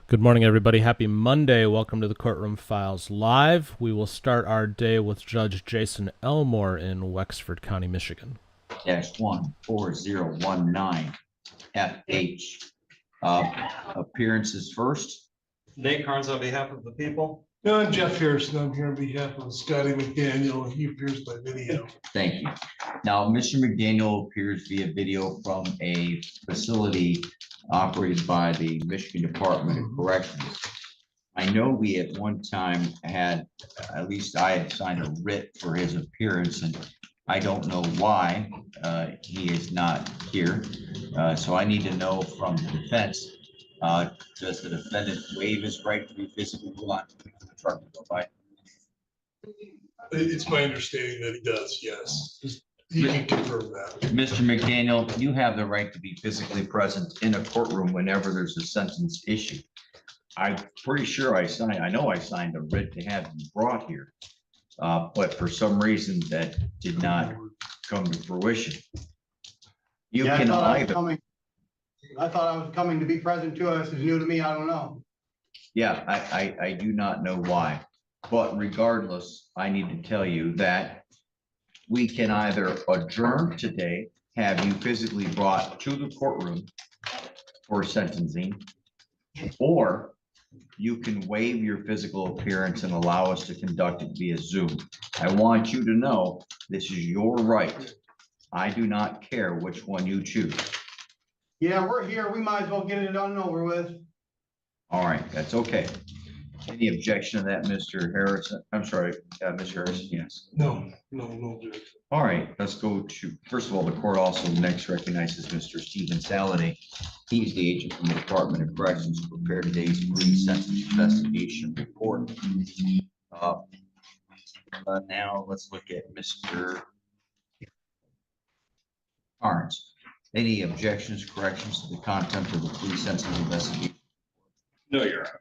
Good morning, everybody. Happy Monday. Welcome to the Courtroom Files Live. We will start our day with Judge Jason Elmore in Wexford County, Michigan. -14019 FH. Appearances first. Nate Carnes on behalf of the people. No, I'm Jeff Harrison. I'm here on behalf of Scotty McDaniel. He appears by video. Thank you. Now, Mr. McDaniel appears via video from a facility operated by the Michigan Department of Corrections. I know we at one time had, at least I had signed a writ for his appearance, and I don't know why he is not here. So I need to know from the defense, does the defendant waive his right to be physically blunt? It's my understanding that he does, yes. He can confirm that. Mr. McDaniel, you have the right to be physically present in a courtroom whenever there's a sentence issued. I'm pretty sure I know I signed a writ to have you brought here, but for some reason that did not come to fruition. You Yeah, can I either. thought I was coming to be present too. This is new to me. I don't know. Yeah, I do not know why, but regardless, I need to tell you that we can either adjourn today, have you physically brought to the courtroom for sentencing, or you can waive your physical appearance and allow us to conduct it via Zoom. I want you to know this is your right. I do not care which one you choose. Yeah, we're here. We might as well get it done and over with. All right, that's okay. Any objection to that, Mr. Harrison? I'm sorry, Mr. Harrison, yes. No. Judge. All right, let's go to, first of all, the court also next recognizes Mr. Stephen Saladin. He's the agent from the Department of Corrections to prepare today's pre-sentence investigation report. Now let's look at Mr. Carnes. Any objections, corrections to the content of the pre-sentence investigation? No, Your Honor.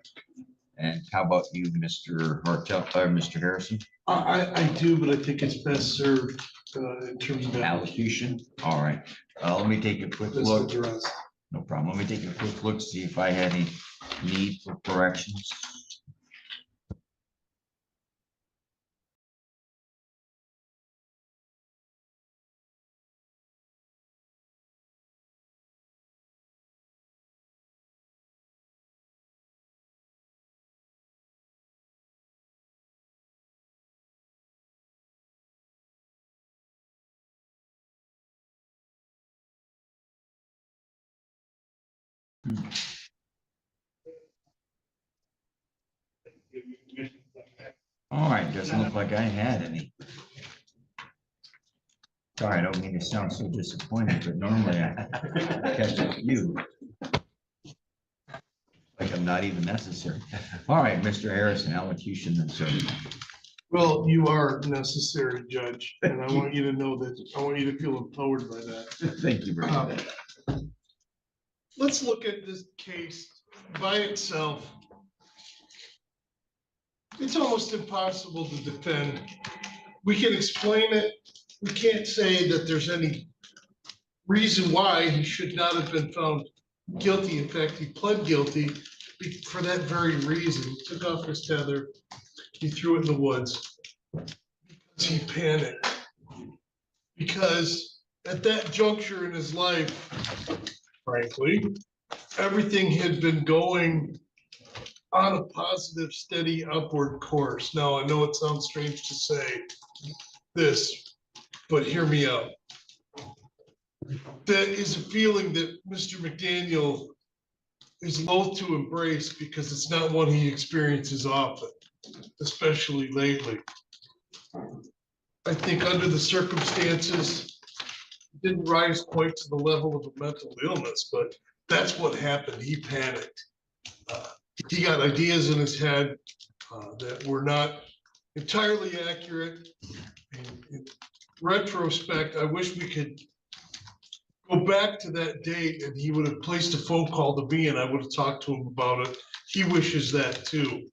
And how about you, Mr. Hartel, Mr. Harrison? I do, but I think it's best served in terms of Allocution. All right. Let me take a quick look. address. No problem. Let me take a quick look, see if I had any need for corrections. All right, doesn't look like I had any. Sorry, I don't mean to sound so disappointed, but normally I catch up with you. Like I'm not even necessary. All right, Mr. Harrison, allocution then, sir. Well, you are necessary, Judge, and I want you to know that, I want you to feel empowered by that. Thank you very much. Let's look at this case by itself. It's almost impossible to defend. We can explain it. We can't say that there's any reason why he should not have been found guilty. In fact, he pled guilty for that very reason. He took off his tether. He threw it in the woods because he panicked. Because at that juncture in his life, frankly, everything had been going on a positive, steady upward course. Now, I know it sounds strange to say this, but hear me out. That is a feeling that Mr. McDaniel is loath to embrace because it's not one he experiences often, especially lately. I think under the circumstances, it didn't rise quite to the level of a mental illness, but that's what happened. He panicked. He got ideas in his head that were not entirely accurate. In retrospect, I wish we could go back to that date and he would have placed a phone call to me and I would have talked to him about it. He wishes that too.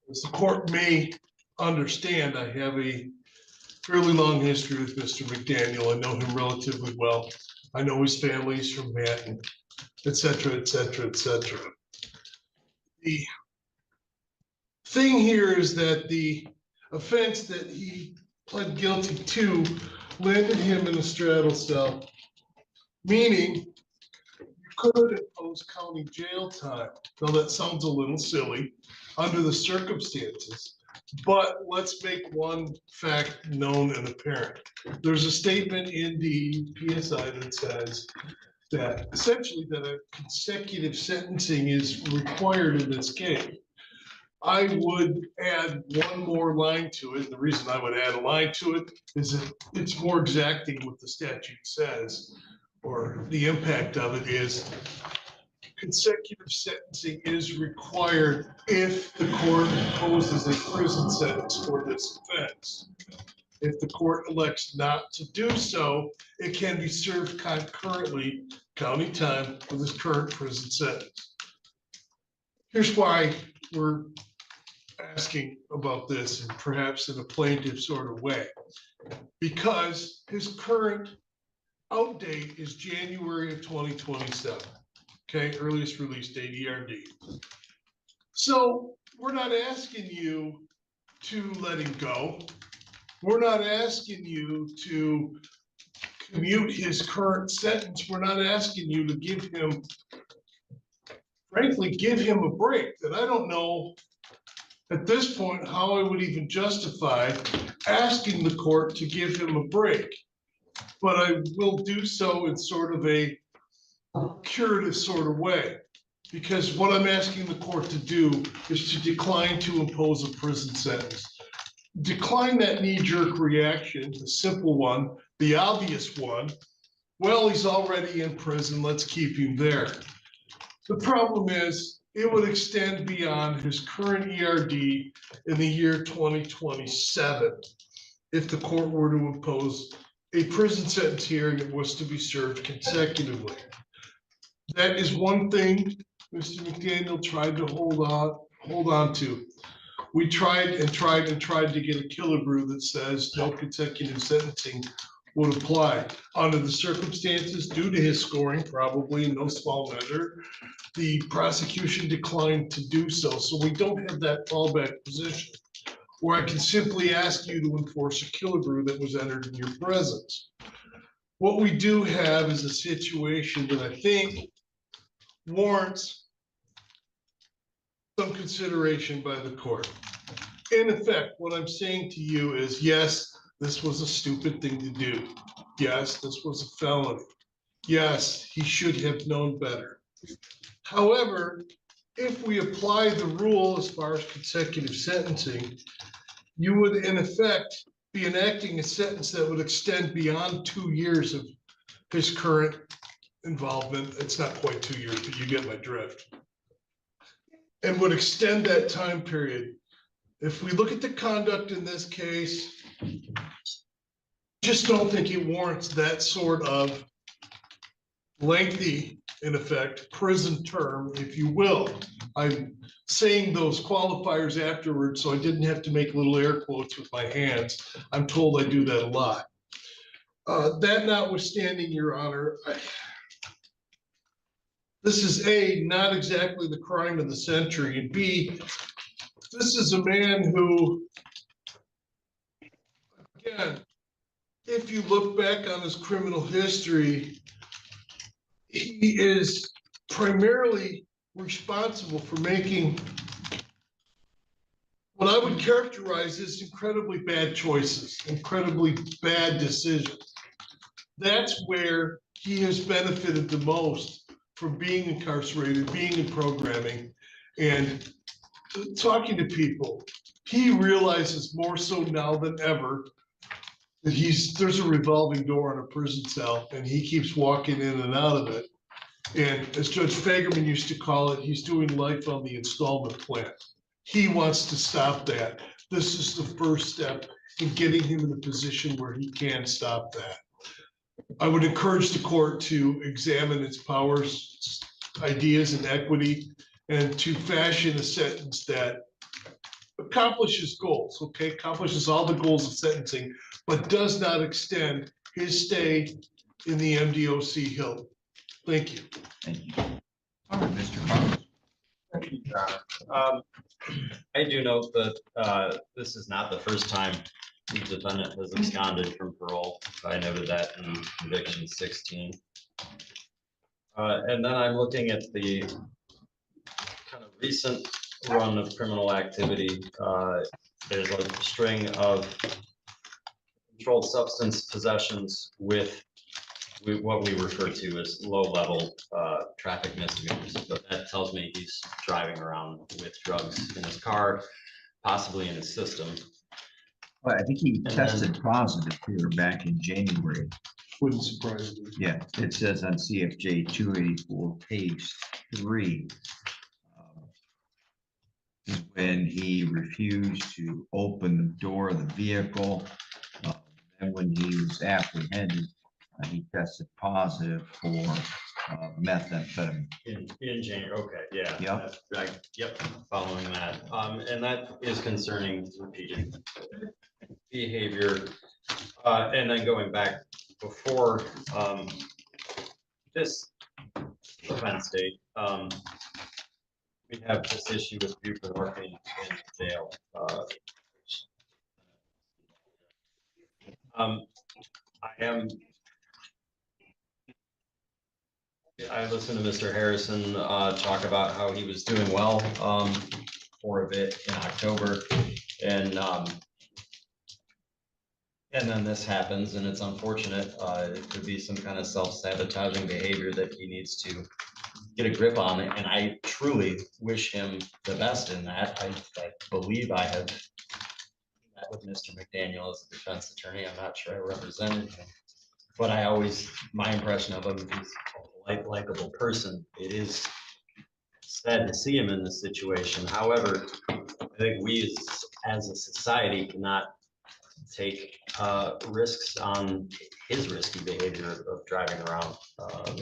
As the court may understand, I have a fairly long history with Mr. McDaniel. I know him relatively well. I know his family is from Manhattan, et cetera, et cetera, et cetera. The thing here is that the offense that he pled guilty to landed him in a straddle cell, meaning you could impose county jail time. Now, that sounds a little silly under the circumstances, but let's make one fact known and apparent. There's a statement in the PSI that says that essentially that a consecutive sentencing is required in this case. I would add one more line to it. The reason I would add a line to it is that it's more exacting what the statute says, or the impact of it is consecutive sentencing is required if the court imposes a prison sentence for this offense. If the court elects not to do so, it can be served concurrently, county time, with his current prison sentence. Here's why we're asking about this, and perhaps in a plaintiff sort of way, because his current out date is January of 2027. Okay, earliest release date, ERD. So we're not asking you to let him go. We're not asking you to commute his current sentence. We're not asking you to give him, frankly, give him a break. That I don't know at this point how I would even justify asking the court to give him a break. But I will do so in sort of a curative sort of way, because what I'm asking the court to do is to decline to impose a prison sentence. Decline that knee-jerk reaction, the simple one, the obvious one. Well, he's already in prison, let's keep him there. The problem is it would extend beyond his current ERD in the year 2027 if the court were to impose a prison sentence hearing that was to be served consecutively. That is one thing Mr. McDaniel tried to hold on to. We tried and tried and tried to get a killebrew that says no consecutive sentencing would apply. Under the circumstances, due to his scoring, probably in no small measure, the prosecution declined to do so. So we don't have that fallback position where I can simply ask you to enforce a killebrew that was entered in your presence. What we do have is a situation that I think warrants some consideration by the court. In effect, what I'm saying to you is, yes, this was a stupid thing to do. Yes, this was a felony. Yes, he should have known better. However, if we apply the rule as far as consecutive sentencing, you would in effect be enacting a sentence that would extend beyond 2 years of his current involvement. It's not quite 2 years, but you get my drift. And would extend that time period. If we look at the conduct in this case, just don't think it warrants that sort of lengthy, in effect, prison term, if you will. I'm saying those qualifiers afterwards, so I didn't have to make little air quotes with my hands. I'm told I do that a lot. That notwithstanding, Your Honor, this is A, not exactly the crime of the century, and B, this is a man who, again, if you look back on his criminal history, he is primarily responsible for making what I would characterize as incredibly bad choices, incredibly bad decisions. That's where he has benefited the most from being incarcerated, being in programming, and talking to people. He realizes more so now than ever that there's a revolving door in a prison cell, and he keeps walking in and out of it. And as Judge Fagerman used to call it, he's doing life on the installment plan. He wants to stop that. This is the first step in getting him in a position where he can stop that. I would encourage the court to examine its powers, ideas, and equity, and to fashion a sentence that accomplishes goals, okay? Accomplishes all the goals of sentencing, but does not extend his stay in the MDOC Hill. Thank you. Thank you. All right, Mr. Carlos. I do note that this is not the first time the defendant has absconded from parole. I noted that in conviction 16. And then I'm looking at the kind of recent run of criminal activity. There's a string of controlled substance possessions with what we refer to as low-level traffic misdemeanors. But that tells me he's driving around with drugs in his car, possibly in his system. Well, I think he then- tested positive here back in January. Wouldn't surprise me. Yeah, it says on CFJ 284, page 3. Is when he refused to open the door of the vehicle. And when he was apprehended, he tested positive for methamphetamine. In January, okay, yeah. Yep. Yep, following that. And that is concerning repeated behavior. And then going back before this offense date, we have this issue with buprenorphine in jail. I listened to Mr. Harrison talk about how he was doing well for a bit in October, and then this happens, and it's unfortunate. It could be some kind of self-sabotaging behavior that he needs to get a grip on, and I truly wish him the best in that. I believe I have met with Mr. McDaniel as a defense attorney. I'm not sure I represented him, but my impression of him is a likable person. It is sad to see him in this situation. However, I think we as a society cannot take risks on his risky behavior of driving around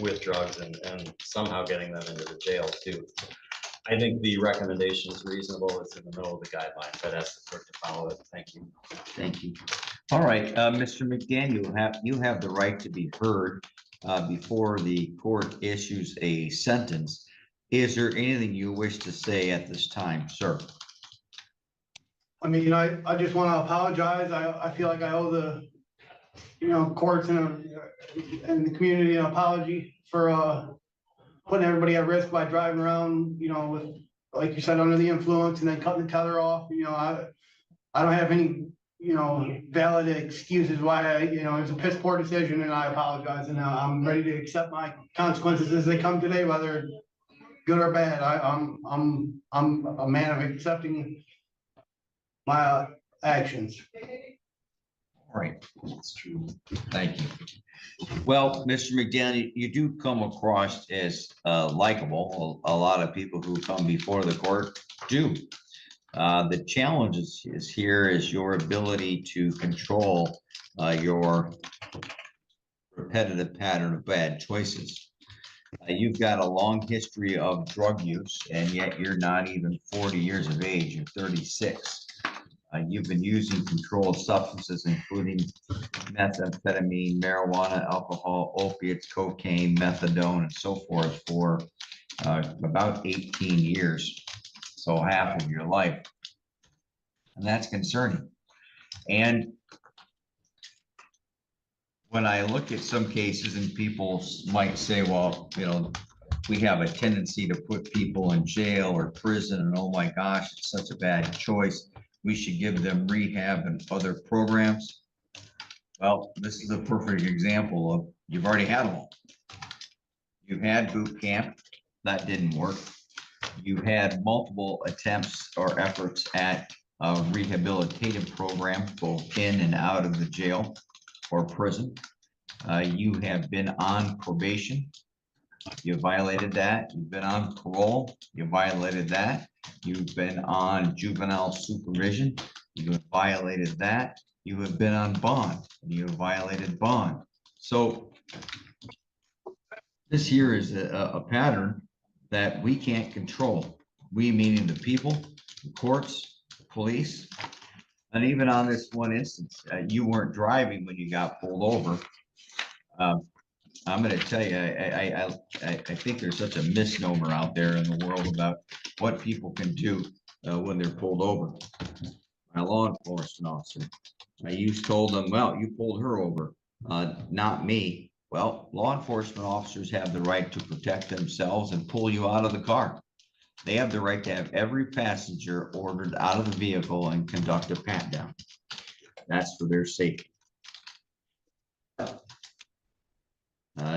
with drugs and somehow getting them into the jail too. I think the recommendation is reasonable. It's in the middle of the guidelines. I'd ask the clerk to follow it. Thank you. Thank you. All right, Mr. McDaniel, you have the right to be heard before the court issues a sentence. Is there anything you wish to say at this time, sir? I mean, I just want to apologize. I feel like I owe the, courts and the community an apology for putting everybody at risk by driving around, with, like you said, under the influence and then cutting the tether off. I don't have any, valid excuses why it was a piss poor decision, and I apologize. And I'm ready to accept my consequences as they come today, whether good or bad. I'm a man of accepting my actions. All right, that's true. Thank you. Well, Mr. McDaniel, you do come across as likable. A lot of people who come before the court do. The challenge is here is your ability to control your repetitive pattern of bad choices. You've got a long history of drug use, and yet you're not even 40 years of age. You're 36. You've been using controlled substances, including methamphetamine, marijuana, alcohol, opiates, cocaine, methadone, and so forth for about 18 years. So half of your life. And that's concerning. And when I look at some cases, and people might say, well, we have a tendency to put people in jail or prison, and oh my gosh, it's such a bad choice. We should give them rehab and other programs. Well, this is a perfect example of you've already had them all. You've had boot camp, that didn't work. You had multiple attempts or efforts at a rehabilitative program, both in and out of the jail or prison. You have been on probation. You violated that. You've been on parole. You violated that. You've been on juvenile supervision. You have violated that. You have been on bond. And you have violated bond. So this here is a pattern that we can't control. We meaning the people, the courts, the police, and even on this one instance, you weren't driving when you got pulled over. I'm gonna tell you, I think there's such a misnomer out there in the world about what people can do when they're pulled over. My law enforcement officer, told them, well, you pulled her over, not me. Well, law enforcement officers have the right to protect themselves and pull you out of the car. They have the right to have every passenger ordered out of the vehicle and conduct a pat down. That's for their safety.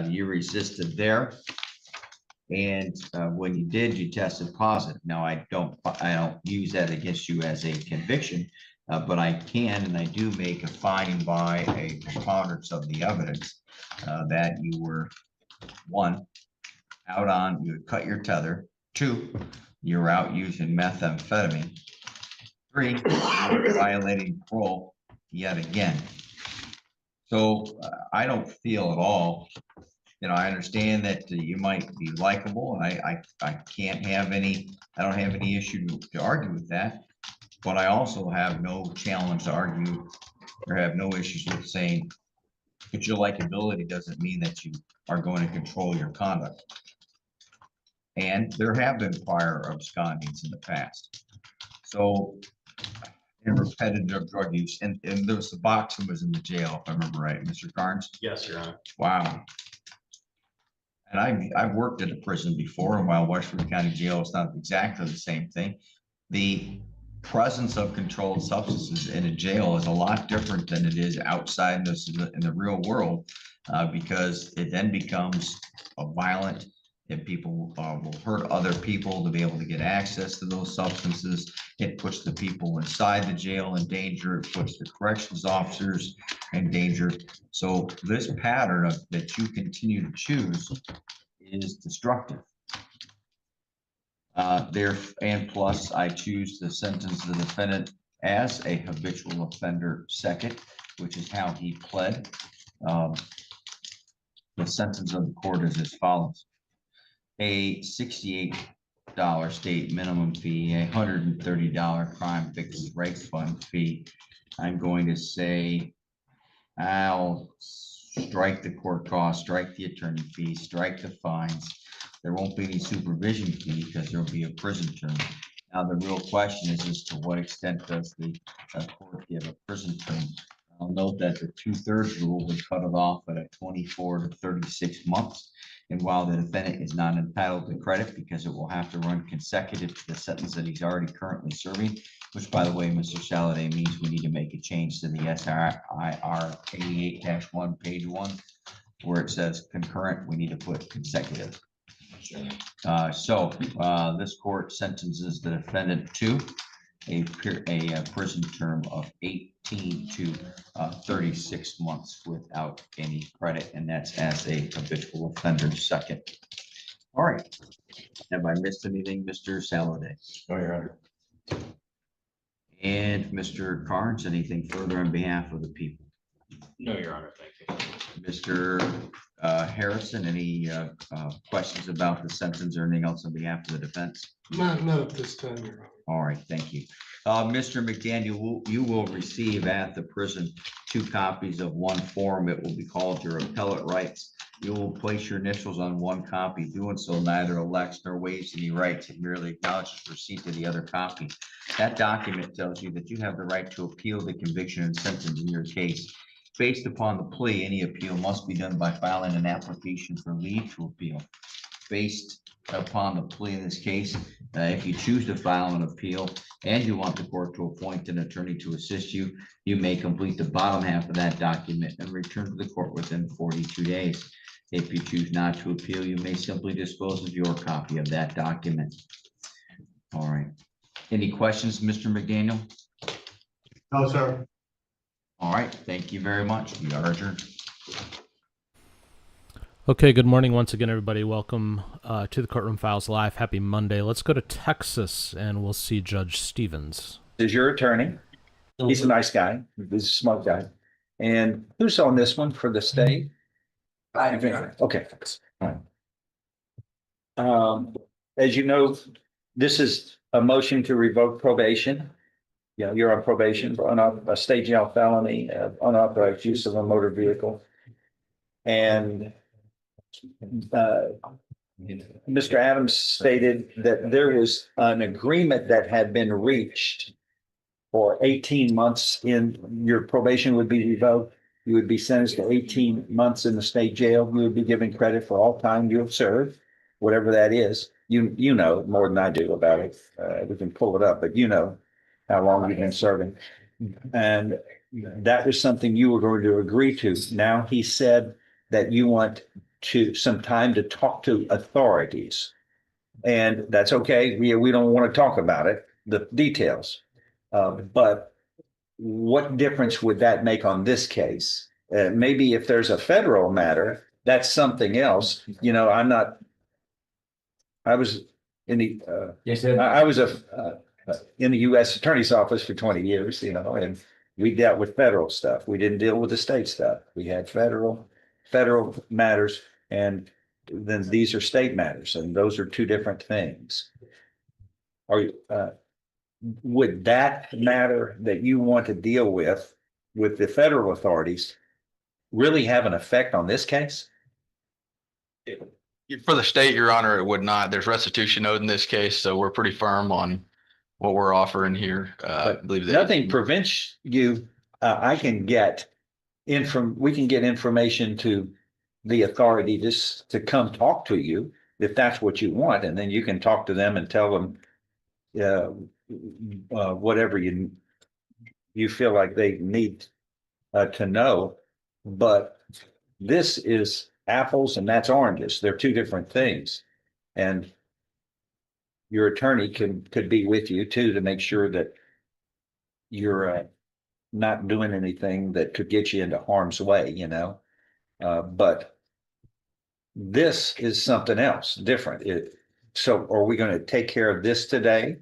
You resisted there. And when you did, you tested positive. Now, I don't use that against you as a conviction, but I can, and I do make a finding by a preponderance of the evidence that you were, one, you had cut your tether. Two, you were out using methamphetamine. Three, you were violating parole yet again. So I don't feel at all, I understand that you might be likable, and I don't have any issue to argue with that. But I also have no challenge to argue or have no issues with saying that your likability doesn't mean that you are going to control your conduct. And there have been prior abscondings in the past. So, and repetitive drug use, and there was the box that was in the jail, if I remember right, Mr. Carnes? Yes, Your Honor. Wow. And I've worked at a prison before, and while Westford County Jail is not exactly the same thing, the presence of controlled substances in a jail is a lot different than it is outside in the real world, because it then becomes a violent, and people will hurt other people to be able to get access to those substances. It puts the people inside the jail in danger. It puts the corrections officers in danger. So this pattern that you continue to choose is destructive. And plus, I choose to sentence the defendant as a habitual offender second, which is how he pled. The sentence of the court is as follows: a $68 state minimum fee, a $130 crime fixed rights fund fee. I'm going to say I'll strike the court costs, strike the attorney fees, strike the fines. There won't be any supervision fee because there'll be a prison term. Now, the real question is as to what extent does the court give a prison term? I'll note that the 2/3 rule would cut it off at a 24 to 36 months. And while the defendant is not entitled to credit because it will have to run consecutive to the sentence that he's already currently serving, which, by the way, Mr. Saladay, means we need to make a change to the SRIR 88-1, page 1, where it says concurrent, we need to put consecutive. This court sentences the defendant to a prison term of 18 to 36 months without any credit, and that's as a habitual offender second. All right. Have I missed anything, Mr. Saladay? No, Your Honor. And Mr. Carnes, anything further on behalf of the people? No, Your Honor, thank you. Mr. Harrison, any questions about the sentence or anything else on behalf of the defense? Not at this time, Your Honor. All right, thank you. Mr. McDaniel, you will receive at the prison 2 copies of one form. It will be called your appellate rights. You will place your initials on one copy. Doing so neither elects nor waives any rights. It merely acknowledges receipt of the other copy. That document tells you that you have the right to appeal the conviction and sentence in your case. Based upon the plea, any appeal must be done by filing an application for leave to appeal. Based upon the plea in this case, if you choose to file an appeal and you want the court to appoint an attorney to assist you, you may complete the bottom half of that document and return to the court within 42 days. If you choose not to appeal, you may simply dispose of your copy of that document. All right. Any questions, Mr. McDaniel? No, sir. All right. Thank you very much. We are adjourned. Okay, good morning once again, everybody. Welcome to the Courtroom Files Live. Happy Monday. Let's go to Texas, and we'll see Judge Stevens. Is your attorney. He's a nice guy. He's a smart guy. And who's on this one for the state? Okay. All right. As you know, this is a motion to revoke probation. Yeah, you're on probation for a state jail felony, unauthorized use of a motor vehicle. And Mr. Adams stated that there was an agreement that had been reached for 18 months in your probation would be revoked. You would be sentenced to 18 months in the state jail. You would be given credit for all time you have served, whatever that is. You know more than I do about it. We can pull it up, but you know how long you've been serving. And that was something you were going to agree to. Now he said that you want some time to talk to authorities. And that's okay. We don't want to talk about it, the details. But what difference would that make on this case? Maybe if there's a federal matter, that's something else. You know, I was in the, Yes, sir. I was in the U.S. Attorney's Office for 20 years, you know, and we dealt with federal stuff. We didn't deal with the state stuff. We had federal matters, and then these are state matters, and those are two different things. Would that matter that you want to deal with the federal authorities really have an effect on this case? For the state, Your Honor, it would not. There's restitution owed in this case, so we're pretty firm on what we're offering here. I believe that Nothing prevents you. We can get information to the authority just to come talk to you if that's what you want, and then you can talk to them and tell them whatever you feel like they need to know. But this is apples and that's oranges. They're two different things. And your attorney could be with you too to make sure that you're not doing anything that could get you into harm's way, you know. But this is something else different. So are we going to take care of this today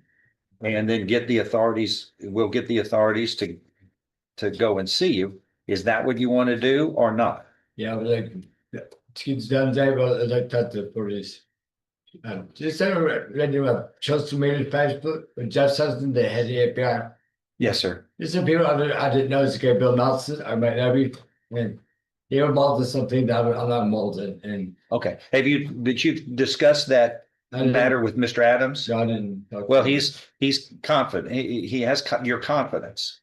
and then get the authorities? We'll get the authorities to go and see you. Is that what you want to do or not? Yeah, but like, kids done day, but I like that the police. Just when you have just to make it Facebook, but just something they had the API. Yes, sir. There's some people I didn't know it's okay, Bill Nelson, I might not be, and they were involved in something that I'm not involved in, and Okay. Did you discuss that matter with Mr. Adams? I didn't. Well, he's confident. He has your confidence,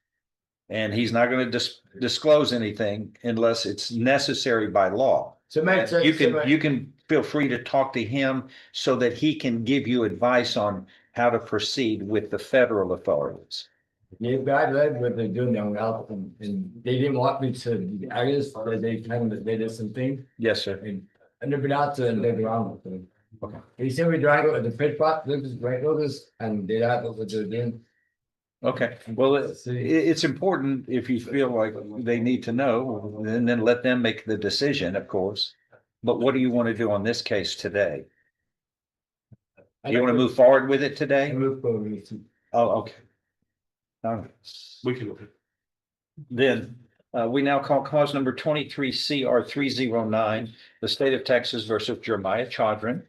and he's not going to disclose anything unless it's necessary by law. So mate, You can feel free to talk to him so that he can give you advice on how to proceed with the federal authorities. yeah, but I read what they're doing down out, and they didn't want me to. I guess they kind of did something, Yes, sir. and I've never been out to and they're around with them. Okay. He said we drive it with the pit pot, Lucas, right, Lucas, and they don't know what they're doing. Okay. Well, it's important if you feel like they need to know, and then let them make the decision, of course. But what do you want to do on this case today? You want to move forward with it I today? move forward. Oh, okay. All right. We can. Then we now call cause number 23 CR 309, the state of Texas versus Jeremiah Chaudron.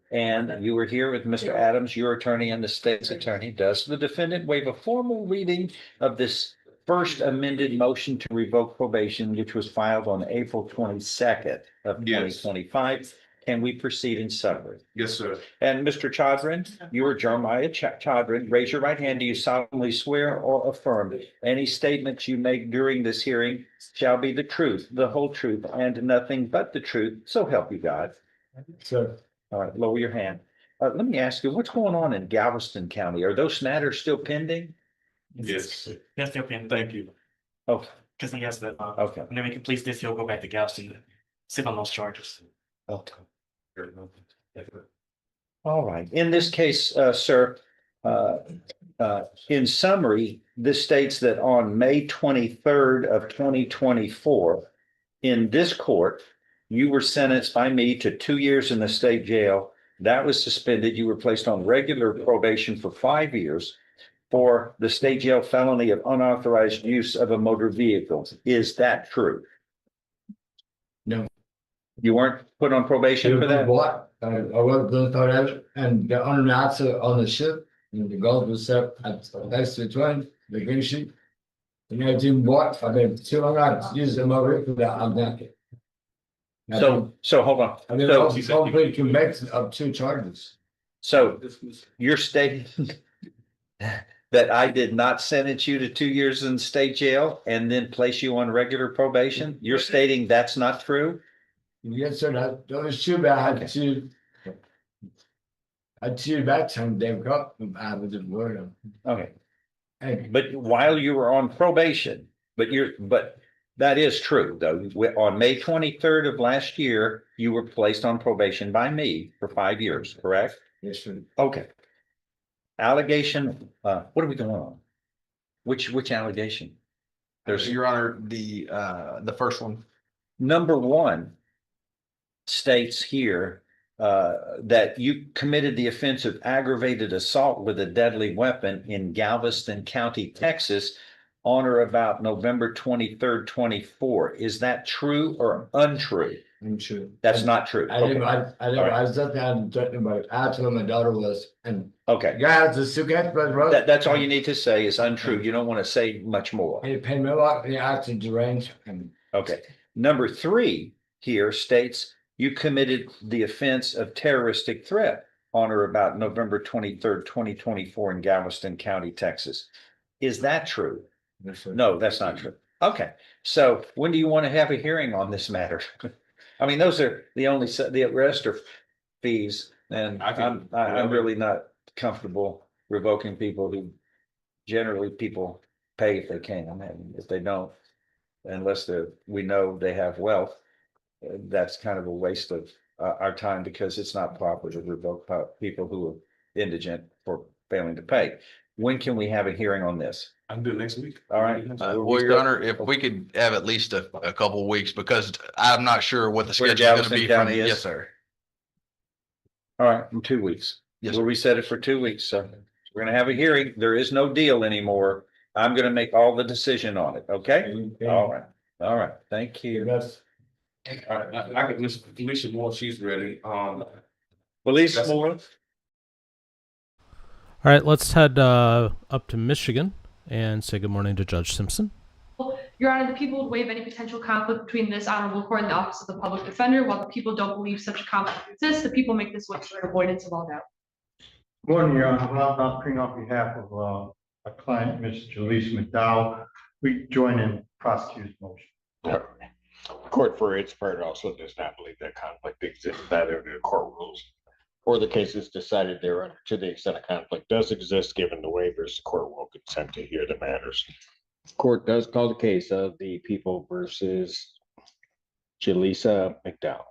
And you were here with Mr. Adams, your attorney, and the state's attorney. Does the defendant waive a formal reading of this first amended motion to revoke probation, which was filed on April 22nd of 2025? Can we proceed in summary? Yes, sir. And Mr. Chaudron, you are Jeremiah Chaudron. Raise your right hand. Do you solemnly swear or affirm any statements you make during this hearing shall be the truth, the whole truth, and nothing but the truth? So help you God. So All right, lower your hand. Let me ask you, what's going on in Galveston County? Are those matters still pending? Yes. That's the opinion. Thank you. Oh, Because he has that. okay. And then we completes this, he'll go back to Galveston to sit on those charges. Okay. All right. In this case, sir, in summary, this states that on May 23rd of 2024, in this court, you were sentenced by me to 2 years in the state jail. That was suspended. You were placed on regular probation for 5 years for the state jail felony of unauthorized use of a motor vehicle. Is that true? No. You weren't put on probation for that? What? I was going to that, and the under answer on the ship, and the gold was set at next to 20, the green sheet. And I didn't what, I mean, too long I used them over for that, I'm not. So hold on. I mean, So, hopefully convicted of 2 charges. so you're stating that I did not sentence you to 2 years in state jail and then place you on regular probation? You're stating that's not true? Yes, sir, that was true, but I had to that time they got I was just word. Okay, Hey, but while you were on probation, but that is true, though. On May 23rd of last year, you were placed on probation by me for 5 years, correct? yes, sir. Okay. Allegation, what are we going on? Which allegation? There's, Your Honor, the first one. Number one states here that you committed the offense of aggravated assault with a deadly weapon in Galveston County, Texas, on or about November 23rd, 24. Is that true or untrue? I'm sure. That's not true. I didn't, Okay. I was just talking about it. I told my daughter was, and Okay. guys, the suitcase was wrong. That's all you need to say is untrue. You don't want to say much more. He paid me off, he acted deranged, and Okay. Number three here states you committed the offense of terroristic threat on or about November 23rd, 2024 in Galveston County, Texas. Is that true? yes, sir. No, that's not true. Okay. So when do you want to have a hearing on this matter? I mean, those are the rest are fees, and I'm really not comfortable revoking people who generally people pay if they can, and if they don't, unless we know they have wealth, that's kind of a waste of our time because it's not proper to revoke people who are indigent for failing to pay. When can we have a hearing on this? I can do it next week. All right. Well, Your Honor, if we could have at least a couple of weeks, because I'm not sure what the Where schedule is going to Galveston be. County is? Yes, sir. All right, in 2 weeks. Yes, We'll sir. reset it for 2 weeks. So we're gonna have a hearing. There is no deal anymore. I'm gonna make all the decision on it, okay? All right, all right. Thank you. That's, All right, I can listen, Alicia Moore, she's ready. Police That's- more. All right, let's head up to Michigan and say good morning to Judge Simpson. Your Honor, the people would waive any potential conflict between this honorable court and the Office of the Public Defender. While the people don't believe such a conflict exists, the people make this wish for avoidance of all doubt. Morning, Your Honor. Rob Knopfring on behalf of our client, Ms. Jaleesa McDowell. We join in prosecutor's motion. Court, for its part, also does not believe that conflict exists, neither do the court rules or the cases decided thereon. To the extent a conflict does exist, given the waivers, the court will consent to hear the matters. Court does call the case of the people versus Jaleesa McDowell.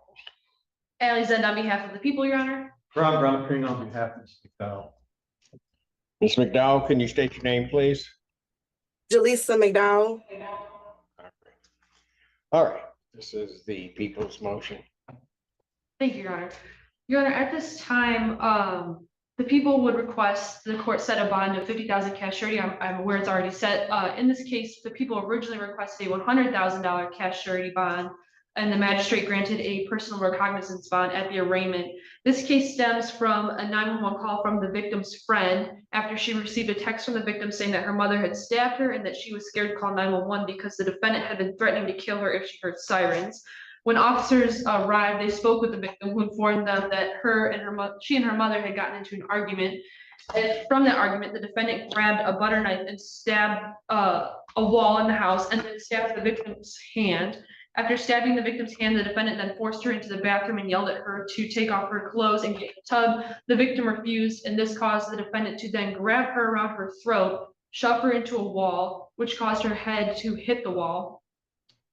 Ali Zend on behalf of the people, Your Honor. Rob Knopfring on behalf of Ms. McDowell. Ms. McDowell, can you state your name, please? Jaleesa McDowell. All right, this is the people's motion. Thank you, Your Honor. Your Honor, at this time, the people would request the court set a bond of 50,000 cash surety. I'm aware it's already set. In this case, the people originally requested a $100,000 cash surety bond, and the magistrate granted a personal recognizance bond at the arraignment. This case stems from a 911 call from the victim's friend after she received a text from the victim saying that her mother had stabbed her and that she was scared to call 911 because the defendant had been threatening to kill her if she heard sirens. When officers arrived, they spoke with the victim, who informed them that she and her mother had gotten into an argument. And from that argument, the defendant grabbed a butter knife and stabbed a wall in the house and then stabbed the victim's hand. After stabbing the victim's hand, the defendant then forced her into the bathroom and yelled at her to take off her clothes and get in the tub. The victim refused, and this caused the defendant to then grab her around her throat, shove her into a wall, which caused her head to hit the wall.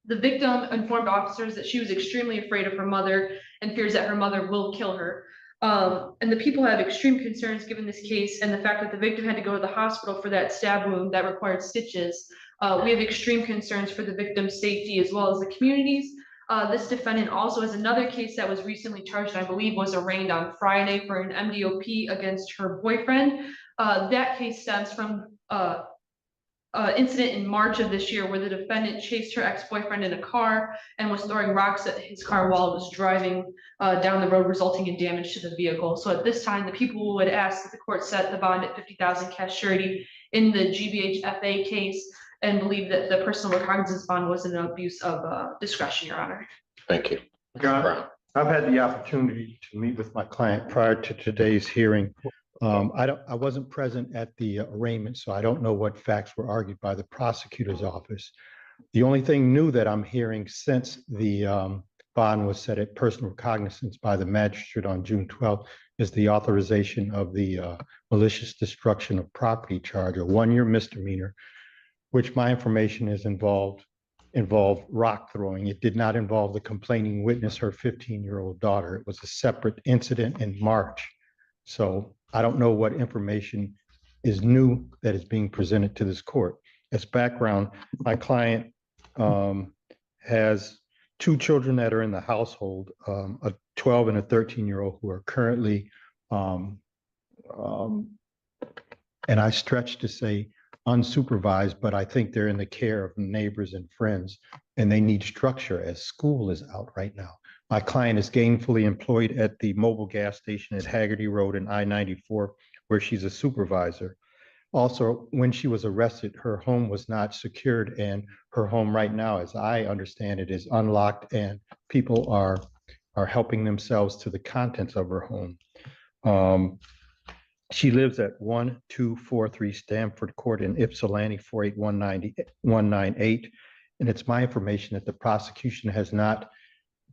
The victim informed officers that she was extremely afraid of her mother and fears that her mother will kill her. And the people have extreme concerns given this case and the fact that the victim had to go to the hospital for that stab wound that required stitches. We have extreme concerns for the victim's safety as well as the community's. This defendant also has another case that was recently charged, and I believe was arraigned on Friday for an MDOP against her boyfriend. That case stems from incident in March of this year where the defendant chased her ex-boyfriend in a car and was throwing rocks at his car while it was driving down the road, resulting in damage to the vehicle. So at this time, the people would ask that the court set the bond at 50,000 cash surety in the GBHFA case and believe that the personal recognizance bond was an abuse of discretion, Your Honor. Thank you. I've had the opportunity to meet with my client prior to today's hearing. I wasn't present at the arraignment, so I don't know what facts were argued by the prosecutor's office. The only thing new that I'm hearing since the bond was set at personal recognizance by the magistrate on June 12th is the authorization of the malicious destruction of property charge, a 1-year misdemeanor, which my information is involved rock throwing. It did not involve the complaining witness, her 15-year-old daughter. It was a separate incident in March. So I don't know what information is new that is being presented to this court. As background, my client has 2 children that are in the household, a 12 and a 13-year-old who are currently, and I stretch to say unsupervised, but I think they're in the care of neighbors and friends, and they need structure as school is out right now. My client is gainfully employed at the mobile gas station at Haggerty Road and I-94, where she's a supervisor. Also, when she was arrested, her home was not secured, and her home right now, as I understand it, is unlocked, and people are helping themselves to the contents of her home. She lives at 1243 Stamford Court in Ypsilanti, 48198. And it's my information that the prosecution has not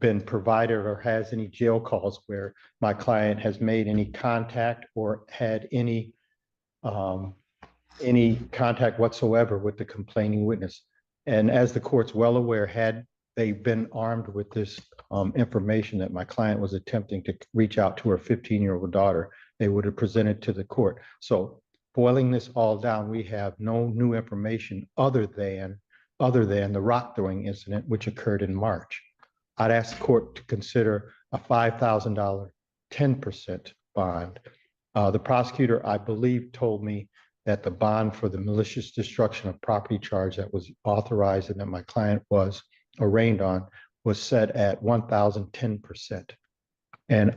been provided or has any jail calls where my client has made any contact or had any contact whatsoever with the complaining witness. And as the court's well aware, had they been armed with this information that my client was attempting to reach out to her 15-year-old daughter, they would have presented to the court. So boiling this all down, we have no new information other than the rock throwing incident, which occurred in March. I'd ask the court to consider a $5,000 10% bond. The prosecutor, I believe, told me that the bond for the malicious destruction of property charge that was authorized and that my client was arraigned on was set at 1,010%. And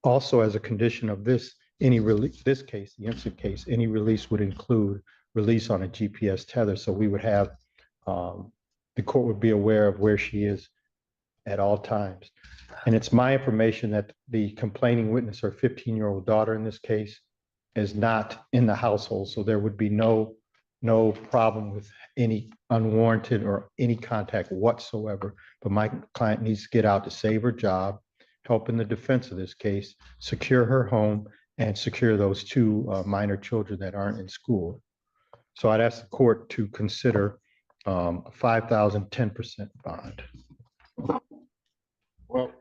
also, as a condition of this, any release, this case, the instant case, any release would include release on a GPS tether. So we would have, the court would be aware of where she is at all times. And it's my information that the complaining witness, her 15-year-old daughter in this case, is not in the household. So there would be no problem with any unwarranted or any contact whatsoever. But my client needs to get out to save her job, help in the defense of this case, secure her home, and secure those 2 minor children that aren't in school. So I'd ask the court to consider a 5,000 10% bond. Well,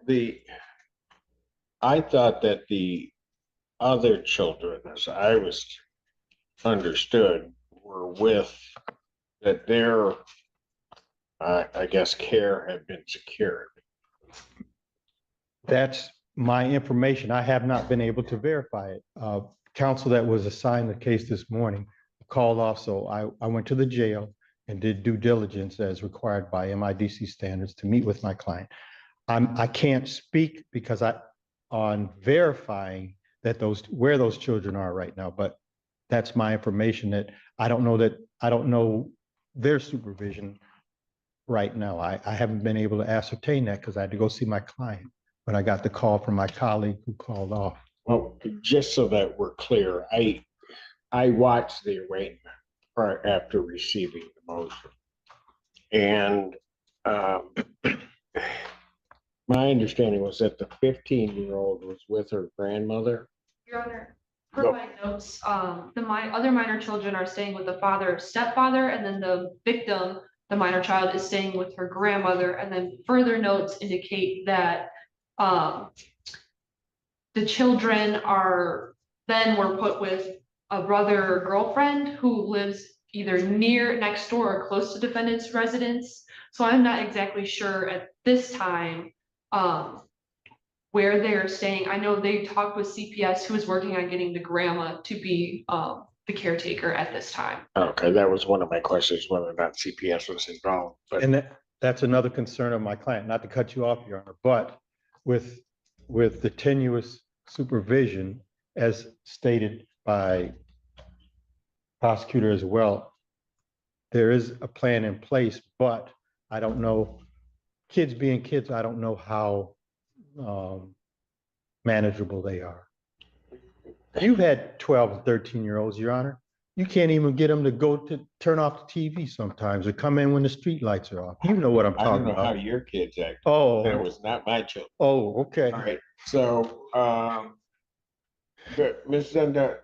I thought that the other children, as I was understood, were with, that their, I guess, care had been secured. That's my information. I have not been able to verify it. Counsel that was assigned the case this morning called off, so I went to the jail and did due diligence as required by MIDC standards to meet with my client. I can't speak because on verifying that where those children are right now, but that's my information that I don't know their supervision right now. I haven't been able to ascertain that because I had to go see my client when I got the call from my colleague who called off. Well, just so that we're clear, I watched the arraignment after receiving the motion. And my understanding was that the 15-year-old was with her grandmother. Your Honor, per my notes, my other minor children are staying with the stepfather, and then the victim, the minor child, is staying with her grandmother. And then further notes indicate that the children were put with a brother or girlfriend who lives either next door or close to defendant's residence. So I'm not exactly sure at this time where they're staying. I know they talked with CPS, who is working on getting the grandma to be the caretaker at this time. Okay, that was one of my questions, whether or not CPS was involved. But and that's another concern of my client, not to cut you off, Your Honor, but with the tenuous supervision, as stated by prosecutor as well, there is a plan in place, but I don't know, kids being kids, I don't know how manageable they are. You've had 12 and 13-year-olds, Your Honor. You can't even get them to go to turn off the TV sometimes or come in when the street lights are off. You know what I'm I don't talking know how about. your kids act. Oh, That was not my children. oh, okay. All right, so, but Ms. Zenda,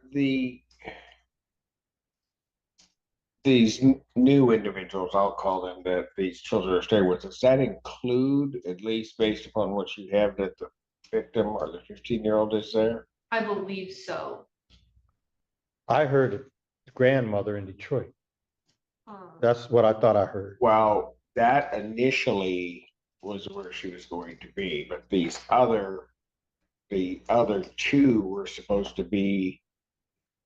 these new individuals, I'll call them, that these children are staying with, does that include, at least based upon what you have, that the victim or the 15-year-old is there? I believe so. I heard a grandmother in Detroit. Um, That's what I thought I heard. Well, that initially was where she was going to be, but the other two were supposed to be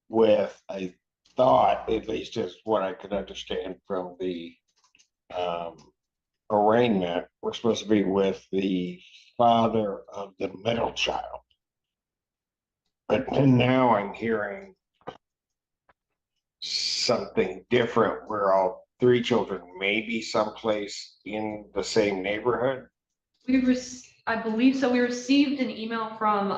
with, I thought, at least is what I could understand from the arraignment, we're supposed to be with the father of the middle child. But now I'm hearing something different where all three children may be someplace in the same neighborhood. I believe so. We received an email from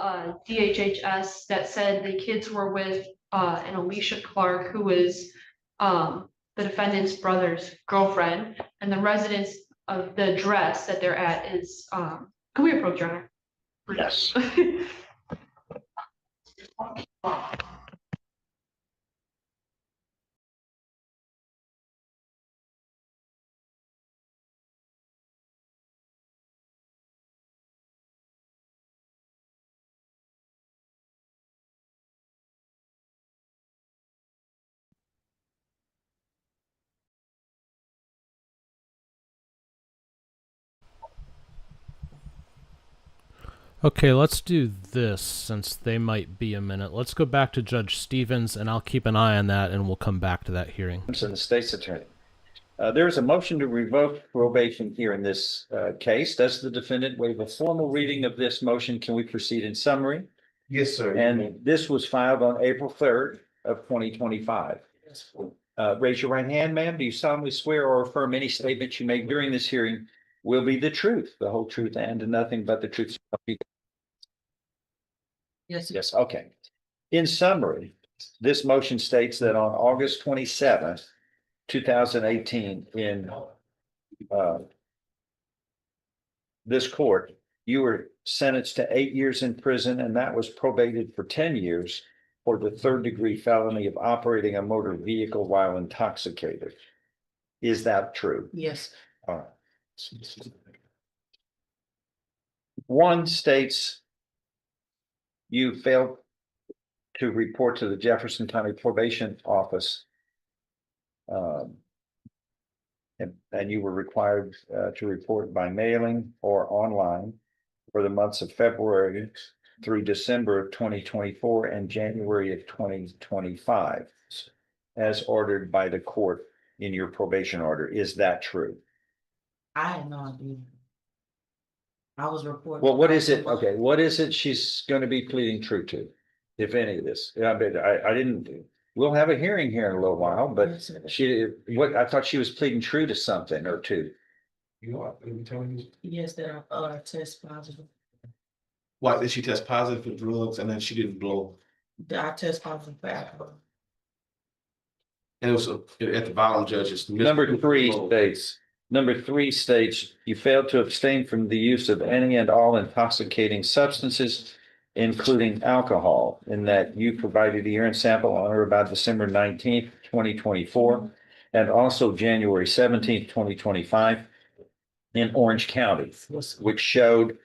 DHHS that said the kids were with an Alicia Clark, who is the defendant's brother's girlfriend, and the residence of the address that they're at is, can we approach, Your Honor? Yes. Okay, let's do this since they might be a minute. Let's go back to Judge Stevens, and I'll keep an eye on that, and we'll come back to that hearing. Simpson, the state's attorney. There is a motion to revoke probation here in this case. Does the defendant waive a formal reading of this motion? Can we proceed in summary? Yes, sir. And this was filed on April 3rd of 2025. Raise your right hand, ma'am. Do you solemnly swear or affirm any statements you make during this hearing will be the truth, the whole truth, and nothing but the truth? Yes. Yes, okay. In summary, this motion states that on August 27th, 2018, in this court, you were sentenced to 8 years in prison, and that was probated for 10 years for the third-degree felony of operating a motor vehicle while intoxicated. Is that true? Yes. All right. One states you failed to report to the Jefferson County Probation Office. And you were required to report by mailing or online for the months of February through December of 2024 and January of 2025, as ordered by the court in your probation order. Is that true? I had no idea. I was reporting. Well, what is it? Okay, what is it she's going to be pleading true to, if any of this? I didn't. We'll have a hearing here in a little while, but I thought she was pleading true to something or two. You are telling me? Yes, that I test positive. Why did she test positive for drugs and then she didn't blow? I test positive for alcohol. And it was at the bottom, judges. Number three states you failed to abstain from the use of any and all intoxicating substances, including alcohol, in that you provided a urine sample on or about December 19th, 2024, and also January 17th, 2025 in Orange County, which showed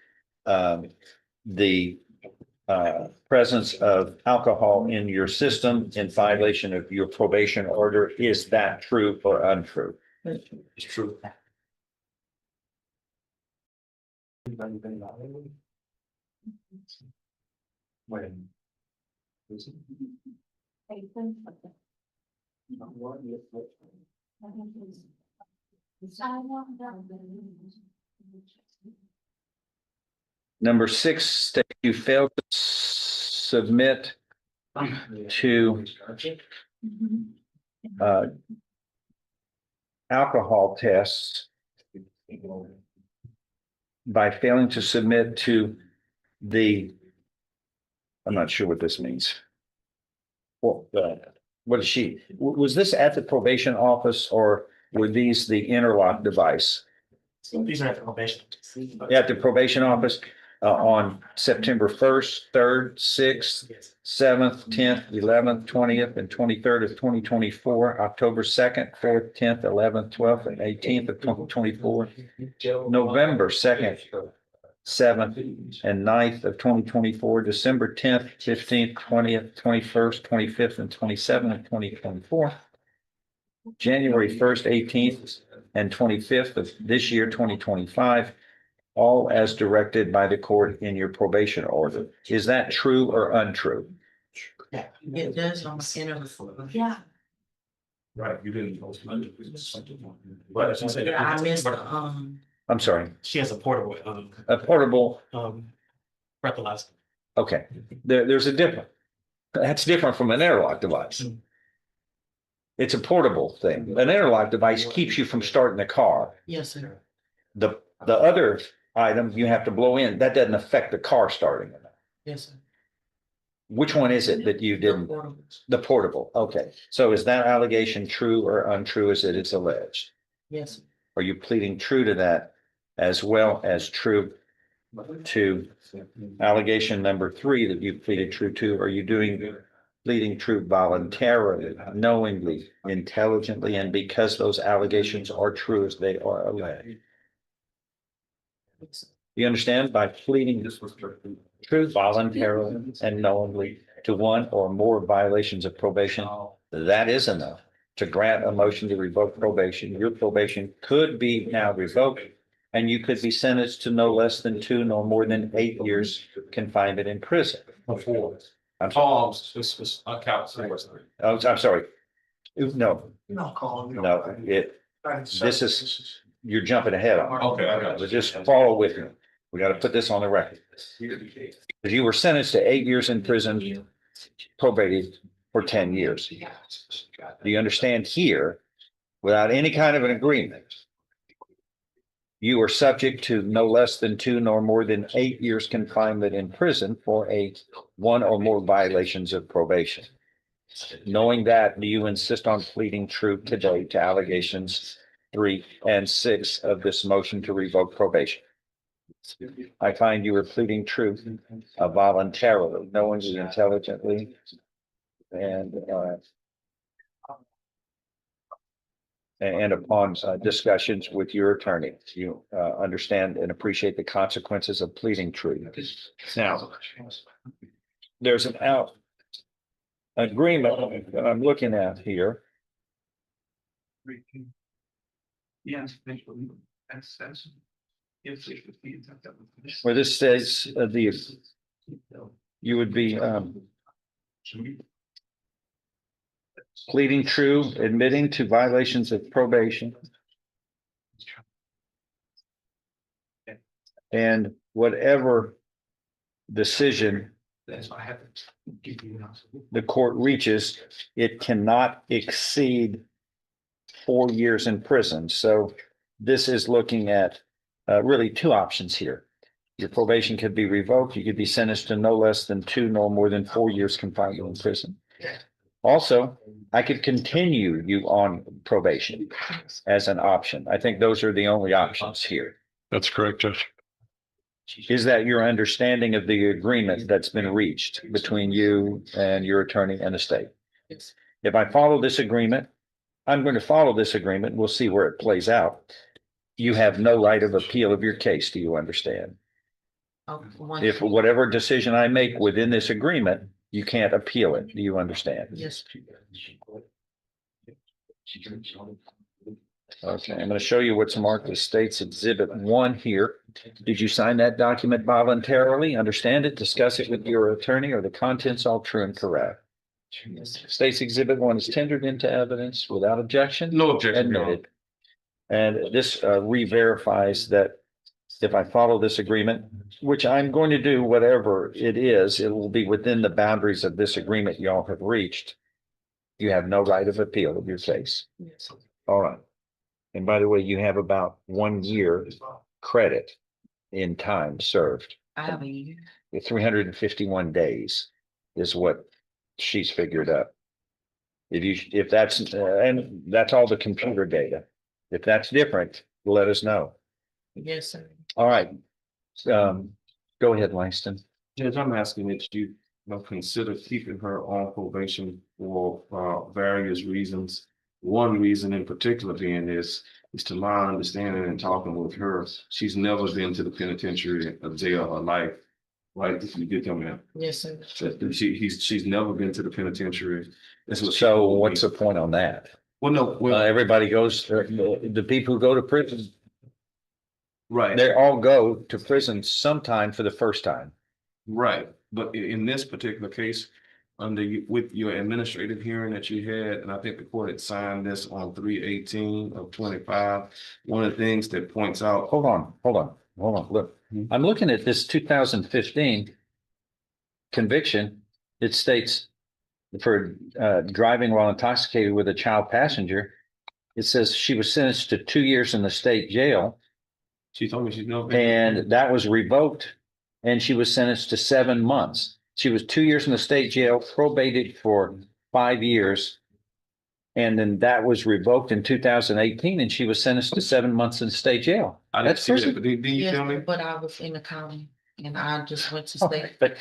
the presence of alcohol in your system in violation of your probation order. Is that true or untrue? It's true. When? Number 6, state you failed to submit to alcohol tests by failing to submit to I'm not sure what this means. Well, what is she, was this at the probation office or were these the interlock device? These are at the probation. At the probation office on September 1st, 3rd, 6th, 7th, 10th, 11th, 20th, and 23rd of 2024, October 2nd, 4th, 10th, 11th, 12th, and 18th of 2024, November 2nd, 7th, and 9th of 2024, December 10th, 15th, 20th, 21st, 25th, and 27th of 2024, January 1st, 18th, and 25th of this year, 2025, all as directed by the court in your probation order. Is that true or untrue? It does on the end of the. Yeah. Right, you didn't. But she said. I missed, I'm sorry, She has a portable, a portable, breathalyzer. okay, there's a difference. That's different from an interlock device. It's a portable thing. An interlock device keeps you from starting the car. yes, sir. The other item you have to blow in, that doesn't affect the car starting. Yes, sir. Which one is it that you didn't? The portable, okay. So is that allegation true or untrue as it is alleged? Yes, sir. Are you pleading true to that as well as true to allegation number 3 that you pleaded true to? Are you pleading true voluntarily, knowingly, intelligently, and because those allegations are true as they are alleged? You understand? By pleading true voluntarily and knowingly to one or more violations of probation, that is enough to grant a motion to revoke probation. Your probation could be now revoked and you could be sentenced to no less than 2 nor more than 8 years confinement in prison. Before. I'm sorry. This was accounts. Oh, I'm sorry. No, No, this is, you're jumping ahead on. Okay, I got you. Just follow with me. We got to put this on the record. If you were sentenced to 8 years in prison, probated for 10 years. Do you understand here, without any kind of an agreement, you are subject to no less than 2 nor more than 8 years confinement in prison for one or more violations of probation. Knowing that, do you insist on pleading true today to allegations 3 and 6 of this motion to revoke probation? I find you are pleading true voluntarily, knowingly, intelligently, and upon discussions with your attorney, you understand and appreciate the consequences of pleading true. Now, there's an agreement that I'm looking at here. Yes. Where this says you would be pleading true, admitting to violations of probation. And whatever decision the court reaches, it cannot exceed 4 years in prison. So this is looking at really 2 options here. Your probation could be revoked. You could be sentenced to no less than 2 nor more than 4 years confinement in prison. Also, I could continue you on probation as an option. I think those are the only options here. That's correct, Judge. Is that your understanding of the agreement that's been reached between you and your attorney and the state? If I follow this agreement, I'm going to follow this agreement. We'll see where it plays out. You have no right of appeal of your case. Do you understand? If whatever decision I make within this agreement, you can't appeal it. Do you understand? Yes. Okay, I'm going to show you what's marked as State's Exhibit 1 here. Did you sign that document voluntarily? Understand it, discuss it with your attorney, or the contents all true and correct? State's Exhibit 1 is tendered into evidence without objection? No objection, Your Honor. Admitted. And this re-verifies that if I follow this agreement, which I'm going to do whatever it is, it will be within the boundaries of this agreement y'all have reached. You have no right of appeal of your case. All right. And by the way, you have about 1 year credit in time served. I have a year. 351 days is what she's figured up. If that's, and that's all the computer data. If that's different, let us know. Yes, sir. All right. Go ahead, Langston. Judge, I'm asking that you consider keeping her on probation for various reasons. One reason in particular being is to my understanding and talking with her, she's never been to the penitentiary or jail her life. Right, if you get them in. Yes, sir. She's never been to the penitentiary. That's what she So told me. what's the point on that? Well, no, Everybody goes, the people who go to prison, right. they all go to prison sometime for the first time. Right, but in this particular case, with your administrative hearing that you had, and I think the court had signed this on 3/18/25. One of the things that points out. Hold on, look, I'm looking at this 2015 conviction. It states for driving while intoxicated with a child passenger, it says she was sentenced to 2 years in the state jail. She told me she's no. And that was revoked, and she was sentenced to 7 months. She was 2 years in the state jail, probated for 5 years. And then that was revoked in 2018, and she was sentenced to 7 months in state jail. I didn't see that, but did you Yes, tell me? but I was in the county and I just went to state. But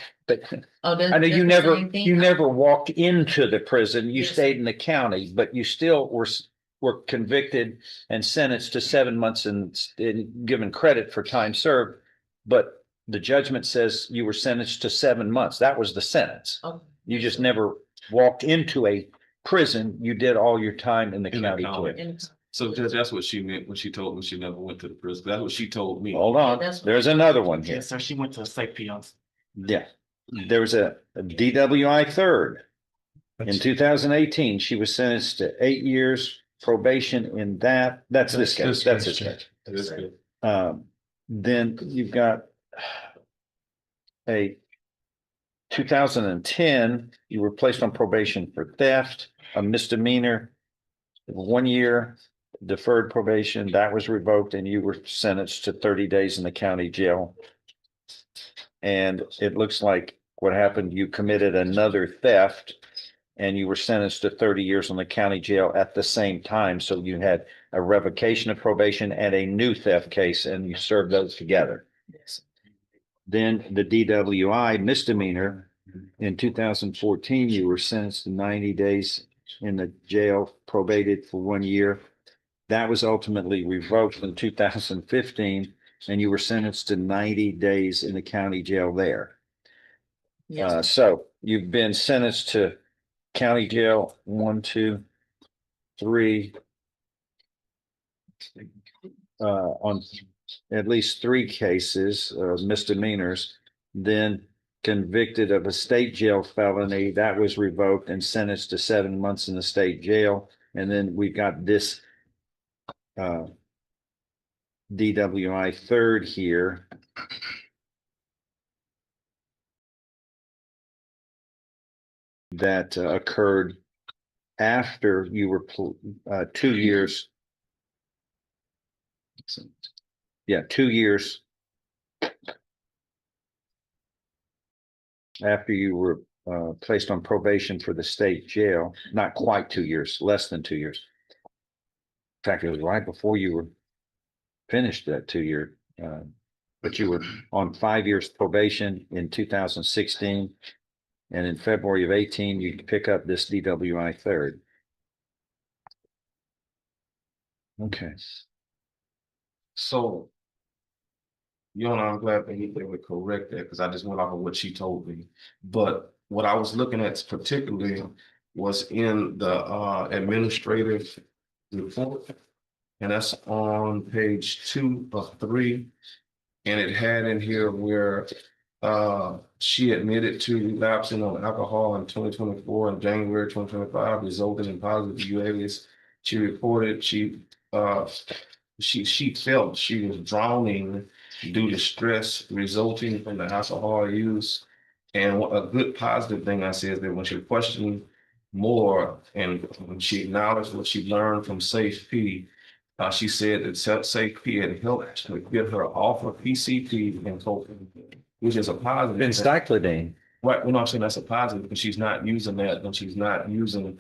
Oh, I know that's you the never, same thing? you never walked into the prison. You Yes. stayed in the county, but you still were convicted and sentenced to 7 months and given credit for time served. But the judgment says you were sentenced to 7 months. That was the sentence. Okay. You just never walked into a prison. You did all your time in the In the county county. jail. So Judge, that's what she meant when she told me she never went to the prison. That's what she told me. Hold on, there's another one here. Yes, sir. She went to state peons. Yeah, there was a DWI third. In 2018, she was sentenced to 8 years probation in that. That's this case. That's this case. That's good. Then you've got a 2010, you were placed on probation for theft, a misdemeanor, 1 year deferred probation, that was revoked, and you were sentenced to 30 days in the county jail. And it looks like what happened, you committed another theft and you were sentenced to 30 years in the county jail at the same time. So you had a revocation of probation and a new theft case, and you served those together. Then the DWI misdemeanor, in 2014, you were sentenced to 90 days in the jail, probated for 1 year. That was ultimately revoked in 2015, and you were sentenced to 90 days in the county jail there. Yes. So you've been sentenced to county jail 1, 2, 3, on at least 3 cases of misdemeanors, then convicted of a state jail felony that was revoked and sentenced to 7 months in the state jail. And then we got this DWI third here. That occurred after you were 2 years. Yeah, 2 years after you were placed on probation for the state jail. Not quite 2 years, less than 2 years. In fact, it was right before you were finished that 2 year, but you were on 5 years probation in 2016. And in February of 18, you pick up this DWI third. Okay. So, I'm glad that they would correct that, because I just went off of what she told me. But what I was looking at particularly was in the administrative report, and that's on page 2 of 3. And it had in here where she admitted to lapsing on alcohol in 2024 and January 2025, resulting in positive behaviors. She reported she felt she was drowning due to stress resulting from the alcohol use. And a good positive thing I said is that when she questioned more and when she acknowledged what she learned from Safe P, she said that Safe P had helped to get her off of PCP and cocaine. which is a positive. Bencyclidine. Right, well, no, I'm saying that's a positive, because she's not using that, and she's not using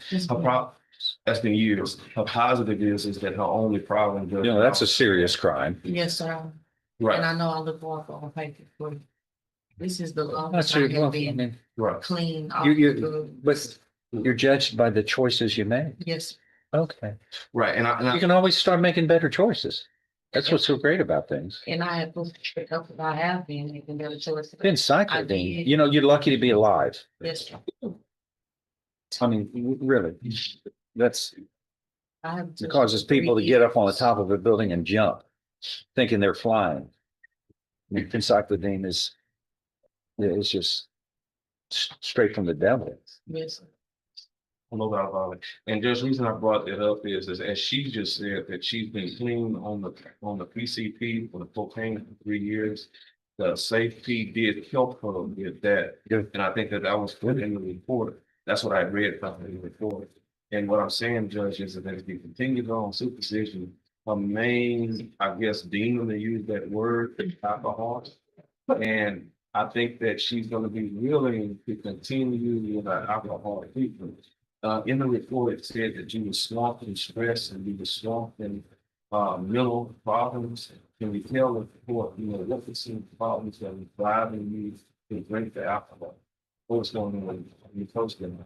that's been years. Her positive is that her only problem. You know, that's a serious crime. Yes, sir. And Right, I know I look forward for paper for you. This is the That's longest your, I well, have I been mean, right. clean. off you, the- but you're judged by the choices you make. Yes, Okay. Right, You can always start making better choices. That's what's so great about things. and I have proof of I have been making better choices. Bencyclidine, did. you know, you're lucky to be alive. Yes, sir. I mean, really, that's, I have it just causes people to 3 get up on the years. top of a building and jump, thinking they're flying. I mean, bencyclidine is just straight from the devil. Yes, sir. No doubt about it. And there's a reason I brought it up is as she just said, that she's been clean on the PCP for the cocaine for 3 years. The safety did help her with that. Good. And I think that was put in the report. That's what I read from the report. And what I'm saying, Judge, is that if you continue on supervision, her main, I guess, demon, to use that word, is alcohol. And I think that she's gonna be willing to continue with her alcohol treatment. In the report, it said that you were swamped in stress and you were swamped in mental problems. Can you tell the court, you know, what the some problems that were driving you to drink the alcohol? What's going on when you toast them?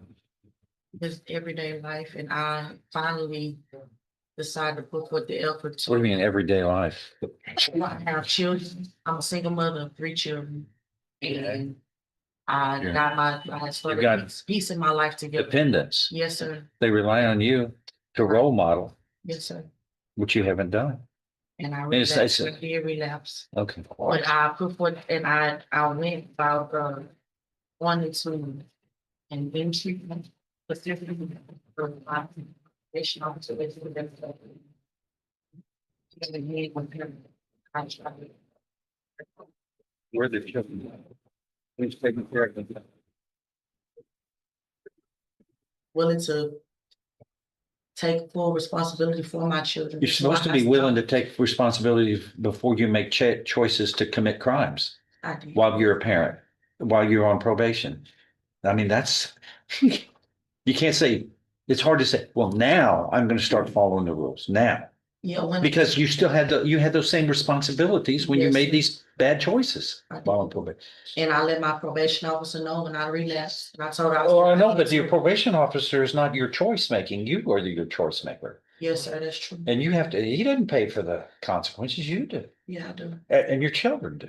Just everyday life, and I finally decided to put forth the effort to. What do you mean, everyday life? I have children. I'm a single mother of 3 children. And I Yeah. got I had started got piecing my life together. Dependence. Yes, sir. They rely on you to role model, Yes, sir. which you haven't done. And I it's- relapsed, it's- I did relapse. Okay. But I put forth, and I went about 1 to and then treatment specifically for my patient officer. Where the children? Who's taking care of them? Willing to take full responsibility for my children. You're supposed to be willing to take responsibility before you make choices to commit crimes I did. while you're a parent, while you're on probation. I mean, that's, you can't say, it's hard to say, well, now I'm going to start following the rules now. Yeah, when. Because you still had you had those same responsibilities when you Yes. made these bad choices I did. while on probation. And I let my probation officer know when I relapsed, and I told her. I was Oh, I gonna know, get but your into- probation officer is not your choice making. You are your choice maker. Yes, sir, that's true. And you have to, he doesn't pay for the consequences, you do. Yeah, I do. And your children do.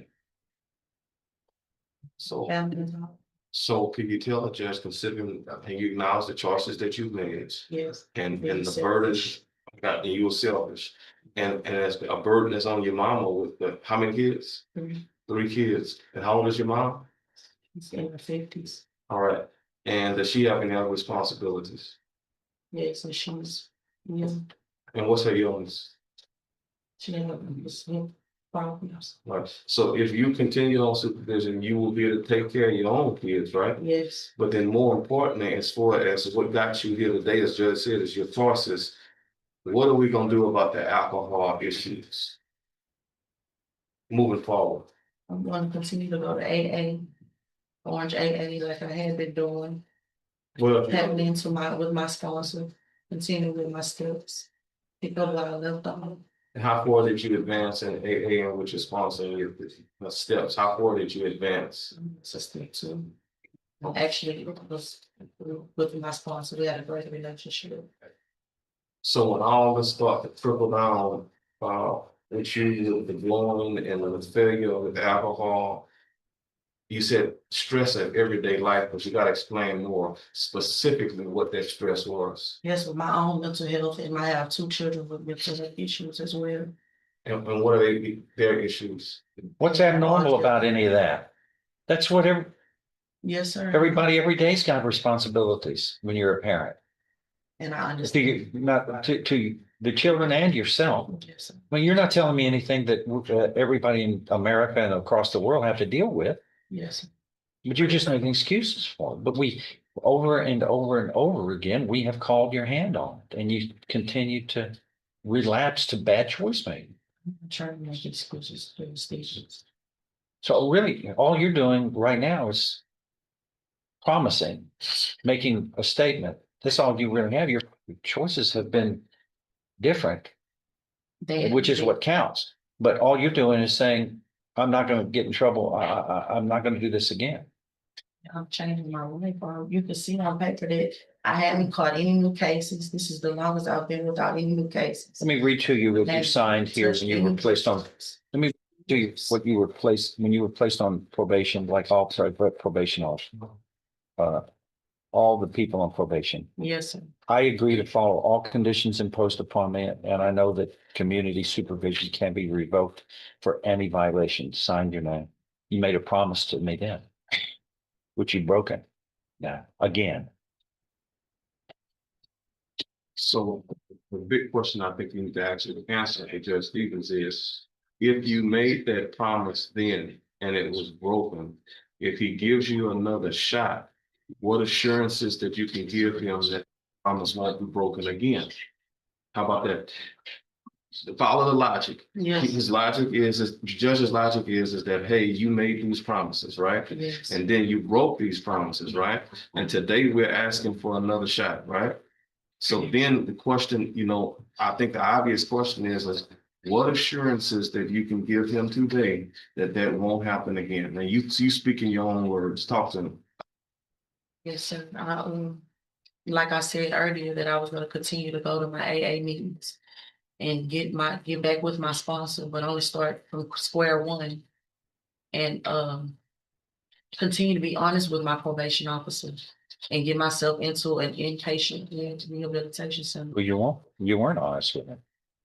So, Family is all- so can you tell the judge, considering, can you acknowledge the choices that you made Yes. and Being the burden, selfish. and you were selfish. And as a burden is on your mama with how many kids? 3. 3 kids. And how old is your mom? He's in the 50s. All right. And does she have any other responsibilities? Yes, and she's, yeah, And what's her illness? she didn't sleep problems. Right. So if you continue on supervision, you will be able to take care of your own kids, right? Yes, But then more importantly, as far as what got you here today, as Judge said, is your choices. What are we gonna do about the alcohol issues? Moving forward. I'm going to continue to go to AA, Orange AA, like I had been doing, Well, tapping into with my sponsor, continue with my steps. Pick up what I left on. how far did you advance in AA and with your sponsor and your steps? How far did you advance? It's a step 2. Actually, it was with my sponsor, we had a great relationship. So when all this start to trickle down, with you, with the blowing and the failure with alcohol, you said stress of everyday life, but you gotta explain more specifically what that stress was. Yes, with my own mental health, and I have 2 children with mental health issues as well. And what are their issues? What's abnormal about any of that? That's what Yes, sir. everybody every day's got responsibilities when you're a parent. And I To understand. you, not to the children and yourself. Yes, sir. Well, you're not telling me anything that everybody in America and across the world have to deal with, Yes, sir. but you're just making excuses for it. But we, over and over and over again, we have called your hand on it, and you continue to relapse to bad choice making. I'm trying to make excuses for the stations. So really, all you're doing right now is promising, making a statement. That's all you really have. Your choices have been different, which is what counts. But all you're doing is saying, I'm not going to get in trouble. I'm not going to do this again. I'm changing my life, or you can see on paper that I haven't caught any new cases. This is the longest I've been without any new cases. Let me read to you what you signed here when you were placed on. Let me do you what you were placed when you were placed on probation, like all probation officers. All the people on probation. Yes, sir. I agree to follow all conditions imposed upon me, and I know that community supervision can be revoked for any violation. Signed your name. You made a promise to me then, which you've broken. Now, again. So the big question I think you need to actually answer, hey, Judge Stevens, is if you made that promise then and it was broken, if he gives you another shot, what assurances that you can give him that promise won't be broken again? How about that? Follow the logic. Yes. His logic is, the judge's logic is that, hey, you made these promises, right? Yes. And then you broke these promises, right? And today we're asking for another shot, right? So then the question, I think the obvious question is what assurances that you can give him today that won't happen again? Now you speak in your own words, talk to him. Yes, sir. Like I said earlier, that I was going to continue to go to my AA meetings and get back with my sponsor, but only start from square one and continue to be honest with my probation officer and get myself into an inpatient rehabilitation center. Well, you weren't honest with him.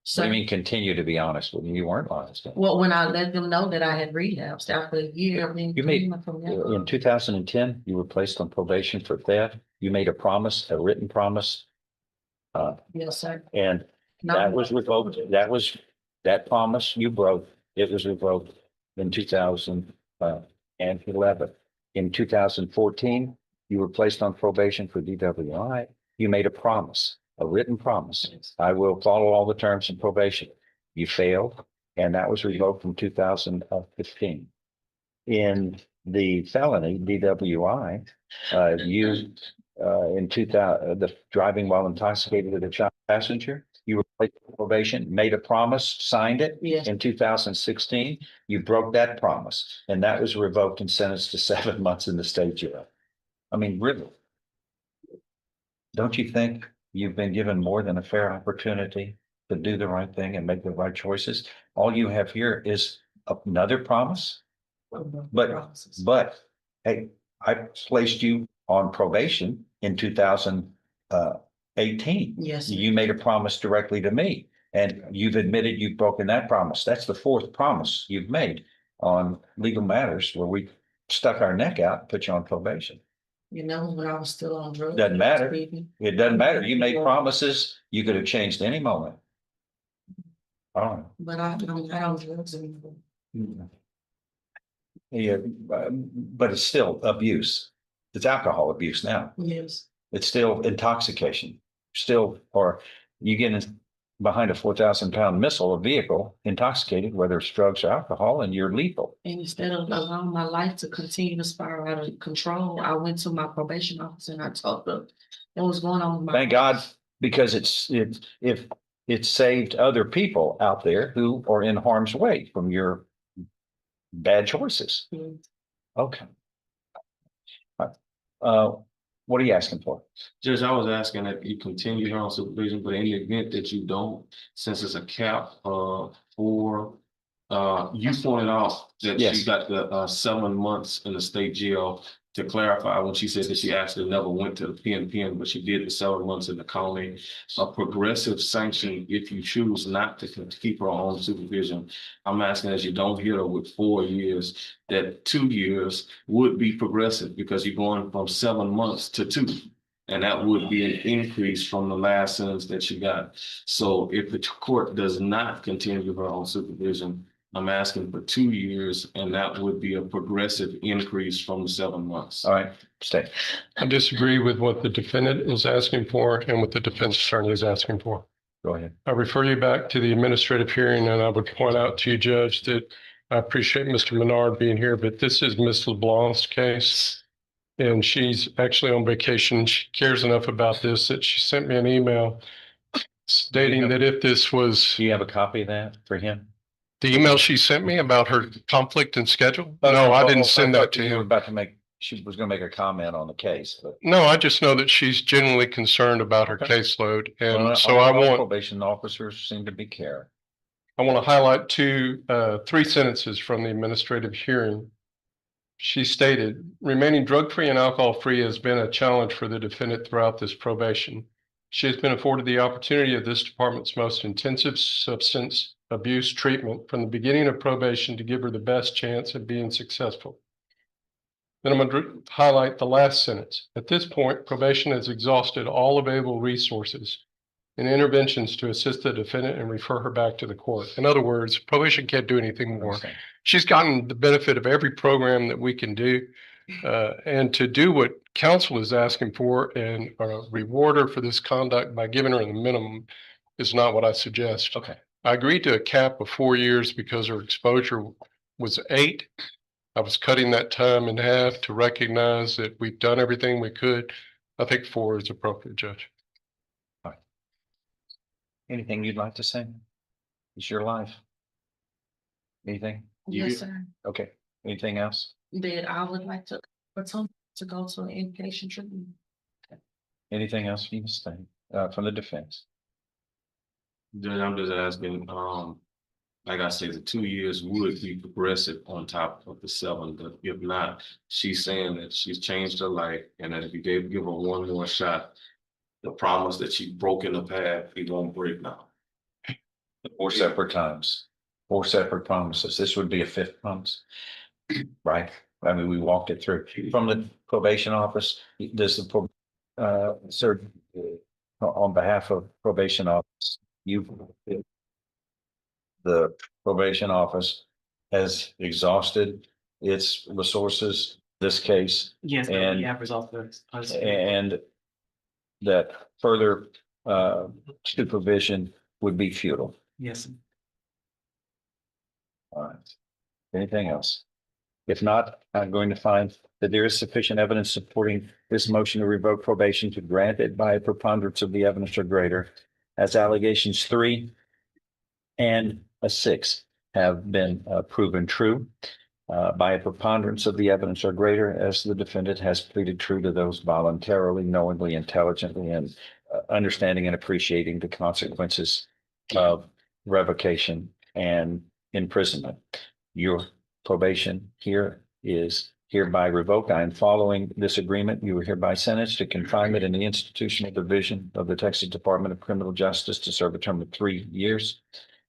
So I mean, continue to be honest with him. You weren't honest with him. well, when I let them know that I had relapsed after a year, I mean, You made in 2010, you were placed on probation for theft. You made a promise, a written promise. Yes, sir. And that was revoked. That promise you broke. It was revoked in 2011. In 2014, you were placed on probation for DWI. You made a promise, a written promise. I will follow all the terms of probation. You failed, and that was revoked from 2015. In the felony DWI, in 2000, the driving while intoxicated with a child passenger, you were placed on probation, made a promise, signed it. Yes. In 2016, you broke that promise, and that was revoked and sentenced to 7 months in the state jail. I mean, really, don't you think you've been given more than a fair opportunity to do the right thing and make the right choices? All you have here is another promise. But hey, I placed you on probation in 2018. Yes. You made a promise directly to me, and you've admitted you've broken that promise. That's the fourth promise you've made on legal matters where we stuck our neck out and put you on probation. When I was still on drugs. Doesn't matter. It doesn't matter. You made promises. You could have changed any moment. Oh. But I don't drugs anymore. Yeah, but it's still abuse. It's alcohol abuse now. Yes. It's still intoxication. Still, or you get in behind a 4,000-pound missile, a vehicle, intoxicated, whether it's drugs or alcohol, and you're lethal. And instead of allowing my life to continue to spiral out of control, I went to my probation officer and I told them what was going on with my Thank God, because if it saved other people out there who are in harm's way from your bad choices. Mhm. Okay. What are you asking for? Judge, I was asking that you continue here on supervision, but in the event that you don't, since it's a cap for you pointed out that Yes. she got the 7 months in the state jail. To clarify, when she said that she actually never went to the PNP, but she did the 7 months in the county, a progressive sanction if you choose not to keep her on supervision. I'm asking as you don't hit her with 4 years, that 2 years would be progressive because you're going from 7 months to 2. And that would be an increase from the last sentence that she got. So if the court does not continue her on supervision, I'm asking for 2 years, and that would be a progressive increase from the 7 months. All right, stay. I disagree with what the defendant is asking for and what the defense attorney is asking for. Go ahead. I refer you back to the administrative hearing, and I would point out to you, Judge, that I appreciate Mr. Menard being here, but this is Miss LeBlanc's case. And she's actually on vacation. She cares enough about this that she sent me an email stating that if this was Do you have a copy of that for him? the email she sent me about her conflict and schedule. No, I didn't send that to You were him. about to make, she was gonna make a comment on the case, but. No, I just know that she's genuinely concerned about her Okay. caseload. Well, And so all probation officers seem to be caring. I want to highlight three sentences from the administrative hearing. She stated, remaining drug-free and alcohol-free has been a challenge for the defendant throughout this probation. She has been afforded the opportunity of this department's most intensive substance abuse treatment from the beginning of probation to give her the best chance of being successful. Then I'm going to highlight the last sentence. At this point, probation has exhausted all available resources and interventions to assist the defendant and refer her back to the court. In other words, probation can't do anything more. She's gotten the benefit of every program that we can do. And to do what counsel is asking for and reward her for this conduct by giving her the minimum is not what I suggest. Okay. I agreed to a cap of 4 years because her exposure was 8. I was cutting that time in half to recognize that we've done everything we could. I think 4 is appropriate, Judge. Anything you'd like to say? It's your life. Anything? Yes, sir. Okay. Anything else? That I would like to, for some to go to an inpatient treatment. Anything else you must say from the defense? Judge, I'm just asking, like I said, the 2 years would be progressive on top of the 7, but if not, she's saying that she's changed her life and that if you give her one more shot, the promise that she broke in the past, it won't break now. 4 separate times, 4 separate promises. This would be a 5th promise, right? I mean, we walked it through. From the probation office, does the, sir, on behalf of probation office, the probation office has exhausted its resources, this case. Yes, and we have resolved this. And that further supervision would be futile. Yes. All right. Anything else? If not, I'm going to find that there is sufficient evidence supporting this motion to revoke probation to grant it by a preponderance of the evidence or greater, as allegations 3 and 6 have been proven true by a preponderance of the evidence or greater, as the defendant has pleaded true to those voluntarily, knowingly, intelligently, and understanding and appreciating the consequences of revocation and imprisonment. Your probation here is hereby revoked. I am following this agreement. You are hereby sentenced to confinement in the institutional division of the Texas Department of Criminal Justice to serve a term of 3 years.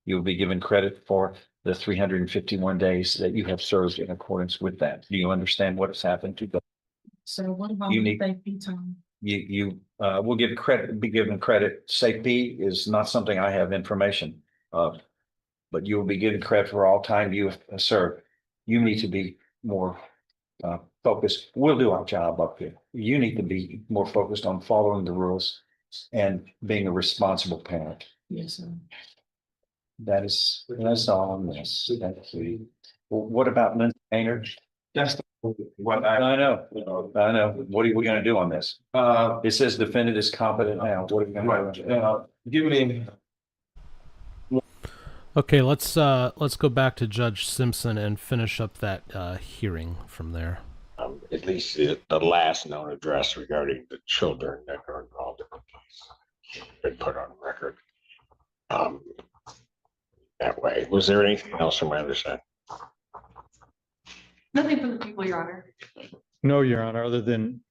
You will be given credit for the 351 days that you have served in accordance with that. Do you understand what has happened to the? So what about You the need- safety time? You will give credit, be given credit. Safety is not something I have information of, but you will be given credit for all time you have served. You need to be more focused. We'll do our job up here. You need to be more focused on following the rules and being a responsible parent. Yes, sir. That's all on this. Thank you. What about Lindsay Maynard? That's what I know. What are we gonna do on this? It says defendant is competent now. What are we gonna do? Give me. Okay, let's go back to Judge Simpson and finish up that hearing from there. At least the last known address regarding the children that are involved in the case been put on record. That way. Was there anything else from my understanding? Nothing from the people, Your Honor. No, Your Honor, other than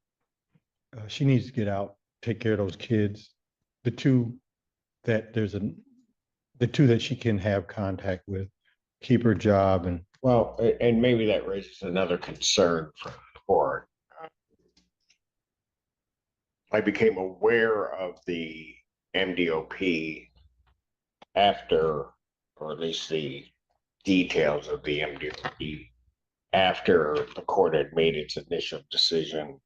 she needs to get out, take care of those kids. The two that she can have contact with, keep her job and. Well, and maybe that raises another concern for the board. I became aware of the MDOP after, or at least the details of the MDOP after the court had made its initial decision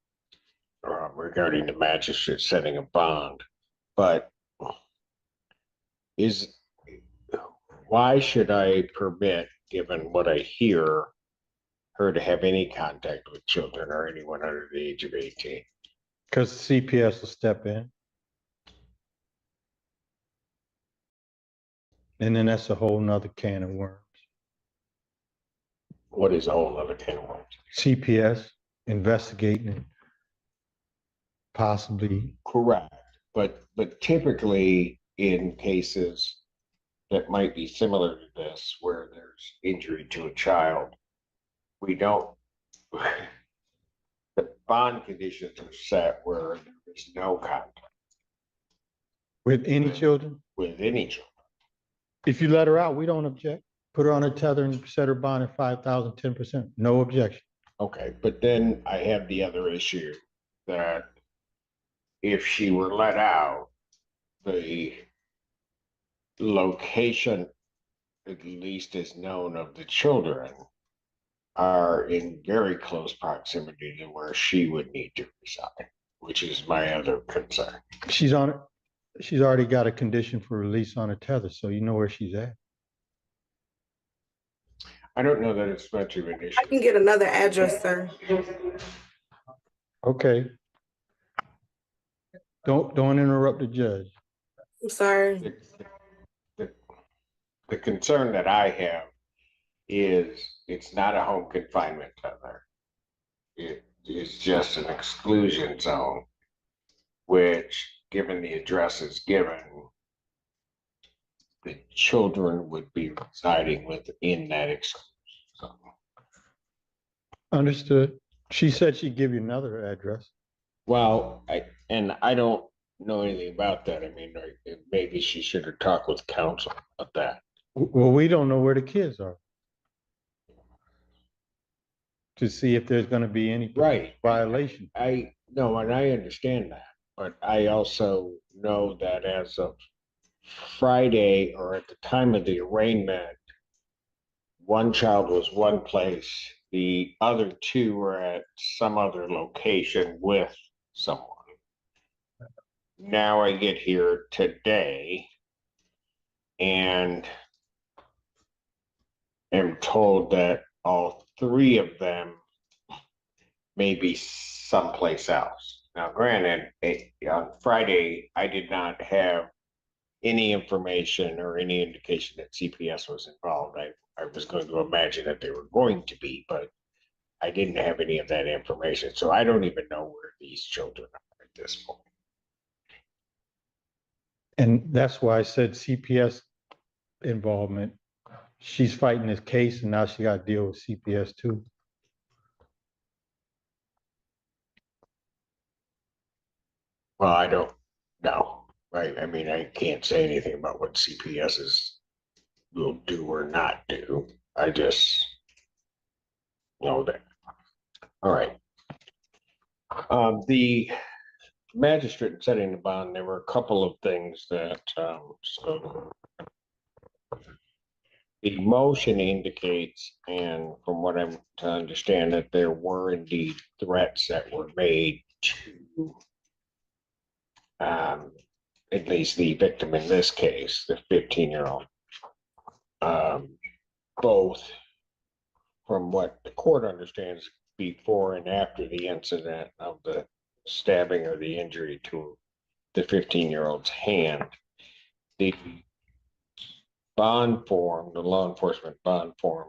regarding the magistrate setting a bond. But why should I permit given what I hear, her to have any contact with children or anyone under the age of 18. Because CPS will step in. And then that's a whole nother can of worms. What is a whole other can of worms? CPS investigating possibly. Correct, but typically in cases that might be similar to this, where there's injury to a child, we don't, the bond conditions are set where there is no contact With any children? with any children. If you let her out, we don't object. Put her on a tether and set her bond at 5,000, 10%. No objection. Okay, but then I have the other issue that if she were let out, the location, at least is known, of the children are in very close proximity to where she would need to reside, which is my other concern. She's already got a condition for release on a tether, so you know where she's at. I don't know that it's much of an issue. I can get another address, sir. Okay. Don't interrupt the judge. I'm sorry. The concern that I have is it's not a home confinement tether. It is just an exclusion zone, which, given the addresses given, the children would be residing within that exclusion zone. Understood. She said she'd give you another address. Well, I don't know anything about that. I mean, maybe she should have talked with counsel about that. Well, we don't know where the kids are. To see if there's gonna be any violation. I know, and I understand that, but I also know that as of Friday, or at the time of the arraignment, one child was one place, the other two were at some other location with someone. Now I get here today and am told that all three of them may be someplace else. Now, granted, on Friday, I did not have any information or any indication that CPS was involved. I was going to imagine that they were going to be, but I didn't have any of that information. So I don't even know where these children are at this point. And that's why I said CPS involvement. She's fighting this case and now she got to deal with CPS too. Well, I don't know, right? I mean, I can't say anything about what CPS will do or not do. I just know that. All right. The magistrate in setting the bond, there were a couple of things that, so the motion indicates, and from what I'm to understand, that there were indeed threats that were made to at least the victim in this case, the 15-year-old. Both from what the court understands before and after the incident of the stabbing or the injury to the 15-year-old's hand. The bond form, the law enforcement bond form,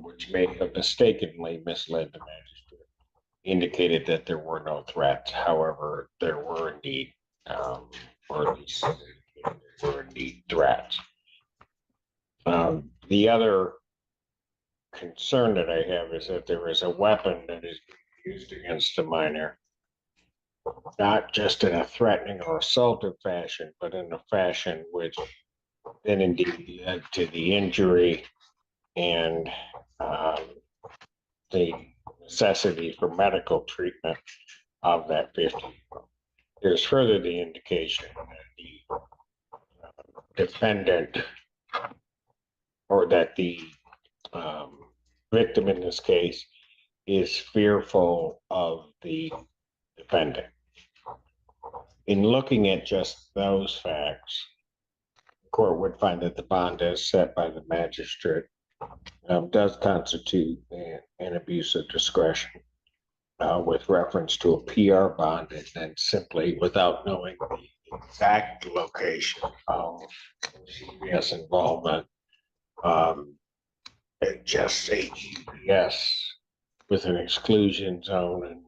which may have mistakenly misled the magistrate, indicated that there were no threats. However, there were indeed, or at least there were indeed threats. The other concern that I have is that there is a weapon that is used against a minor, not just in a threatening or assaultive fashion, but in a fashion which then indeed led to the injury and the necessity for medical treatment of that 15-year-old. There's further the indication that the defendant, or that the victim in this case, is fearful of the defendant. In looking at just those facts, the court would find that the bond as set by the magistrate does constitute an abuse of discretion with reference to a PR bond, and then simply without knowing the exact location of GPS involvement, it just say GPS with an exclusion zone and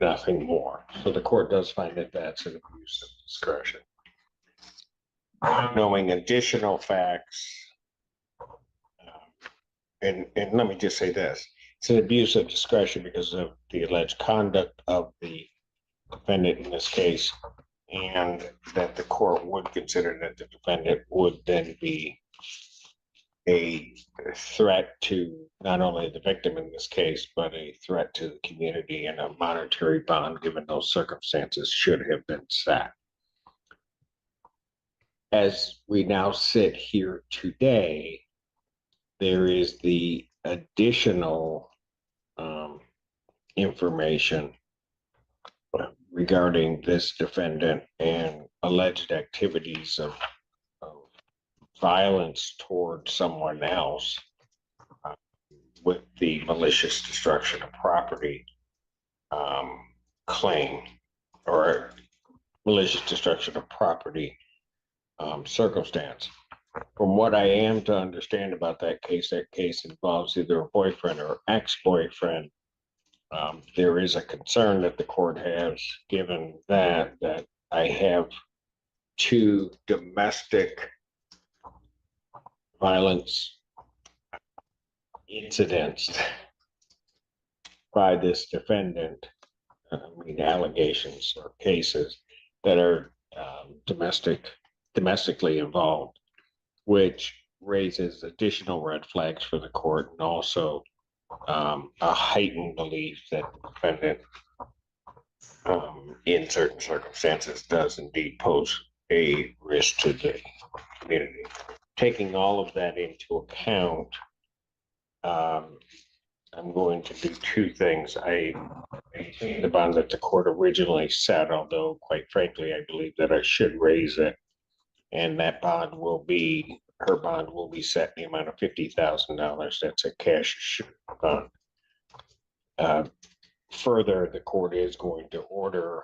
nothing more. So the court does find that that's an abuse of discretion. Knowing additional facts, and let me just say this, it's an abuse of discretion because of the alleged conduct of the defendant in this case, and that the court would consider that the defendant would then be a threat to not only the victim in this case, but a threat to the community, and a monetary bond given those circumstances should have been set. As we now sit here today, there is the additional information regarding this defendant and alleged activities of violence toward someone else with the malicious destruction of property claim, or malicious destruction of property circumstance. From what I am to understand about that case involves either a boyfriend or ex-boyfriend. There is a concern that the court has, given that I have 2 domestic violence incidents by this defendant, allegations or cases that are domestically involved, which raises additional red flags for the court, and also a heightened belief that the defendant in certain circumstances does indeed pose a risk to the community. Taking all of that into account, I'm going to do 2 things. I maintain the bond that the court originally set, although quite frankly, I believe that I should raise it. And that bond will be, her bond will be set in the amount of $50,000. That's a cash bond. Further, the court is going to order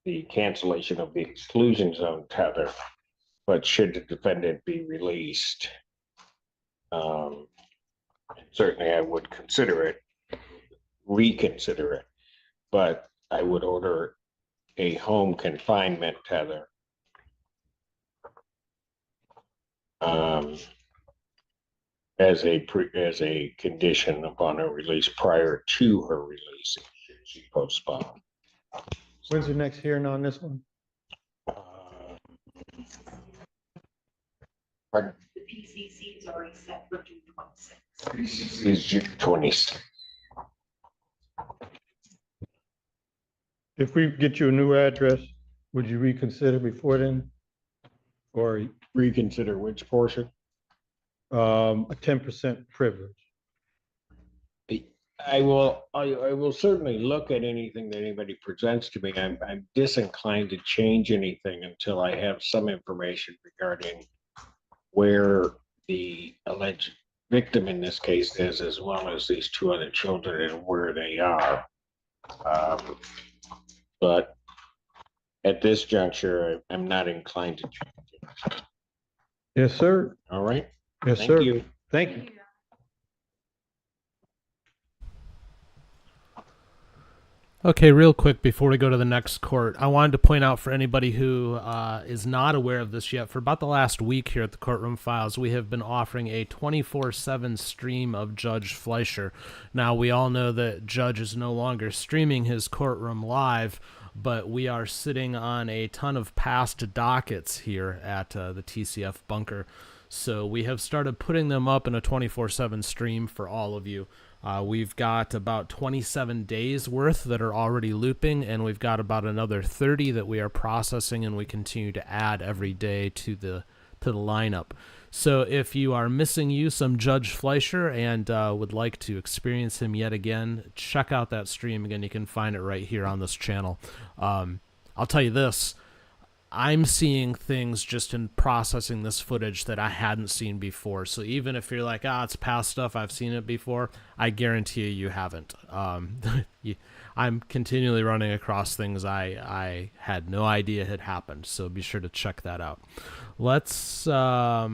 the cancellation of the exclusion zone tether, but should the defendant be released, certainly I would reconsider it, but I would order a home confinement tether as a condition upon her release, prior to her release, should she postpone. When's the next hearing on this one? Pardon? The PCC is already set for June 26th. Is June 26th. If we get you a new address, would you reconsider before then? Or Reconsider which portion? a 10% privilege? I will certainly look at anything that anybody presents to me. I'm disinclined to change anything until I have some information regarding where the alleged victim in this case is, as well as these 2 other children and where they are. But at this juncture, I'm not inclined to change it. Yes, sir. All right. Yes, Thank sir. you. Thank you. Okay, real quick before we go to the next court, I wanted to point out for anybody who is not aware of this yet, for about the last week here at the Courtroom Files, we have been offering a 24/7 stream of Judge Fleischer. Now, we all know that Judge is no longer streaming his courtroom live, but we are sitting on a ton of past dockets here at the TCF bunker. So we have started putting them up in a 24/7 stream for all of you. We've got about 27 days worth that are already looping, and we've got about another 30 that we are processing, and we continue to add every day to the lineup. So if you are missing some Judge Fleischer and would like to experience him yet again, check out that stream. Again, you can find it right here on this channel. I'll tell you this. I'm seeing things just in processing this footage that I hadn't seen before. So even if you're like, it's past stuff, I've seen it before, I guarantee you haven't. I'm continually running across things I had no idea had happened. So be sure to check that out. Let's go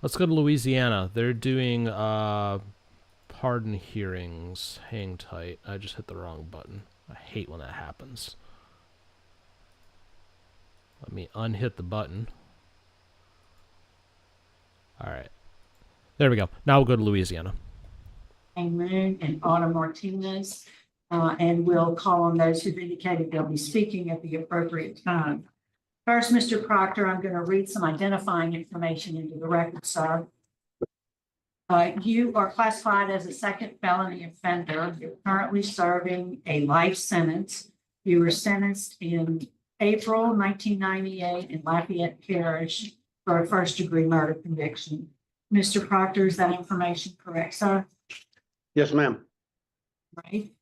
to Louisiana. They're doing pardon hearings. Hang tight. I just hit the wrong button. I hate when that happens. Let me unhit the button. All right. There we go. Now we'll go to Louisiana. Moon and Autumn Martinez, and we'll call on those who've indicated they'll be speaking at the appropriate time. First, Mr. Proctor, I'm going to read some identifying information into the record, sir. You are classified as a second felony offender. You're currently serving a life sentence. You were sentenced in April 1998 in Lafayette Parish for a first-degree murder conviction. Mr. Proctor, is that information correct, sir? Yes, ma'am. Right.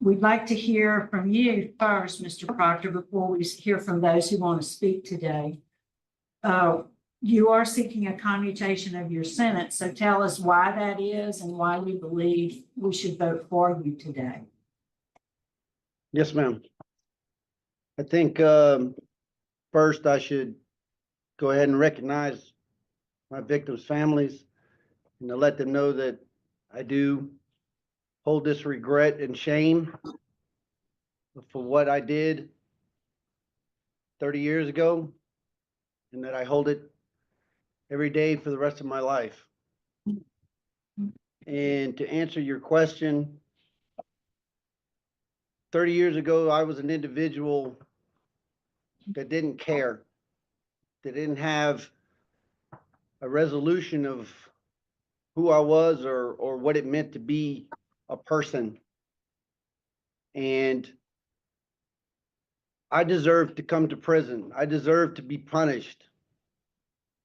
We'd like to hear from you first, Mr. Proctor, before we hear from those who want to speak today. You are seeking a commutation of your sentence, so tell us why that is and why we believe we should vote for you today. Yes, ma'am. I think first I should go ahead and recognize my victims' families and to let them know that I do hold this regret and shame for what I did 30 years ago, and that I hold it every day for the rest of my life. And to answer your question, 30 years ago, I was an individual that didn't care, that didn't have a resolution of who I was or what it meant to be a person. And I deserved to come to prison. I deserved to be punished.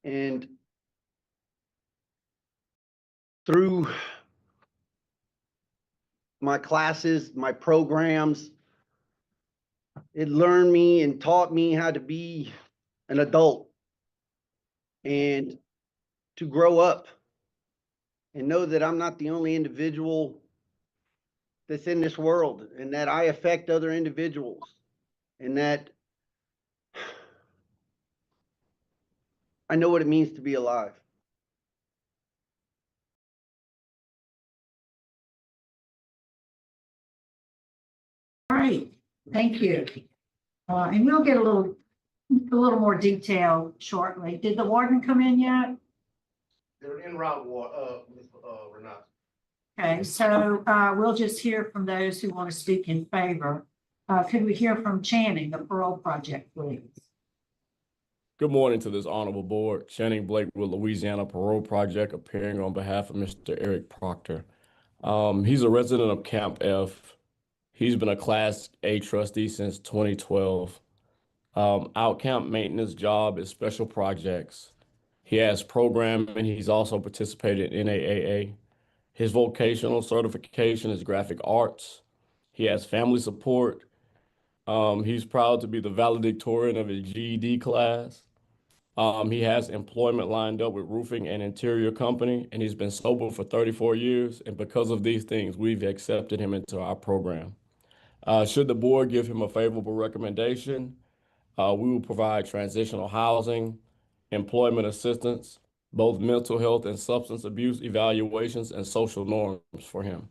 And through my classes, my programs, it learned me and taught me how to be an adult and to grow up and know that I'm not the only individual that's in this world, and that I affect other individuals, and that I know what it means to be alive. All right, thank you. And we'll get a little more detail shortly. Did the warden come in yet? They're en route, Renata. Okay, so we'll just hear from those who want to speak in favor. Could we hear from Channing, the Parole Project, please? Good morning to this honorable board. Channing Blake with Louisiana Parole Project, appearing on behalf of Mr. Eric Proctor. He's a resident of Camp F. He's been a Class A trustee since 2012. Out camp maintenance job is special projects. He has programming. He's also participated in NAAA. His vocational certification is graphic arts. He has family support. He's proud to be the valedictorian of his GED class. He has employment lined up with roofing and interior company, and he's been sober for 34 years. And because of these things, we've accepted him into our program. Should the board give him a favorable recommendation, we will provide transitional housing, employment assistance, both mental health and substance abuse evaluations, and social norms for him.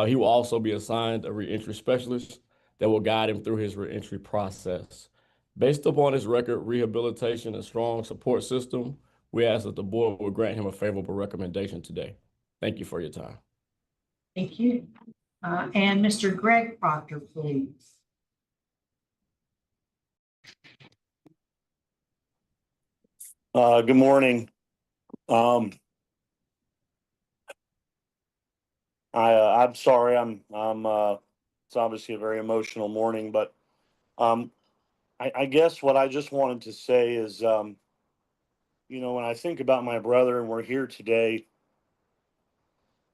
He will also be assigned a reentry specialist that will guide him through his reentry process. Based upon his record, rehabilitation, and strong support system, we ask that the board will grant him a favorable recommendation today. Thank you for your time. Thank you. And Mr. Greg Proctor, please. Good morning. I'm sorry. It's obviously a very emotional morning, but I guess what I just wanted to say is, when I think about my brother and we're here today,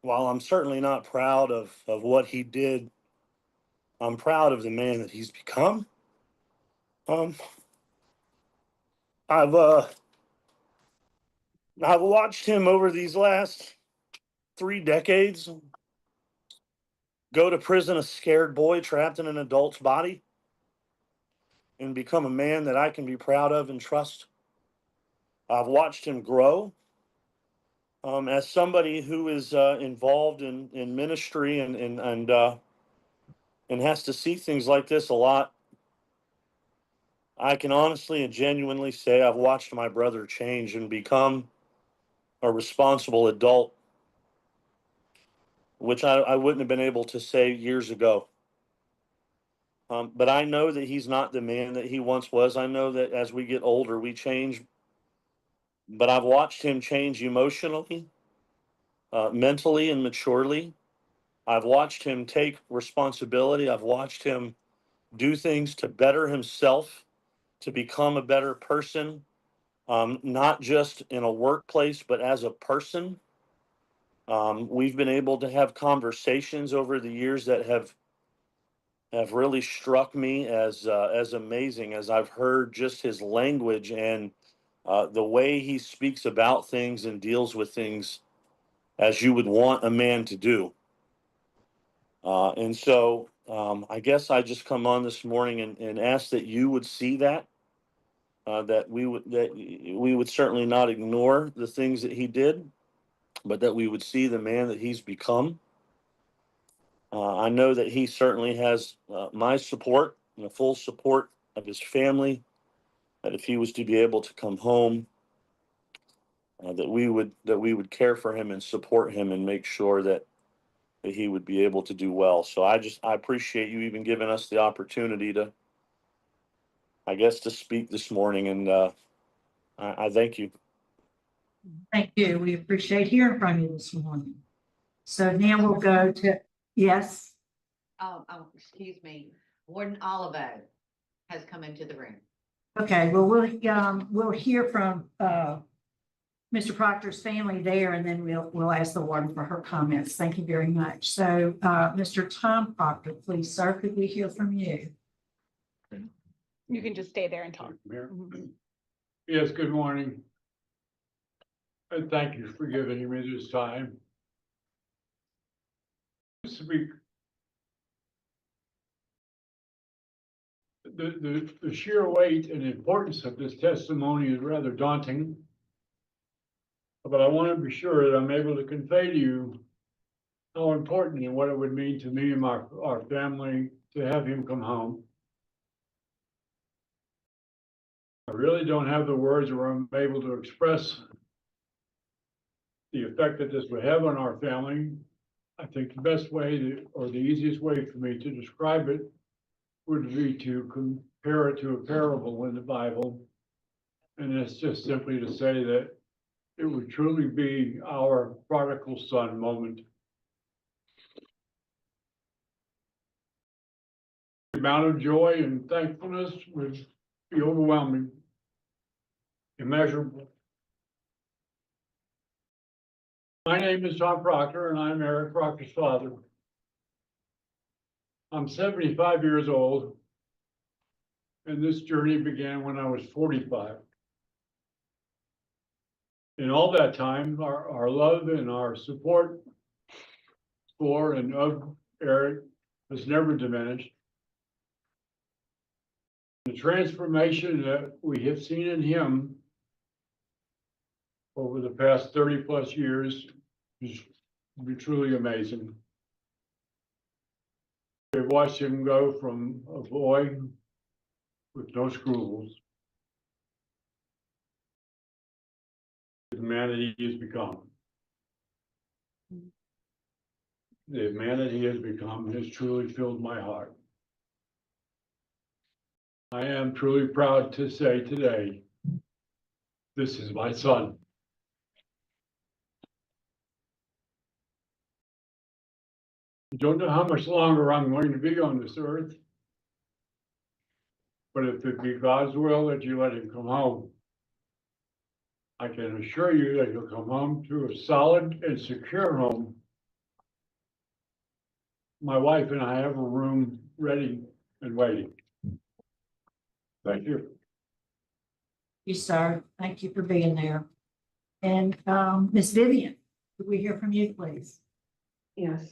while I'm certainly not proud of what he did, I'm proud of the man that he's become. Um, I've watched him over these last 3 decades go to prison a scared boy trapped in an adult's body and become a man that I can be proud of and trust. I've watched him grow as somebody who is involved in ministry and has to see things like this a lot. I can honestly and genuinely say I've watched my brother change and become a responsible adult, which I wouldn't have been able to say years ago. But I know that he's not the man that he once was. I know that as we get older, we change. But I've watched him change emotionally, mentally, and maturely. I've watched him take responsibility. I've watched him do things to better himself, to become a better person, not just in a workplace, but as a person. We've been able to have conversations over the years that have really struck me as amazing, as I've heard just his language and the way he speaks about things and deals with things as you would want a man to do. And so I guess I just come on this morning and ask that you would see that, that we would certainly not ignore the things that he did, but that we would see the man that he's become. I know that he certainly has my support and the full support of his family, that if he was to be able to come home, that we would care for him and support him and make sure that he would be able to do well. So I appreciate you even giving us the opportunity to, I guess, to speak this morning, and I thank you. Thank you. We appreciate hearing from you this morning. So now we'll go to, yes, Excuse me, Warden Olivo has come into the room. okay, well, we'll hear from Mr. Proctor's family there, and then we'll ask the warden for her comments. Thank you very much. So Mr. Tom Proctor, please, sir, could we hear from you? You can just stay there and talk. Yes, good morning. And thank you for giving me this time to speak. The sheer weight and importance of this testimony is rather daunting, but I want to be sure that I'm able to convey to you how important and what it would mean to me and our family to have him come home. I really don't have the words where I'm able to express the effect that this would have on our family. I think the best way or the easiest way for me to describe it would be to compare it to a parable in the Bible. And it's just simply to say that it would truly be our prodigal son moment. The amount of joy and thankfulness would be overwhelming, immeasurable. My name is Tom Proctor, and I'm Eric Proctor's father. I'm 75 years old, and this journey began when I was 45. In all that time, our love and our support for and of Eric has never diminished. The transformation that we have seen in him over the past 30 plus years is truly amazing. We've watched him go from a boy with no scruples to the man that he has become. The man that he has become has truly filled my heart. I am truly proud to say today, this is my son. I don't know how much longer I'm going to be on this earth, but if it be God's will that you let him come home, I can assure you that he'll come home to a solid and secure home. My wife and I have a room ready and waiting. Thank you. You, sir. Thank you for being there. And Ms. Vivian, could we hear from you, please? Yes.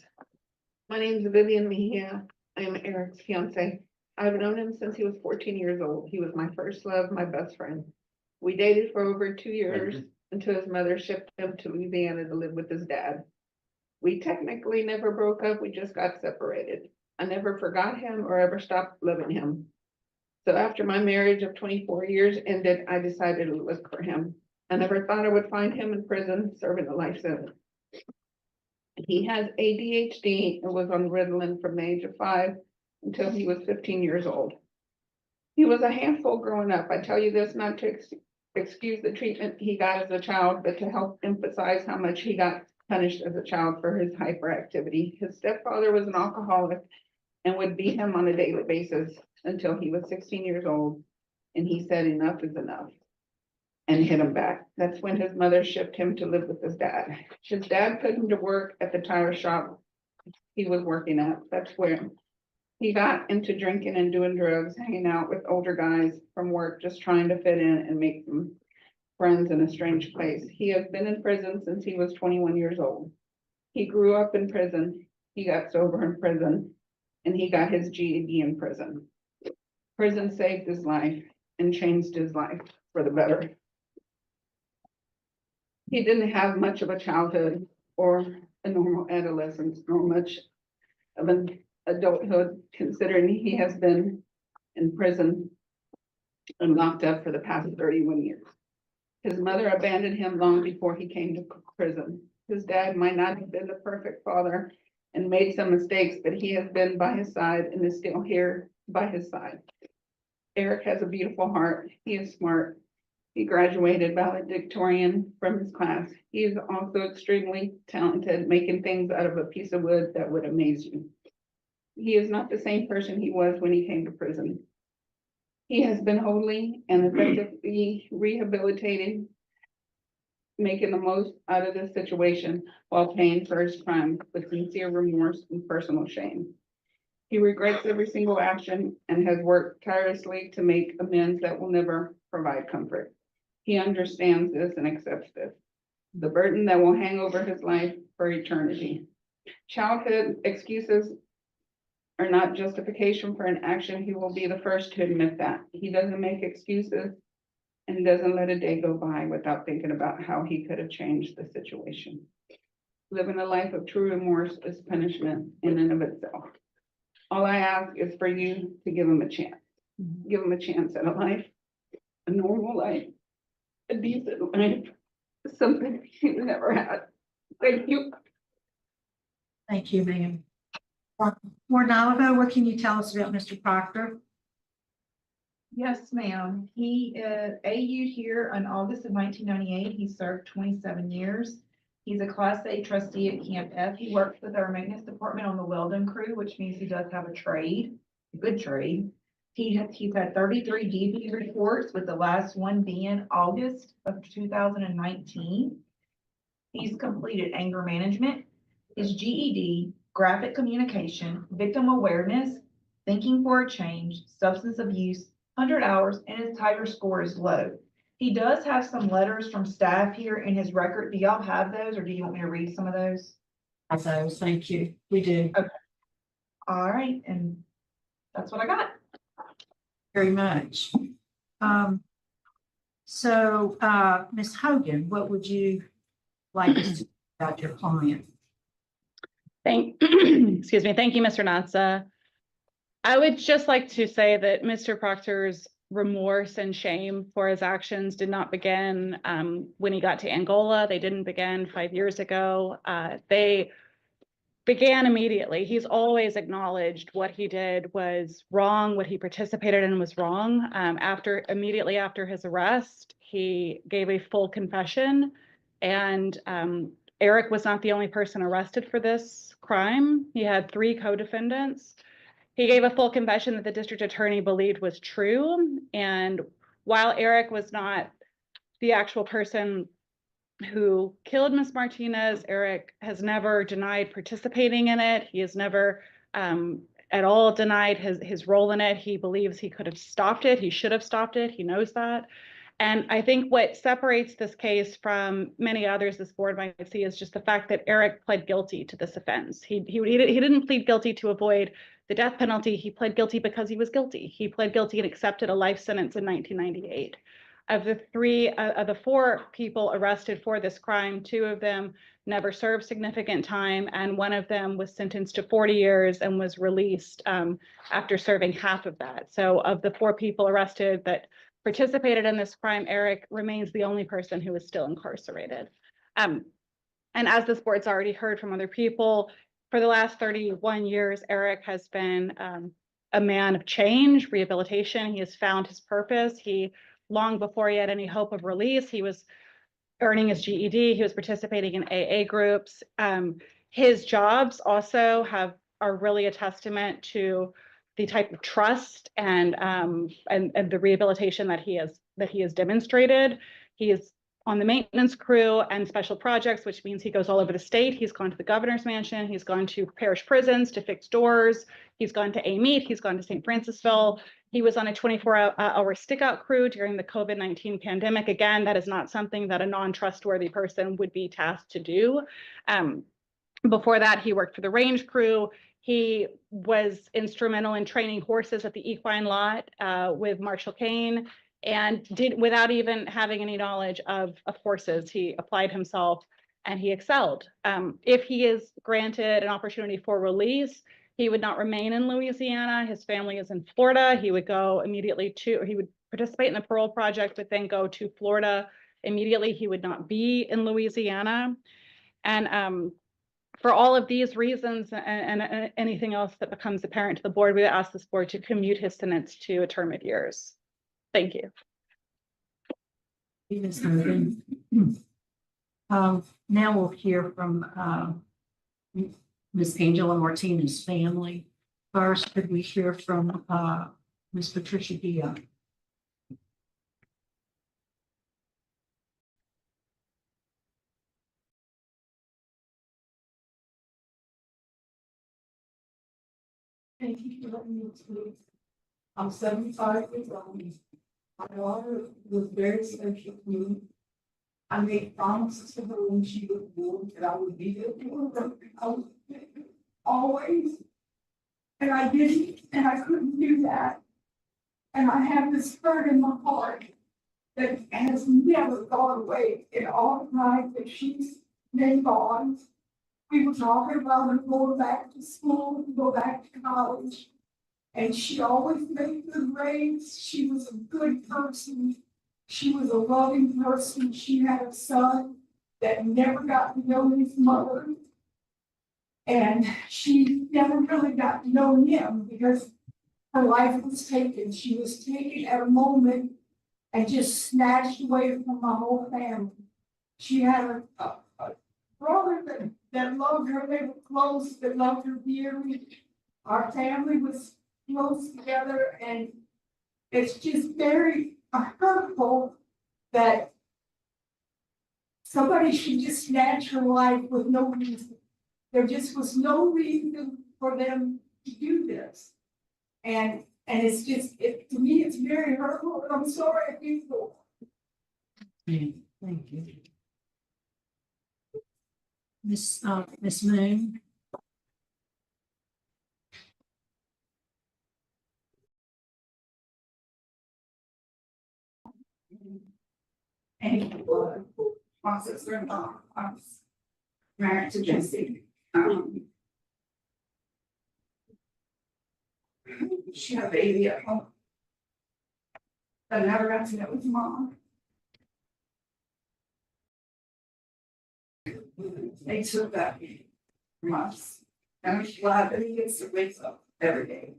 My name is Vivian Mejia. I am Eric's fiance. I've known him since he was 14 years old. He was my first love, my best friend. We dated for over 2 years until his mother shipped him to Louisiana to live with his dad. We technically never broke up, we just got separated. I never forgot him or ever stopped loving him. So after my marriage of 24 years ended, I decided to look for him. I never thought I would find him in prison serving a life sentence. He has ADHD and was on Ritalin from the age of 5 until he was 15 years old. He was a handful growing up. I tell you this not to excuse the treatment he got as a child, but to help emphasize how much he got punished as a child for his hyperactivity. His stepfather was an alcoholic and would beat him on a daily basis until he was 16 years old. And he said enough is enough and hit him back. That's when his mother shipped him to live with his dad. His dad put him to work at the tire shop he was working at. That's where he got into drinking and doing drugs, hanging out with older guys from work, just trying to fit in and make some friends in a strange place. He has been in prison since he was 21 years old. He grew up in prison. He got sober in prison, and he got his GED in prison. Prison saved his life and changed his life for the better. He didn't have much of a childhood or a normal adolescence, nor much of an adulthood, considering he has been in prison and locked up for the past 31 years. His mother abandoned him long before he came to prison. His dad might not have been the perfect father and made some mistakes, but he has been by his side and is still here by his side. Eric has a beautiful heart. He is smart. He graduated valedictorian from his class. He is also extremely talented, making things out of a piece of wood that would amaze you. He is not the same person he was when he came to prison. He has been wholly and effectively rehabilitated, making the most out of this situation while paying for his crime with sincere remorse and personal shame. He regrets every single action and has worked tirelessly to make amends that will never provide comfort. He understands this and accepts this, the burden that will hang over his life for eternity. Childhood excuses are not justification for an action. He will be the first to admit that. He doesn't make excuses and doesn't let a day go by without thinking about how he could have changed the situation. Living a life of true remorse is punishment in and of itself. All I ask is for you to give him a chance. Give him a chance at a life, a normal life, a decent life, something he's never had. Thank you. Thank you, ma'am. Warden Oliver, what can you tell us about Mr. Proctor? Yes, ma'am. He AU'd here in August of 1998. He served 27 years. He's a Class A trustee at Camp F. He works with our maintenance department on the welding crew, which means he does have a trade, a good trade. He's had 33 DV reports, with the last one being August of 2019. He's completed anger management, his GED, graphic communication, victim awareness, thinking for a change, substance abuse, 100 hours, and his Tiger score is low. He does have some letters from staff here in his record. Do y'all have those, or do you want me to read some of those? Have those, thank you. We do. Okay. All right, and that's what I got. Very much. Ms. Hogan, what would you like to say about your client? Excuse me. Thank you, Mr. Natsa. I would just like to say that Mr. Proctor's remorse and shame for his actions did not begin when he got to Angola. They didn't begin 5 years ago. They began immediately. He's always acknowledged what he did was wrong, what he participated in was wrong. Immediately after his arrest, he gave a full confession, and Eric was not the only person arrested for this crime. He had 3 co-defendants. He gave a full confession that the district attorney believed was true. And while Eric was not the actual person who killed Miss Martinez, Eric has never denied participating in it. He has never at all denied his role in it. He believes he could have stopped it. He should have stopped it. He knows that. And I think what separates this case from many others this board might see is just the fact that Eric pled guilty to this offense. He didn't plead guilty to avoid the death penalty. He pled guilty because he was guilty. He pled guilty and accepted a life sentence in 1998. Of the four people arrested for this crime, 2 of them never served significant time, and 1 of them was sentenced to 40 years and was released after serving half of that. So of the 4 people arrested that participated in this crime, Eric remains the only person who is still incarcerated. And as this board's already heard from other people, for the last 31 years, Eric has been a man of change, rehabilitation. He has found his purpose. Long before he had any hope of release, he was earning his GED. He was participating in AA groups. His jobs also are really a testament to the type of trust and the rehabilitation that he has demonstrated. He is on the maintenance crew and special projects, which means he goes all over the state. He's gone to the governor's mansion. He's gone to parish prisons to fix doors. He's gone to AMEET. He's gone to St. Francisville. He was on a 24-hour stick-out crew during the COVID-19 pandemic. Again, that is not something that a non-trustworthy person would be tasked to do. Before that, he worked for the range crew. He was instrumental in training horses at the equine lot with Marshall Kane, and did, without even having any knowledge of horses, he applied himself and he excelled. If he is granted an opportunity for release, he would not remain in Louisiana. His family is in Florida. He would he would participate in the parole project, but then go to Florida immediately. He would not be in Louisiana. And for all of these reasons and anything else that becomes apparent to the board, we would ask this board to commute his sentence to a term of years. Thank you. Ms. Hogan. Now we'll hear from Ms. Angela Martinez's family. First, could we hear from Ms. Patricia Dion? Thank you for letting me speak. I'm 75 years old. My daughter was very special to me. I made promises to her when she was born that I would be there for her. I was always. And I didn't, and I couldn't do that. And I have this hurt in my heart that has never gone away in all the night that she's been gone. We were talking about her going back to school, go back to college. And she always made good grades. She was a good person. She was a loving person. She had a son that never got to know his mother. And she never really got to know him because her life was taken. She was taken at a moment and just snatched away from my whole family. She had a brother that loved her. They were close, that loved her dearly. Our family was close together, and it's just very hurtful that somebody should just snatch her life with no reason. There just was no reason for them to do this. And it's just, to me, it's very hurtful, and I'm sorry if you feel. Thank you. Miss Moon. And my sister-in-law, I was married to Jesse. She had a baby at home. I never got to know his mom. They took that from us. And I'm glad that he gets to wake up every day.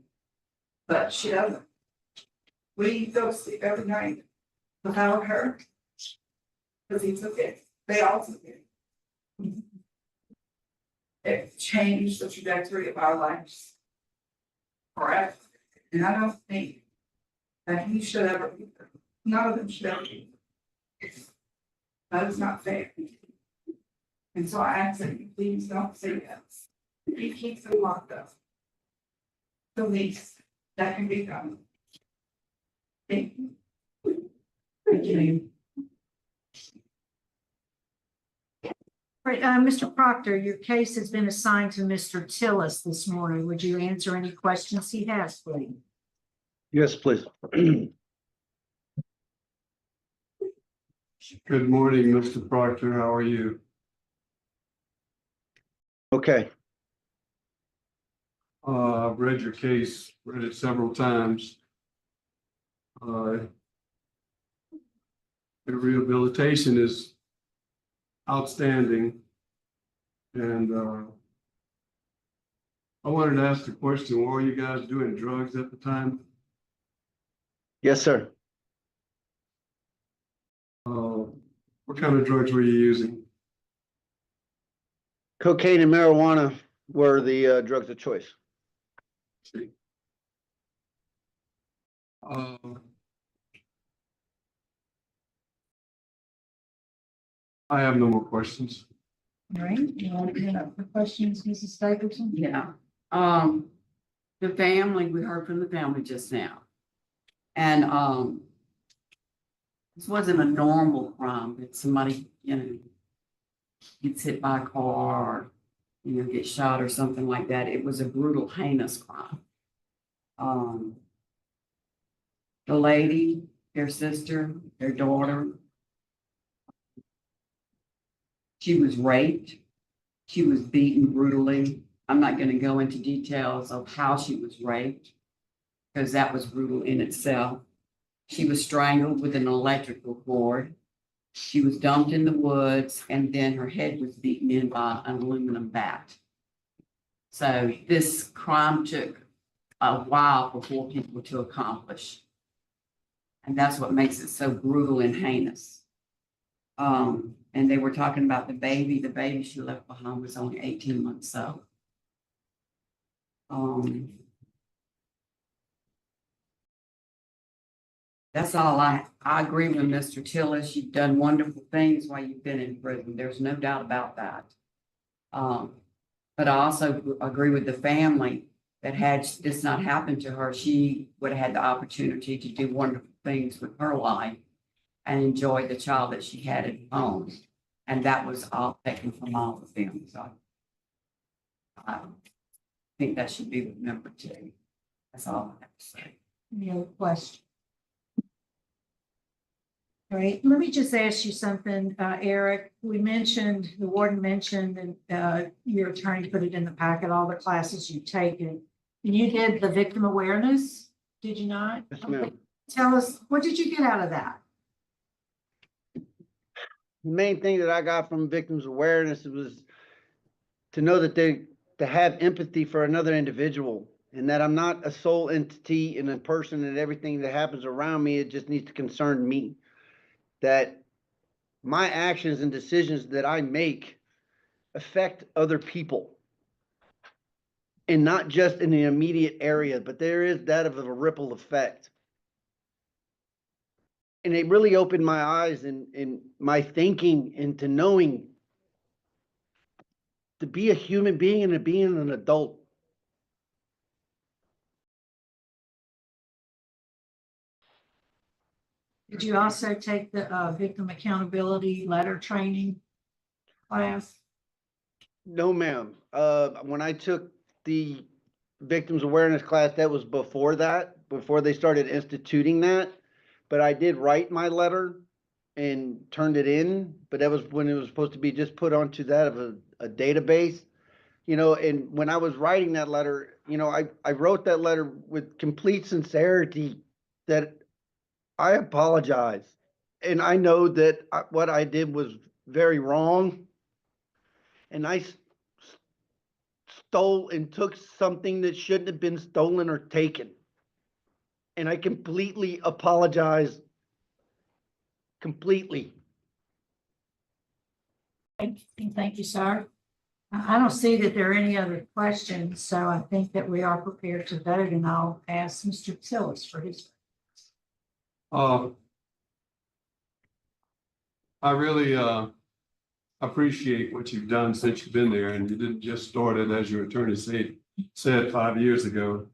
But she doesn't. We go to sleep every night without her. Because he took it. They all took it. It changed the trajectory of our lives forever. And I don't think that he should ever be there. None of them should ever be there. That is not fair. And so I ask that you please don't say yes. He keeps them locked up. the least that can be done. Thank you. Thank you. Right, Mr. Proctor, your case has been assigned to Mr. Tillis this morning. Would you answer any questions he has, please? Yes, please. Good morning, Mr. Proctor. How are you? Okay, I've read your case, read it several times. The rehabilitation is outstanding. And I wanted to ask the question, what were you guys doing, drugs at the time? yes, sir. What kind of drugs were you using? Cocaine and marijuana were the drugs of choice. See. I have no more questions. All right, you want to get up for questions, Mrs. Stapleton? Yeah, the family, we heard from the family just now. And, this wasn't a normal crime, that somebody, gets hit by a car, or, gets shot or something like that. It was a brutal, heinous crime. The lady, their sister, their daughter, she was raped. She was beaten brutally. I'm not going to go into details of how she was raped because that was brutal in itself. She was strangled with an electrical cord. She was dumped in the woods and then her head was beaten in by an aluminum bat. So this crime took a while for poor people to accomplish. And that's what makes it so brutal and heinous. And they were talking about the baby. The baby she left behind was only 18 months old. That's all I agree with Mr. Tillis. You've done wonderful things while you've been in prison. There's no doubt about that. But I also agree with the family that had this not happened to her, she would have had the opportunity to do wonderful things with her life and enjoy the child that she had at home. And that was all taken from all the family. So I think that should be remembered too. That's all I have to say. Any other questions? All right, let me just ask you something, Eric. The warden mentioned, and your attorney put it in the packet, all the classes you've taken. And you did the victim awareness, did you not? Yes, ma'am. Tell us, what did you get out of that? The main thing that I got from victims awareness was to know that to have empathy for another individual and that I'm not a sole entity and a person and everything that happens around me, it just needs to concern me. That my actions and decisions that I make affect other people. And not just in the immediate area, but there is that of a ripple effect. And it really opened my eyes and my thinking into knowing to be a human being and to being an adult. Did you also take the victim accountability letter training class? No, ma'am. When I took the victims awareness class, that was before they started instituting that. But I did write my letter and turned it in, but that was when it was supposed to be just put onto that of a database, and when I was writing that letter, I wrote that letter with complete sincerity that I apologize. And I know that what I did was very wrong. And I stole and took something that shouldn't have been stolen or taken. And I completely apologize. Completely. Thank you, sir. I don't see that there are any other questions, so I think that we are prepared to vote, and I'll ask Mr. Tillis for his. I really appreciate what you've done since you've been there, and you didn't just start it, as your attorney said 5 years ago.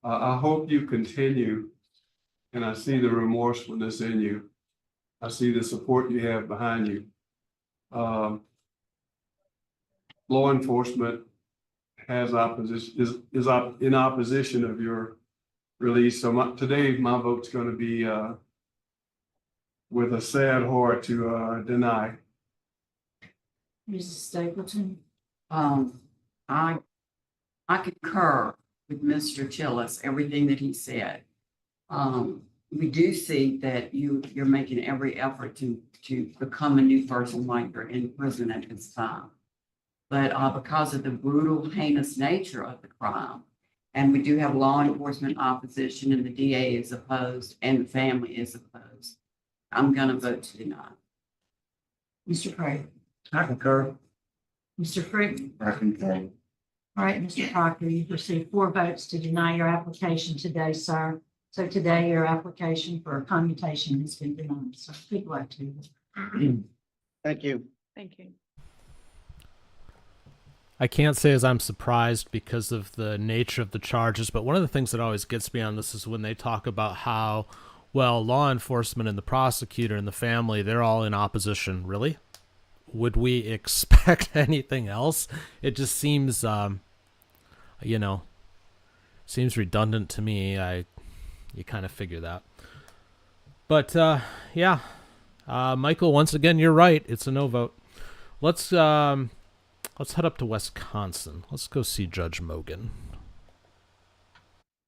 I hope you continue, and I see the remorsefulness in you. I see the support you have behind you. Law enforcement has opposition, is in opposition of your release. So today, my vote's going to be with a sad heart to deny. Mrs. Stapleton? I concur with Mr. Chillis, everything that he said. We do see that you're making every effort to become a new person like you're in prison at this time. But because of the brutal, heinous nature of the crime, and we do have law enforcement opposition, and the DA is opposed, and the family is opposed, I'm gonna vote to deny. Mr. Craig? I concur. Mr. Frick? I concur. All right, Mr. Proctor, you've received 4 votes to deny your application today, sir. So today your application for commutation has been denied. So good luck to you. Thank you. Thank you. I can't say as I'm surprised because of the nature of the charges, but one of the things that always gets me on this is when they talk about how, well, law enforcement and the prosecutor and the family, they're all in opposition. Really? Would we expect anything else? It just seems, seems redundant to me. You kind of figure that. But, yeah. Michael, once again, you're right. It's a no vote. Let's head up to Wisconsin. Let's go see Judge Mogan.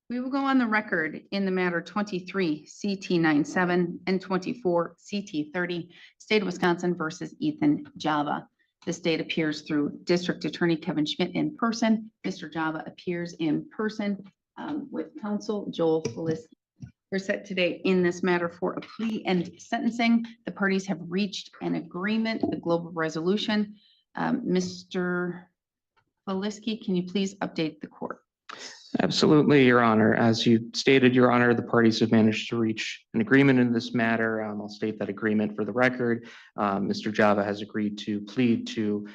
We will go on the record in the matter 23 CT97 and 24 CT30, State of Wisconsin versus Ethan Java. The state appears through District Attorney Kevin Schmidt in person. Mr. Java appears in person with counsel Joel Feliski. We're set today in this matter for a plea and sentencing. The parties have reached an agreement, the global resolution. Mr. Feliski, can you please update the court? Absolutely, Your Honor. As you stated, Your Honor, the parties have managed to reach an agreement in this matter. I'll state that agreement for the record. Mr. Java has agreed to plead to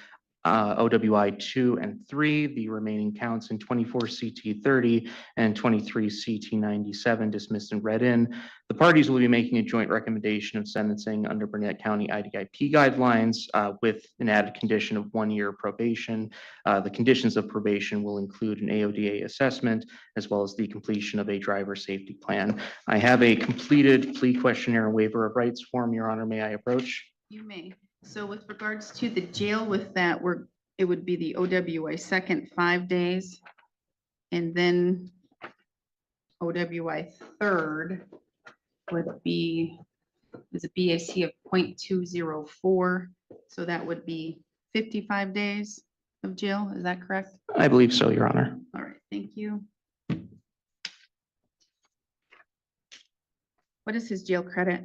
OWI 2 and 3, the remaining counts in 24 CT30 and 23 CT97 dismissed and read in. The parties will be making a joint recommendation of sentencing under Burnett County IDIP guidelines with an added condition of 1 year probation. The conditions of probation will include an AODA assessment as well as the completion of a driver safety plan. I have a completed plea questionnaire and waiver of rights form, Your Honor. May I approach? You may. So with regards to the jail with that, it would be the OWI second 5 days. And then OWI third would be, is a BAC of 0.204. So that would be 55 days of jail. Is that correct? I believe so, Your Honor. All right, thank you. What is his jail credit?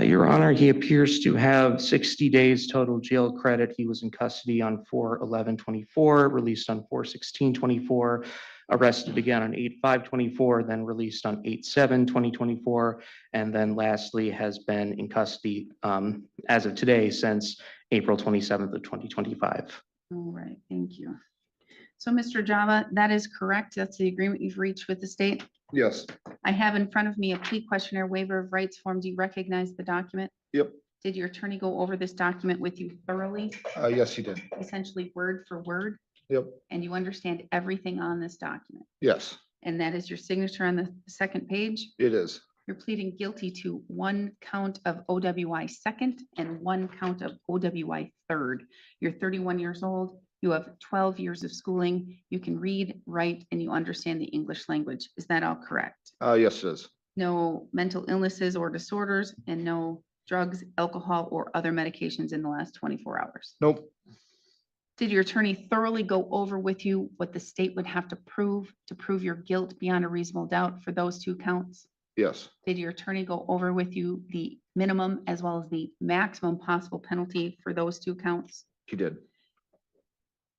Your Honor, he appears to have 60 days total jail credit. He was in custody on 4/11/24, released on 4/16/24, arrested again on 8/5/24, then released on 8/7/2024, and then lastly has been in custody as of today since April 27th of 2025. All right, thank you. So Mr. Java, that is correct. That's the agreement you've reached with the state. Yes. I have in front of me a plea questionnaire waiver of rights form. Do you recognize the document? Yep. Did your attorney go over this document with you thoroughly? Yes, he did. Essentially word for word? Yep. And you understand everything on this document? Yes, And that is your signature on the second page? it is. You're pleading guilty to 1 count of OWI second and 1 count of OWI third. You're 31 years old. You have 12 years of schooling. You can read, write, and you understand the English language. Is that all correct? Yes, it is. No mental illnesses or disorders, and no drugs, alcohol, or other medications in the last 24 hours. Nope. Did your attorney thoroughly go over with you what the state would have to prove your guilt beyond a reasonable doubt for those 2 counts? Yes. Did your attorney go over with you the minimum as well as the maximum possible penalty for those 2 counts? He did.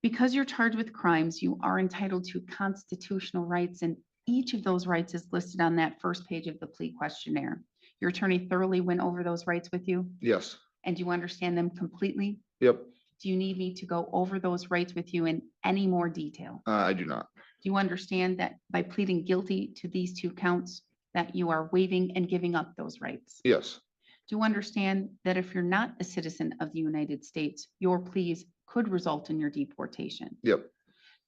Because you're charged with crimes, you are entitled to constitutional rights, and each of those rights is listed on that first page of the plea questionnaire. Your attorney thoroughly went over those rights with you, Yes. and you understand them completely? Yep. Do you need me to go over those rights with you in any more detail? I do not. Do you understand that by pleading guilty to these two counts, that you are waiving and giving up those rights? Yes. Do you understand that if you're not a citizen of the United States, your pleas could result in your deportation? Yep. Do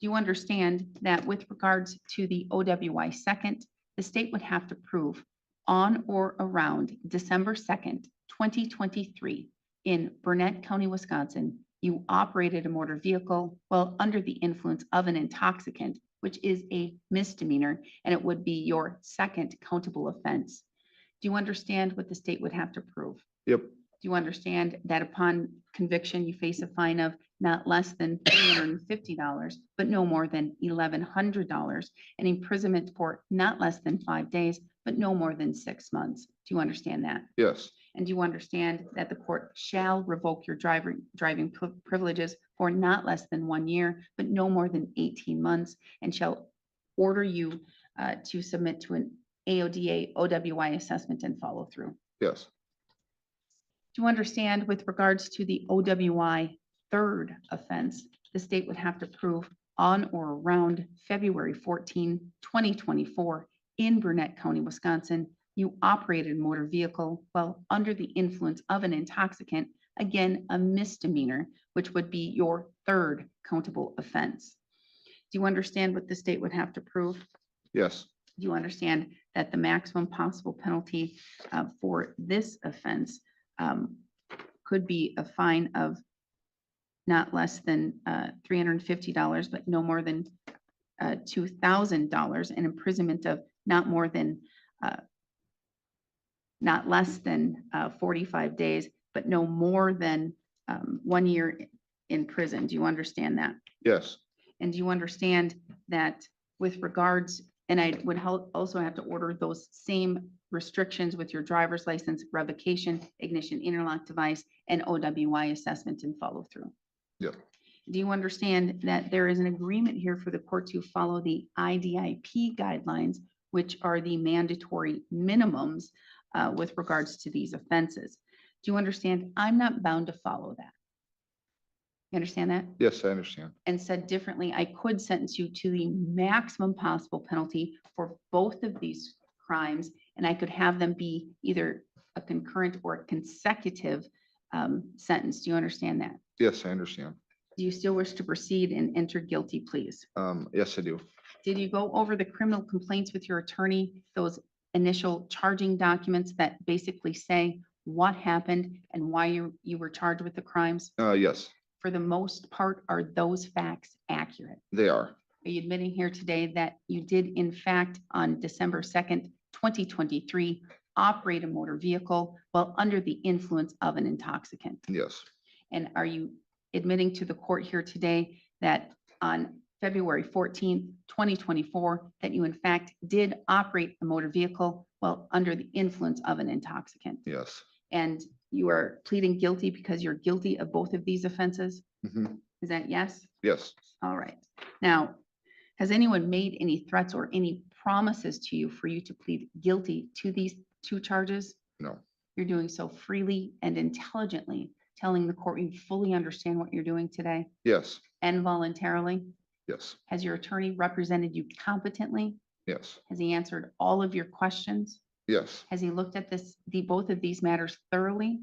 you understand that with regards to the OWI second, the state would have to prove on or around December 2nd, 2023, in Burnett County, Wisconsin, you operated a motor vehicle while under the influence of an intoxicant, which is a misdemeanor, and it would be your second countable offense. Do you understand what the state would have to prove? Yep. Do you understand that upon conviction, you face a fine of not less than $350, but no more than $1,100, and imprisonment for not less than 5 days, but no more than 6 months? Do you understand that? Yes. And do you understand that the court shall revoke your driving privileges for not less than 1 year, but no more than 18 months, and shall order you to submit to an AODA OWI assessment and follow through? Yes. Do you understand with regards to the OWI third offense, the state would have to prove on or around February 14, 2024 in Burnett County, Wisconsin, you operated a motor vehicle while under the influence of an intoxicant, again, a misdemeanor, which would be your third countable offense. Do you understand what the state would have to prove? Yes. Do you understand that the maximum possible penalty for this offense could be a fine of not less than $350, but no more than $2,000, and imprisonment of not less than 45 days, but no more than 1 year in prison? Do you understand that? Yes. And do you understand that with regards, and I would also have to order those same restrictions with your driver's license, revocation, ignition interlock device, and OWI assessment and follow through? Yep. Do you understand that there is an agreement here for the court to follow the IDIP guidelines, which are the mandatory minimums with regards to these offenses? Do you understand I'm not bound to follow that? You understand that? Yes, I understand. And said differently, I could sentence you to the maximum possible penalty for both of these crimes, and I could have them be either a concurrent or a consecutive sentence. Do you understand that? Yes, I understand. Do you still wish to proceed and enter guilty pleas? Yes, I do. Did you go over the criminal complaints with your attorney, those initial charging documents that basically say what happened and why you were charged with the crimes? Yes, For the most part, are those facts accurate? they are. Are you admitting here today that you did in fact on December 2nd, 2023, operate a motor vehicle while under the influence of an intoxicant? Yes. And are you admitting to the court here today that on February 14th, 2024, that you in fact did operate a motor vehicle while under the influence of an intoxicant? Yes. And you are pleading guilty because you're guilty of both of these offenses? Mhm. Is that yes? Yes. All right. Now, has anyone made any threats or any promises to you for you to plead guilty to these two charges? No. You're doing so freely and intelligently, telling the court you fully understand what you're doing today Yes. and voluntarily? Yes. Has your attorney represented you competently? Yes. Has he answered all of your questions? Yes. Has he looked at both of these matters thoroughly?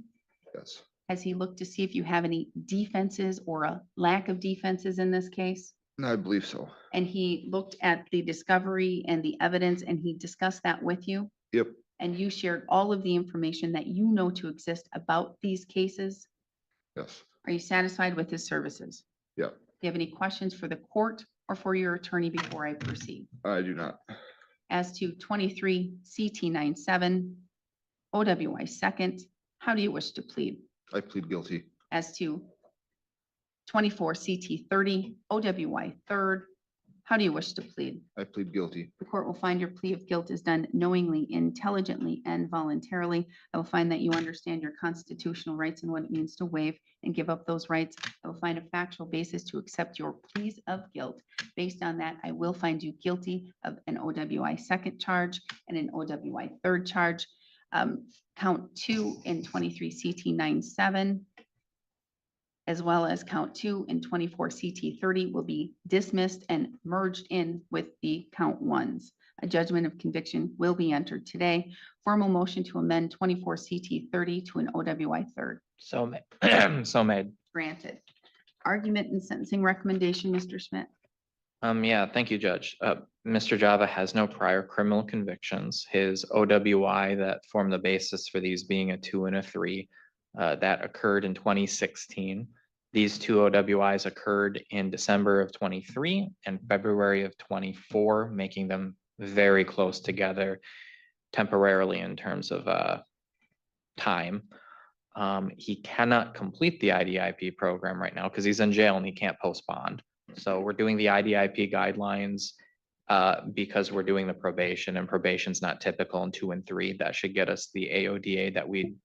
Yes. Has he looked to see if you have any defenses or a lack of defenses in this case? I believe so. And he looked at the discovery and the evidence and he discussed that with you? Yep. And you shared all of the information that you know to exist about these cases? Yes. Are you satisfied with his services? Yep. Do you have any questions for the court or for your attorney before I proceed? I do not. As to 23 CT97, OWI second, how do you wish to plead? I plead guilty. As to 24 CT30, OWI third, how do you wish to plead? I plead guilty. The court will find your plea of guilt is done knowingly, intelligently, and voluntarily. I will find that you understand your constitutional rights and what it means to waive and give up those rights. I will find a factual basis to accept your pleas of guilt. Based on that, I will find you guilty of an OWI second charge and an OWI third charge. Count 2 in 23 CT97. as well as count 2 and 24 CT 30 will be dismissed and merged in with the count 1s. A judgment of conviction will be entered today. Formal motion to amend 24 CT 30 to an OWI 3rd. So made. So made. Granted. Argument and sentencing recommendation, Mr. Schmidt. Yeah, thank you, Judge. Mr. Java has no prior criminal convictions. His OWI that formed the basis for these being a 2 and a 3, that occurred in 2016. These 2 OWIs occurred in December of 23 and February of 24, making them very close together temporarily in terms of time. He cannot complete the IDIP program right now because he's in jail and he can't post bond. So we're doing the IDIP guidelines because we're doing the probation, and probation's not typical in 2 and 3. That should get us the AODA that we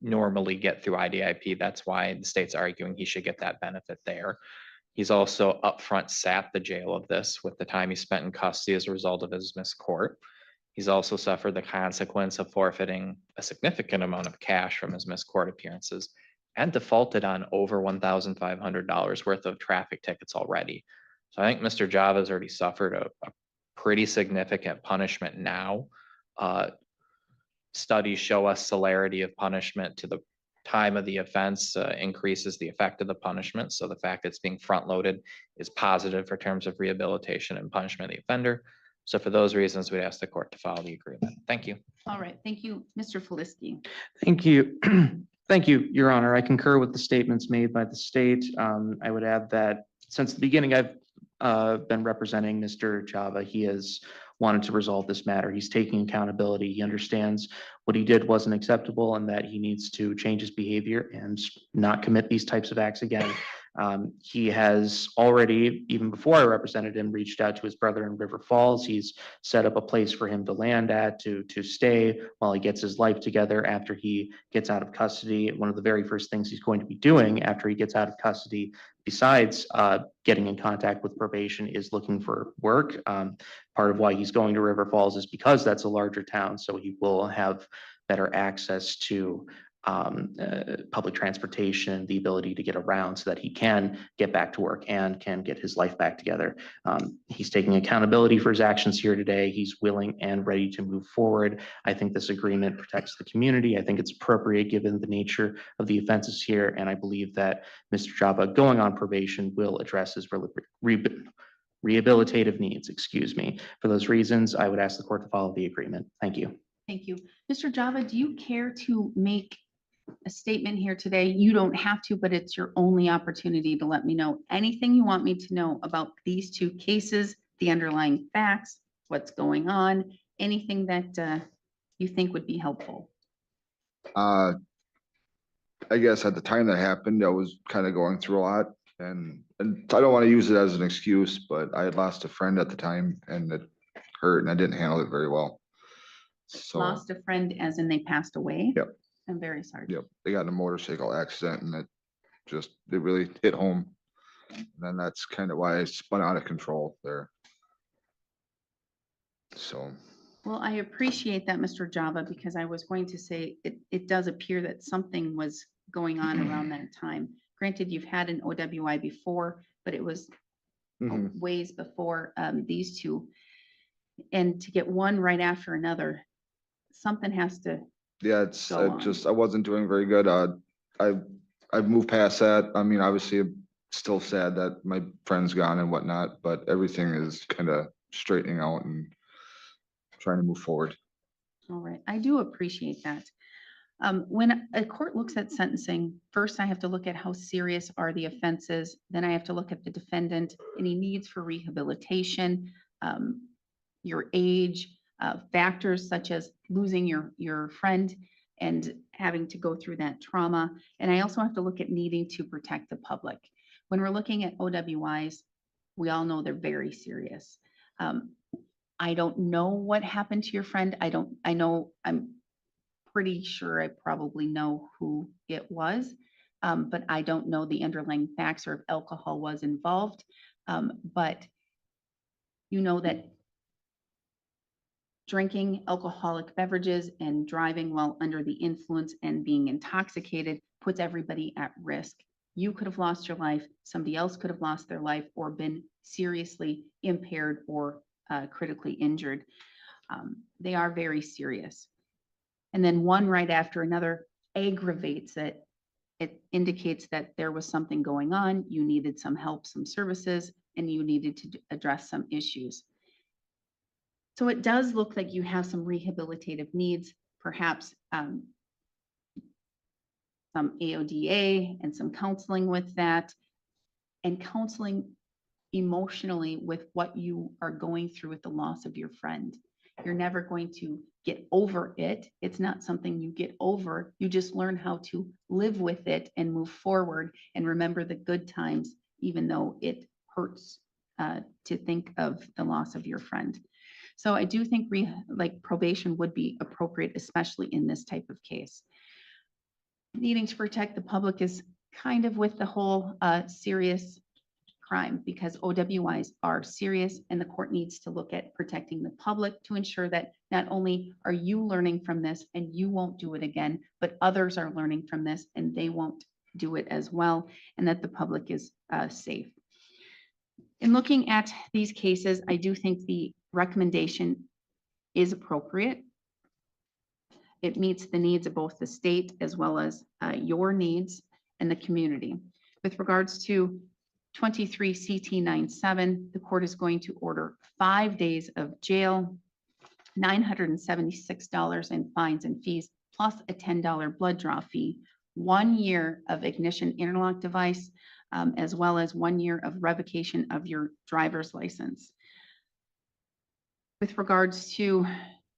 normally get through IDIP. That's why the state's arguing he should get that benefit there. He's also upfront sat the jail of this with the time he spent in custody as a result of his missed court. He's also suffered the consequence of forfeiting a significant amount of cash from his missed court appearances and defaulted on over $1,500 worth of traffic tickets already. So I think Mr. Java's already suffered a pretty significant punishment now. Studies show us celerity of punishment to the time of the offense increases the effect of the punishment. So the fact that it's being front loaded is positive for terms of rehabilitation and punishment of the offender. So for those reasons, we'd ask the court to follow the agreement. Thank you. All right, thank you, Mr. Felisky. Thank you. Thank you, Your Honor. I concur with the statements made by the state. I would add that since the beginning, I've been representing Mr. Java. He has wanted to resolve this matter. He's taking accountability. He understands what he did wasn't acceptable and that he needs to change his behavior and not commit these types of acts again. He has already, even before I represented him, reached out to his brother in River Falls. He's set up a place for him to land at, to stay while he gets his life together after he gets out of custody. One of the very first things he's going to be doing after he gets out of custody, besides getting in contact with probation, is looking for work. Part of why he's going to River Falls is because that's a larger town, so he will have better access to public transportation, the ability to get around so that he can get back to work and can get his life back together. He's taking accountability for his actions here today. He's willing and ready to move forward. I think this agreement protects the community. I think it's appropriate given the nature of the offenses here. And I believe that Mr. Java going on probation will address his rehabilitative needs, excuse me. For those reasons, I would ask the court to follow the agreement. Thank you. Thank you. Mr. Java, do you care to make a statement here today? You don't have to, but it's your only opportunity to let me know anything you want me to know about these 2 cases, the underlying facts, what's going on, anything that you think would be helpful. I guess at the time that happened, I was kind of going through a lot, and I don't want to use it as an excuse, but I had lost a friend at the time and it hurt and I didn't handle it very well. So Lost a friend as in they passed away? Yep. I'm very sorry. Yep, they got in a motorcycle accident and it really hit home. And then that's kind of why I spun out of control there. So. Well, I appreciate that, Mr. Java, because I was going to say it does appear that something was going on around that time. Granted, you've had an OWI before, but it was ways before these 2. And to get one right after another, something has to. Yeah, I wasn't doing very good. I've moved past that. I mean, obviously I'm still sad that my friend's gone and whatnot, but everything is kind of straightening out and trying to move forward. All right, I do appreciate that. When a court looks at sentencing, first I have to look at how serious are the offenses. Then I have to look at the defendant, any needs for rehabilitation, your age, factors such as losing your friend and having to go through that trauma. And I also have to look at needing to protect the public. When we're looking at OWIs, we all know they're very serious. I don't know what happened to your friend. I'm pretty sure I probably know who it was, but I don't know the underlying facts or if alcohol was involved. But you know that drinking alcoholic beverages and driving while under the influence and being intoxicated puts everybody at risk. You could have lost your life, somebody else could have lost their life or been seriously impaired or critically injured. They are very serious. And then one right after another aggravates it. It indicates that there was something going on, you needed some help, some services, and you needed to address some issues. So it does look like you have some rehabilitative needs, perhaps some AODA and some counseling with that, and counseling emotionally with what you are going through with the loss of your friend. You're never going to get over it. It's not something you get over. You just learn how to live with it and move forward and remember the good times, even though it hurts to think of the loss of your friend. So I do think probation would be appropriate, especially in this type of case. Needing to protect the public is kind of with the whole serious crime, because OWIs are serious and the court needs to look at protecting the public to ensure that not only are you learning from this and you won't do it again, but others are learning from this and they won't do it as well, and that the public is safe. In looking at these cases, I do think the recommendation is appropriate. It meets the needs of both the state as well as your needs and the community. With regards to 23 CT97, the court is going to order 5 days of jail, $976 in fines and fees, plus a $10 blood draw fee, 1 year of ignition interlock device, as well as 1 year of revocation of your driver's license. With regards to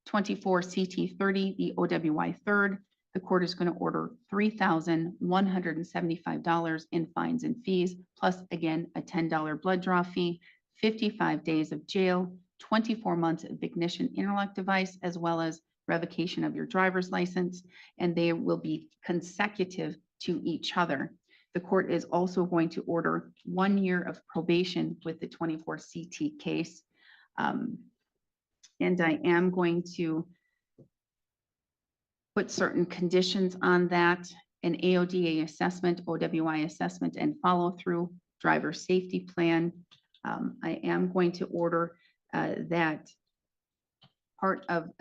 24 CT30, the OWI third, the court is going to order $3,175 in fines and fees, plus again, a $10 blood draw fee, 55 days of jail, 24 months of ignition interlock device, as well as revocation of your driver's license, and they will be consecutive to each other. The court is also going to order 1 year of probation with the 24 CT case. And I am going to put certain conditions on that: an AODA assessment, OWI assessment, and follow through, driver safety plan. I am going to order that part of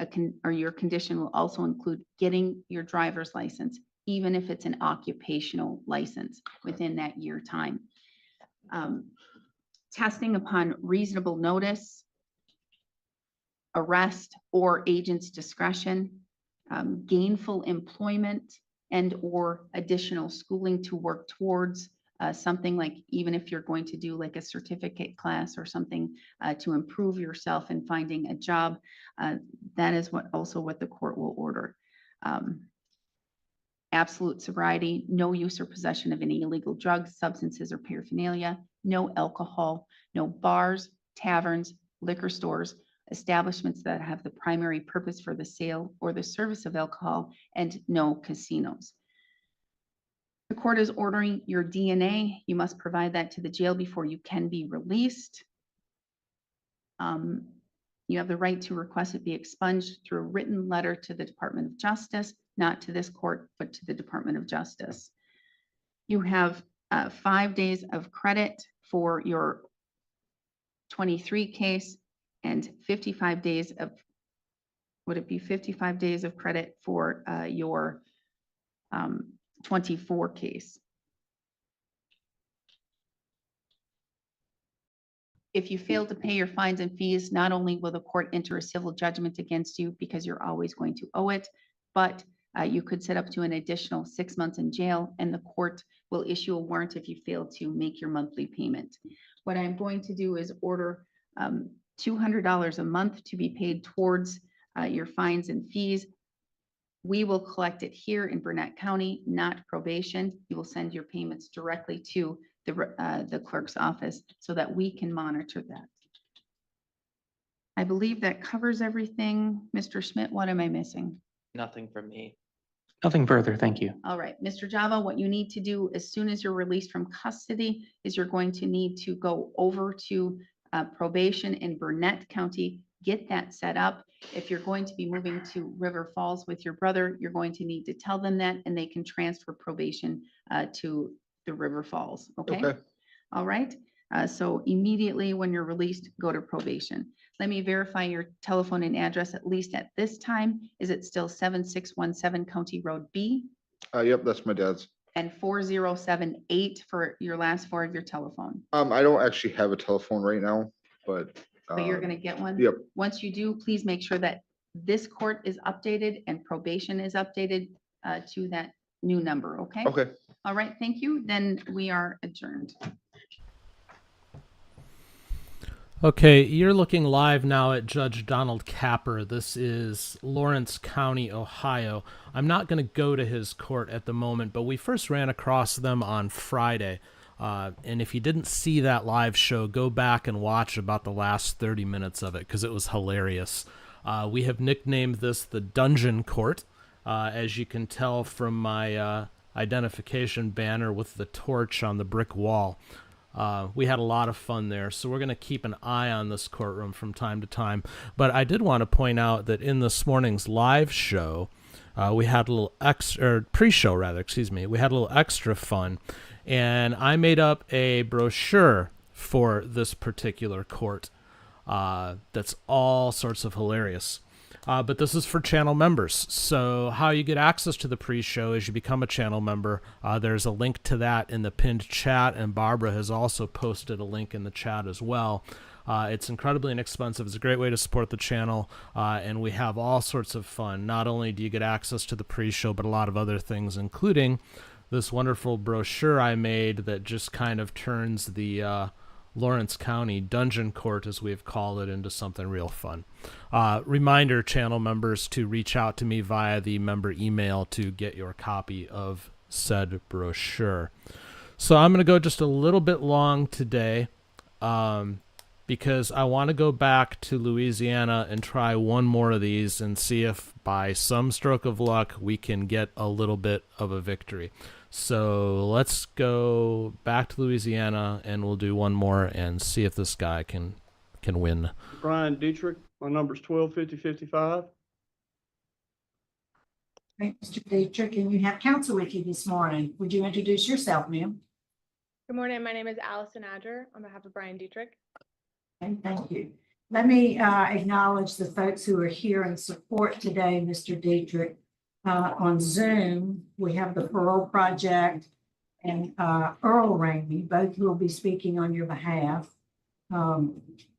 your condition will also include getting your driver's license, even if it's an occupational license, within that year time. Testing upon reasonable notice, arrest, or agent's discretion, gainful employment, and or additional schooling to work towards something like, even if you're going to do like a certificate class or something to improve yourself in finding a job, that is also what the court will order. Absolute sobriety, no use or possession of any illegal drugs, substances, or paraphernalia, no alcohol, no bars, taverns, liquor stores, establishments that have the primary purpose for the sale or the service of alcohol, and no casinos. The court is ordering your DNA. You must provide that to the jail before you can be released. You have the right to request it be expunged through a written letter to the Department of Justice, not to this court, but to the Department of Justice. You have 5 days of credit for your 23 case, and 55 days of, would it be 55 days of credit for your 24 case? If you fail to pay your fines and fees, not only will the court enter a civil judgment against you, because you're always going to owe it, but you could sit up to an additional 6 months in jail, and the court will issue a warrant if you fail to make your monthly payment. What I'm going to do is order $200 a month to be paid towards your fines and fees. We will collect it here in Burnett County, not probation. You will send your payments directly to the clerk's office so that we can monitor that. I believe that covers everything. Mr. Schmidt, what am I missing? Nothing from me. Nothing further, thank you. All right, Mr. Java, what you need to do as soon as you're released from custody is you're going to need to go over to probation in Burnett County, get that set up. If you're going to be moving to River Falls with your brother, you're going to need to tell them that, and they can transfer probation to the River Falls, okay? Okay. All right, so immediately when you're released, go to probation. Let me verify your telephone and address, at least at this time. Is it still 7617 County Road B Yep, that's my dad's. and 4078 for your last four of your telephone? I don't actually have a telephone right now, but. But you're gonna get one? Yep. Once you do, please make sure that this court is updated and probation is updated to that new number, okay? Okay. All right, thank you. Then we are adjourned. Okay, you're looking live now at Judge Donald Capper. This is Lawrence County, Ohio. I'm not going to go to his court at the moment, but we first ran across them on Friday. And if you didn't see that live show, go back and watch about the last 30 minutes of it because it was hilarious. We have nicknamed this the Dungeon Court, as you can tell from my identification banner with the torch on the brick wall. We had a lot of fun there, so we're going to keep an eye on this courtroom from time to time. But I did want to point out that in this morning's live show, we had a little extra, pre-show rather, excuse me, we had a little extra fun, and I made up a brochure for this particular court that's all sorts of hilarious. But this is for channel members. So how you get access to the pre-show is you become a channel member. There's a link to that in the pinned chat, and Barbara has also posted a link in the chat as well. It's incredibly inexpensive. It's a great way to support the channel, and we have all sorts of fun. Not only do you get access to the pre-show, but a lot of other things, including this wonderful brochure I made that just kind of turns the Lawrence County Dungeon Court, as we've called it, into something real fun. Reminder, channel members, to reach out to me via the member email to get your copy of said brochure. So I'm going to go just a little bit long today because I want to go back to Louisiana and try one more of these and see if by some stroke of luck we can get a little bit of a victory. So let's go back to Louisiana and we'll do one more and see if this guy can win. Brian Dietrich, my number's 125055. Right, Mr. Dietrich, and you have counsel with you this morning. Would you introduce yourself, ma'am? Good morning. My name is Allison Adger on behalf of Brian Dietrich. Okay, thank you. Let me acknowledge the folks who are here in support today, Mr. Dietrich. On Zoom, we have the Parole Project and Earl Ramey, both who will be speaking on your behalf.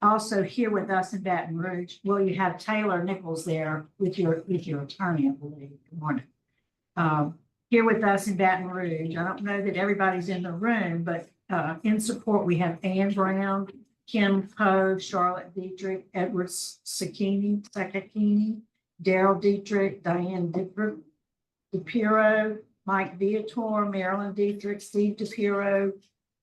Also here with us in Baton Rouge, well, you have Taylor Nichols there with your attorney, I believe. Good morning. Here with us in Baton Rouge, I don't know that everybody's in the room, but in support, we have Ann Brown, Kim Poe, Charlotte Dietrich, Edward Sakini, Daryl Dietrich, Diane DePiro, Mike Viator, Marilyn Dietrich, Steve DePiro,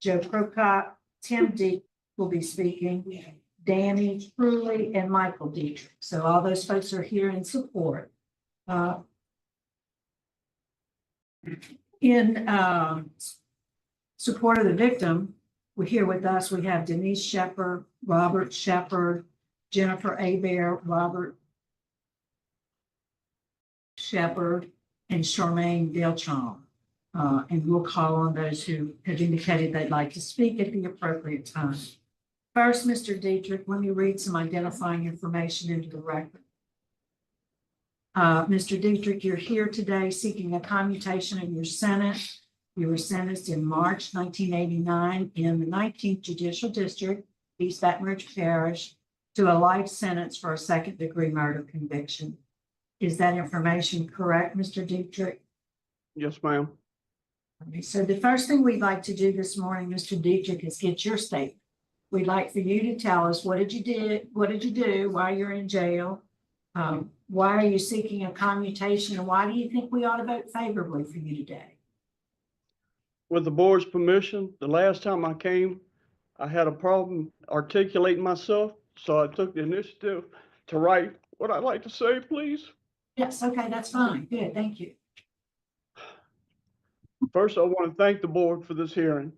Joe Prokop, Tim Dietrich will be speaking, Danny Truly, and Michael Dietrich. So all those folks are here in support. In support of the victim, we're here with us. We have Denise Shepard, Robert Shepard, Jennifer Abear, Robert Shepard, and Charmaine Delchon. And we'll call on those who have indicated they'd like to speak at the appropriate time. First, Mr. Dietrich, let me read some identifying information into the record. Mr. Dietrich, you're here today seeking a commutation of your sentence. You were sentenced in March 1989 in the 19th Judicial District, East Baton Rouge Parish, to a life sentence for a second-degree murder conviction. Is that information correct, Mr. Dietrich? Yes, ma'am. Okay, so the first thing we'd like to do this morning, Mr. Dietrich, is get your statement. We'd like for you to tell us what did you do while you're in jail? Why are you seeking a commutation, and why do you think we ought to vote favorably for you today? With the board's permission, the last time I came, I had a problem articulating myself, so I took the initiative to write what I'd like to say, please. Yes, okay, that's fine. Good, thank you. First, I want to thank the board for this hearing.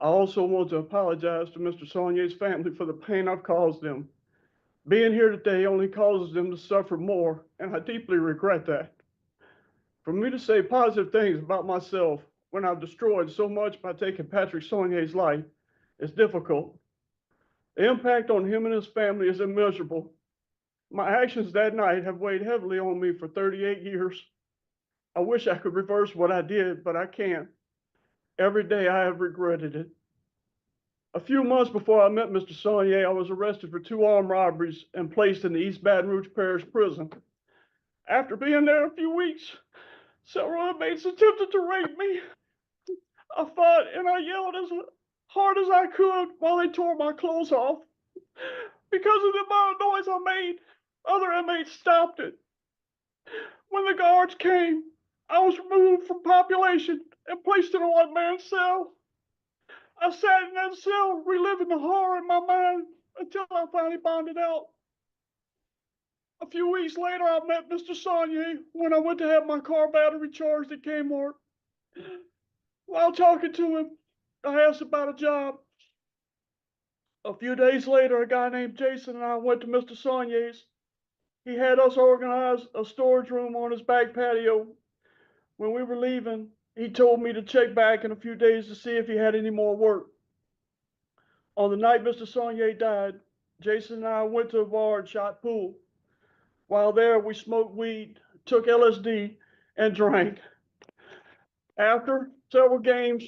I also want to apologize to Mr. Saulnier's family for the pain I've caused them. Being here today only causes them to suffer more, and I deeply regret that. For me to say positive things about myself when I've destroyed so much by taking Patrick Soigne's life is difficult. The impact on him and his family is immeasurable. My actions that night have weighed heavily on me for 38 years. I wish I could reverse what I did, but I can't. Every day I have regretted it. A few months before I met Mr. Saunier, I was arrested for 2 armed robberies and placed in the East Baton Rouge Parish Prison. After being there a few weeks, several inmates attempted to rape me. I fought and I yelled as hard as I could while they tore my clothes off. Because of the amount of noise I made, other inmates stopped it. When the guards came, I was removed from population and placed in a one-man cell. I sat in that cell reliving the horror in my mind until I finally bonded out. A few weeks later, I met Mr. Saunier when I went to have my car battery charged at Kmart. While talking to him, I asked about a job. A few days later, a guy named Jason and I went to Mr. Saunier's. He had us organize a storage room on his back patio. When we were leaving, he told me to check back in a few days to see if he had any more work. On the night Mr. Saunier died, Jason and I went to a bar and shot pool. While there, we smoked weed, took LSD, and drank. After several games,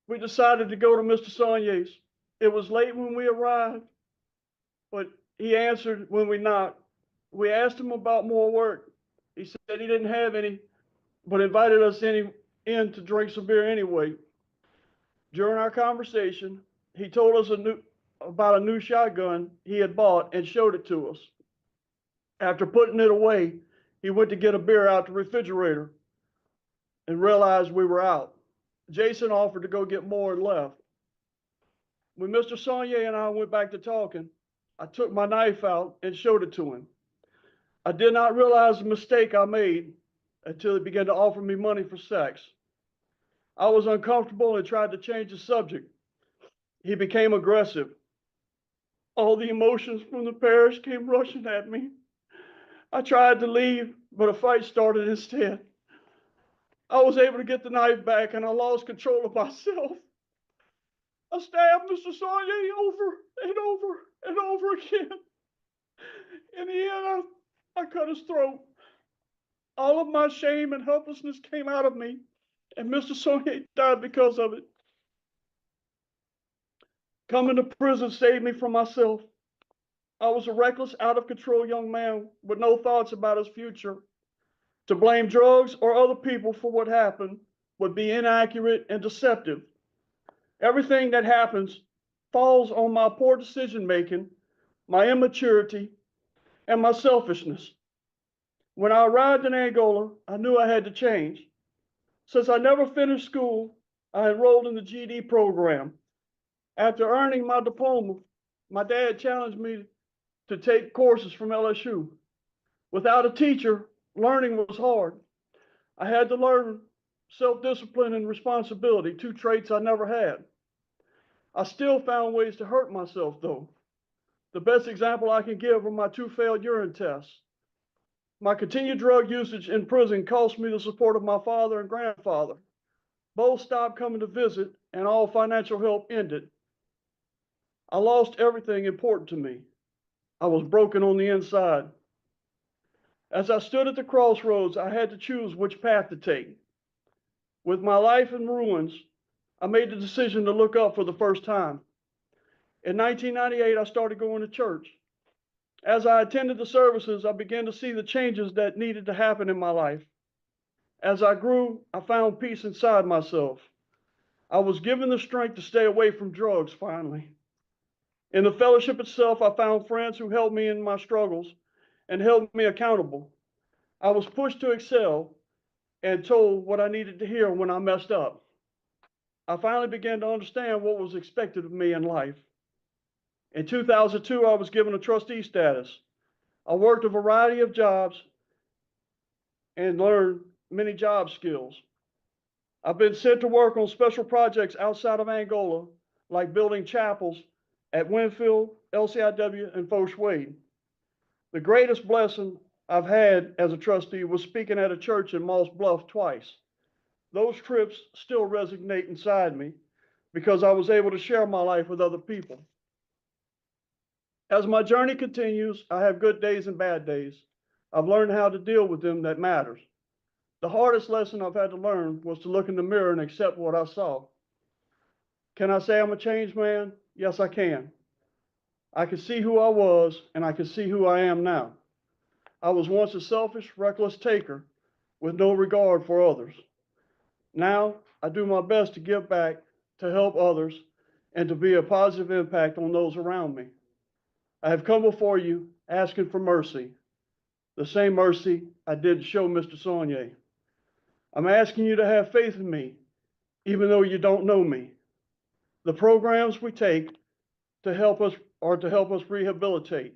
we decided to go to Mr. Saunier's. It was late when we arrived, but he answered when we knocked. We asked him about more work. He said he didn't have any, but invited us in to drink some beer anyway. During our conversation, he told us about a new shotgun he had bought and showed it to us. After putting it away, he went to get a beer out the refrigerator and realized we were out. Jason offered to go get more and left. When Mr. Saunier and I went back to talking, I took my knife out and showed it to him. I did not realize the mistake I made until he began to offer me money for sex. I was uncomfortable and tried to change the subject. He became aggressive. All the emotions from the parish came rushing at me. I tried to leave, but a fight started instead. I was able to get the knife back and I lost control of myself. I stabbed Mr. Saunier over and over and over again. In the end, I cut his throat. All of my shame and helplessness came out of me, and Mr. Saunier died because of it. Coming to prison saved me from myself. I was a reckless, out of control young man with no thoughts about his future. To blame drugs or other people for what happened would be inaccurate and deceptive. Everything that happens falls on my poor decision-making, my immaturity, and my selfishness. When I arrived in Angola, I knew I had to change. Since I never finished school, I enrolled in the GED program. After earning my diploma, my dad challenged me to take courses from LSU. Without a teacher, learning was hard. I had to learn self-discipline and responsibility, 2 traits I never had. I still found ways to hurt myself, though. The best example I can give are my 2 failed urine tests. My continued drug usage in prison cost me the support of my father and grandfather. Both stopped coming to visit, and all financial help ended. I lost everything important to me. I was broken on the inside. As I stood at the crossroads, I had to choose which path to take. With my life in ruins, I made the decision to look up for the first time. In 1998, I started going to church. As I attended the services, I began to see the changes that needed to happen in my life. As I grew, I found peace inside myself. I was given the strength to stay away from drugs finally. In the fellowship itself, I found friends who helped me in my struggles and held me accountable. I was pushed to excel and told what I needed to hear when I messed up. I finally began to understand what was expected of me in life. In 2002, I was given a trustee status. I worked a variety of jobs and learned many job skills. I've been sent to work on special projects outside of Angola, like building chapels at Winfield, LCIW, and Fo Shui. The greatest blessing I've had as a trustee was speaking at a church in Moss Bluff twice. those trips still resonate inside me because I was able to share my life with other people. As my journey continues, I have good days and bad days. I've learned how to deal with them that matters. The hardest lesson I've had to learn was to look in the mirror and accept what I saw. Can I say I'm a changed man? Yes, I can. I can see who I was and I can see who I am now. I was once a selfish, reckless taker with no regard for others. Now I do my best to give back, to help others, and to be a positive impact on those around me. I have come before you asking for mercy, the same mercy I did show Mr. Saunier. I'm asking you to have faith in me, even though you don't know me. The programs we take to help us rehabilitate.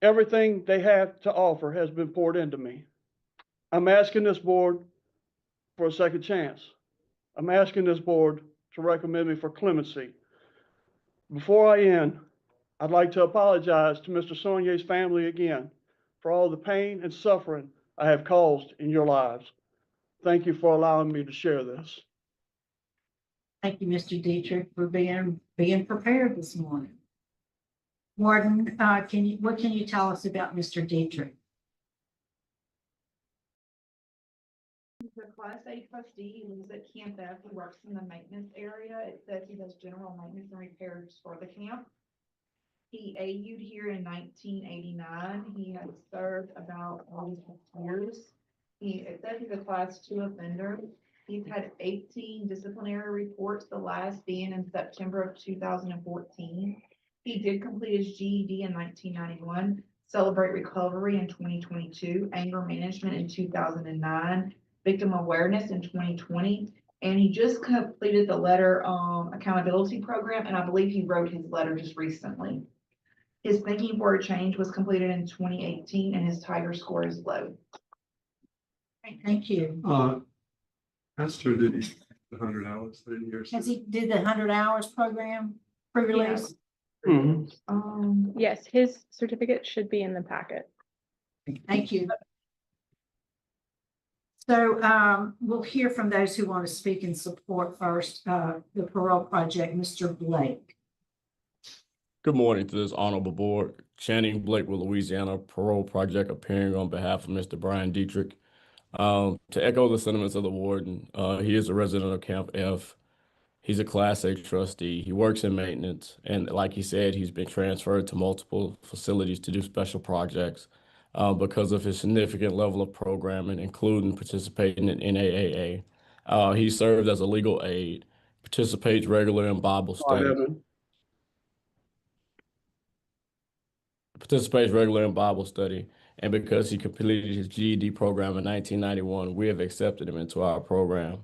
Everything they have to offer has been poured into me. I'm asking this board for a second chance. I'm asking this board to recommend me for clemency. Before I end, I'd like to apologize to Mr. Saunier's family again for all the pain and suffering I have caused in your lives. Thank you for allowing me to share this. Thank you, Mr. Dietrich, for being prepared this morning. Warden, what can you tell us about Mr. Dietrich? He's a Class A trustee. He lives at Camp F. He works in the maintenance area. It says he does general maintenance and repairs for the camp. He AU'd here in 1989. He has served about 6 years. It says he's a Class 2 offender. He's had 18 disciplinary reports, the last being in September of 2014. He did complete his GED in 1991, Celebrate Recovery in 2022, Anger Management in 2009, Victim Awareness in 2020, and he just completed the letter accountability program, and I believe he wrote his letter just recently. His Thinking for a Change was completed in 2018, and his Tiger score is low. Thank you. Esther, did he 100 hours, 30 years? Has he did the 100 hours program pre-release? Yes, his certificate should be in the packet. Thank you. So we'll hear from those who want to speak in support first. The parole project, Mr. Blake. Good morning to this honorable board. Channing Blake with Louisiana Parole Project, appearing on behalf of Mr. Brian Dietrich. To echo the sentiments of the warden, he is a resident of Camp F. He's a Class A trustee. He works in maintenance. And like he said, he's been transferred to multiple facilities to do special projects because of his significant level of programming, including participating in NAAA. He served as a legal aid, participates regularly in Bible study. And because he completed his GED program in 1991, we have accepted him into our program.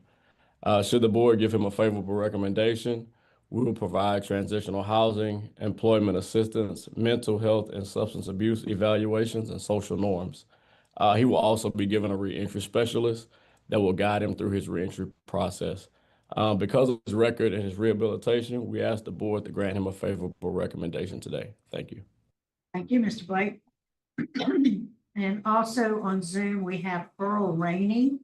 Should the board give him a favorable recommendation, we will provide transitional housing, employment assistance, mental health and substance abuse evaluations, and social norms. He will also be given a reentry specialist that will guide him through his reentry process. Because of his record and his rehabilitation, we ask the board to grant him a favorable recommendation today. Thank you. Thank you, Mr. Blake. And also on Zoom, we have Earl Rainey.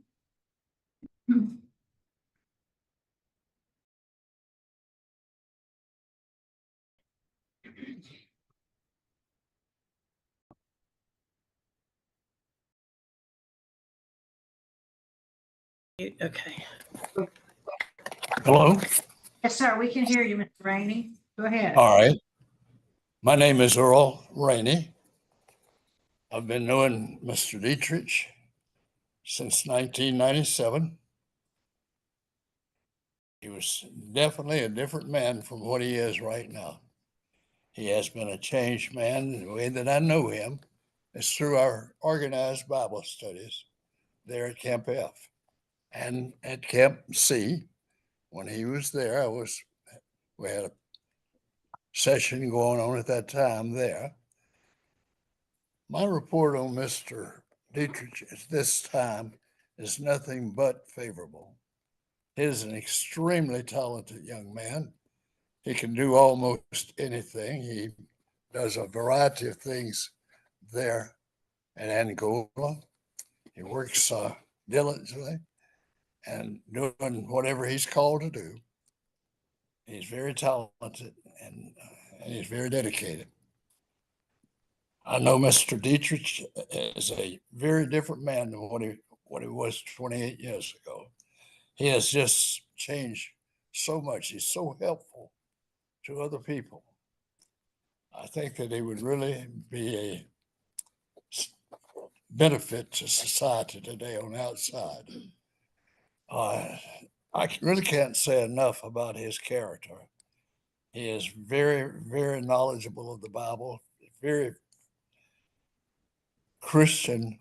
Okay. Hello? Yes, sir. We can hear you, Mr. Rainey. Go ahead. All right. My name is Earl Rainey. I've been knowing Mr. Dietrich since 1997. He was definitely a different man from what he is right now. He has been a changed man. The way that I know him is through our organized Bible studies there at Camp F and at Camp C. When he was there, we had a session going on at that time there. My report on Mr. Dietrich at this time is nothing but favorable. He is an extremely talented young man. He can do almost anything. He does a variety of things there in Angola. He works diligently, and doing whatever he's called to do. He's very talented and he's very dedicated. I know Mr. Dietrich is a very different man than what he was 28 years ago. He has just changed so much. He's so helpful to other people. I think that he would really be a benefit to society today on the outside. I really can't say enough about his character. He is very, very knowledgeable of the Bible, very Christian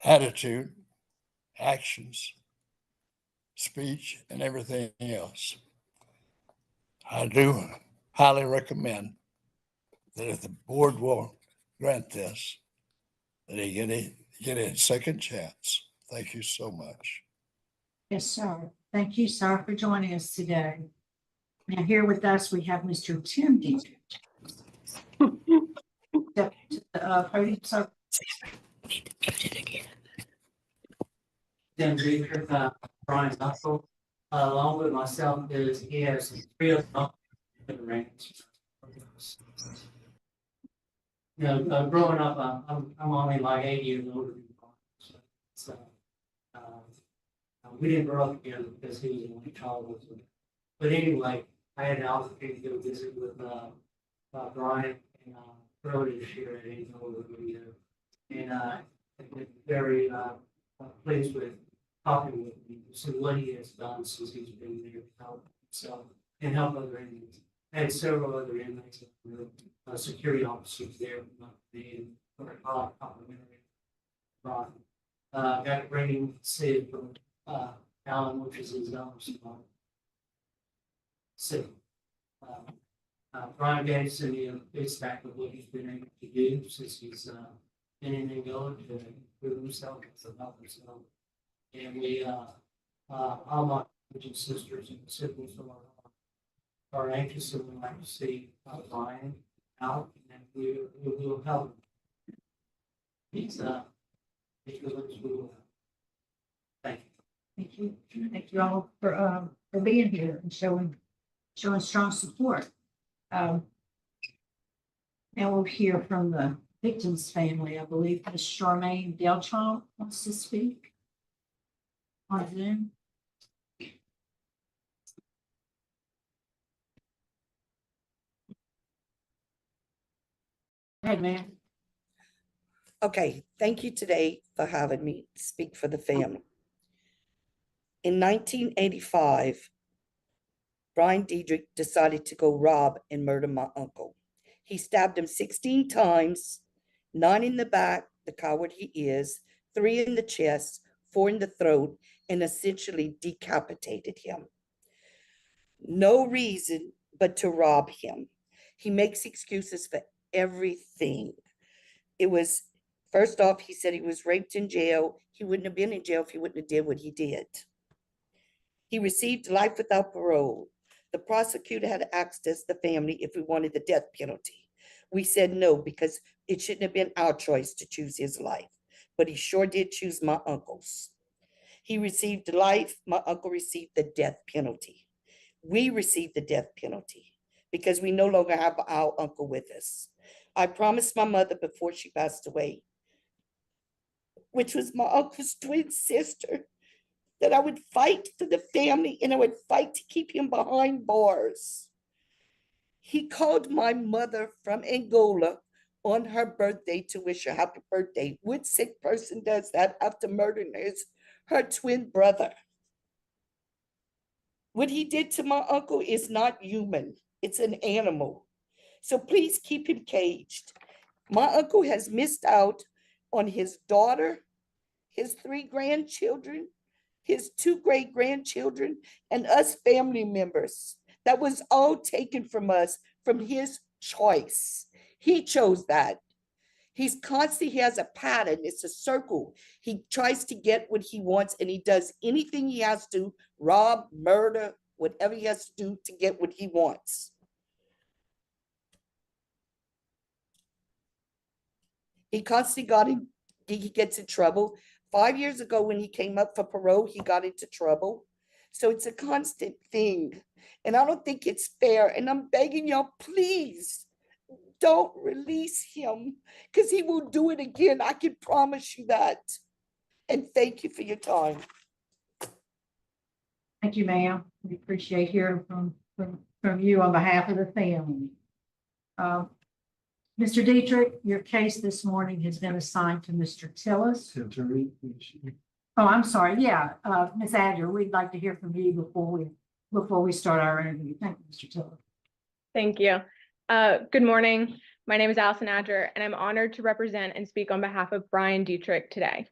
attitude, actions, speech, and everything else. I do highly recommend that if the board will grant this, that he get a second chance. Thank you so much. Yes, sir. Thank you, sir, for joining us today. Now here with us, we have Mr. Tim Dietrich. Podium, sir. Tim Dietrich, Brian's uncle, along with myself, he has 3 of them in the ranks. You know, growing up, I'm only like 8 years older than Brian. So, we didn't grow up together because he was the only child. But anyway, I had the opportunity to go visit with Brian and earlier this year at Angel Video. And I've been very pleased with talking with him, see what he has done since he's been there to help himself and help other inmates. I had several other inmates, security officers there, being complimentary. Got to bring him Sid from Alan, which is his own spot. So, Brian gave us a feedback of what he's been able to do since he's been in Angola to improve himself and help himself. And we, all my brothers and sisters and siblings are anxious and would like to see Brian out, and we will help him. He's thank you. Thank you all for being here and showing strong support. Now we'll hear from the victim's family. I believe Ms. Charmaine Deltron wants to speak on Zoom. Go ahead, ma'am. Okay, thank you today for having me speak for the family. In 1985, Brian Dietrich decided to go rob and murder my uncle. He stabbed him 16 times, 9 in the back, the coward he is, 3 in the chest, 4 in the throat, and essentially decapitated him. No reason but to rob him. He makes excuses for everything. It was, first off, he said he was raped in jail. He wouldn't have been in jail if he wouldn't have did what he did. He received life without parole. The prosecutor had asked us, the family, if we wanted the death penalty. We said no, because it shouldn't have been our choice to choose his life. But he sure did choose my uncle's. He received life. My uncle received the death penalty. We received the death penalty because we no longer have our uncle with us. I promised my mother before she passed away, which was my uncle's twin sister, that I would fight for the family and I would fight to keep him behind bars. He called my mother from Angola on her birthday to wish her happy birthday. What sick person does that after murdering her twin brother? What he did to my uncle is not human. It's an animal. So please keep him caged. My uncle has missed out on his daughter, his 3 grandchildren, his 2 great-grandchildren, and us family members. That was all taken from us from his choice. He chose that. He has a pattern. It's a circle. He tries to get what he wants, and he does anything he has to, rob, murder, whatever he has to do to get what he wants. He constantly he gets in trouble 5 years ago, when he came up for parole, he got into trouble. So it's a constant thing. And I don't think it's fair. And I'm begging y'all, please don't release him, because he will do it again. I can promise you that. And thank you for your time. Thank you, ma'am. We appreciate hearing from you on behalf of the family. Mr. Dietrich, your case this morning has been assigned to Mr. Tillis. Oh, I'm sorry. Yeah, Ms. Adler, we'd like to hear from you before we start our interview. Thank you, Mr. Tillis. Thank you. Good morning. My name is Allison Adger, and I'm honored to represent and speak on behalf of Brian Dietrich today.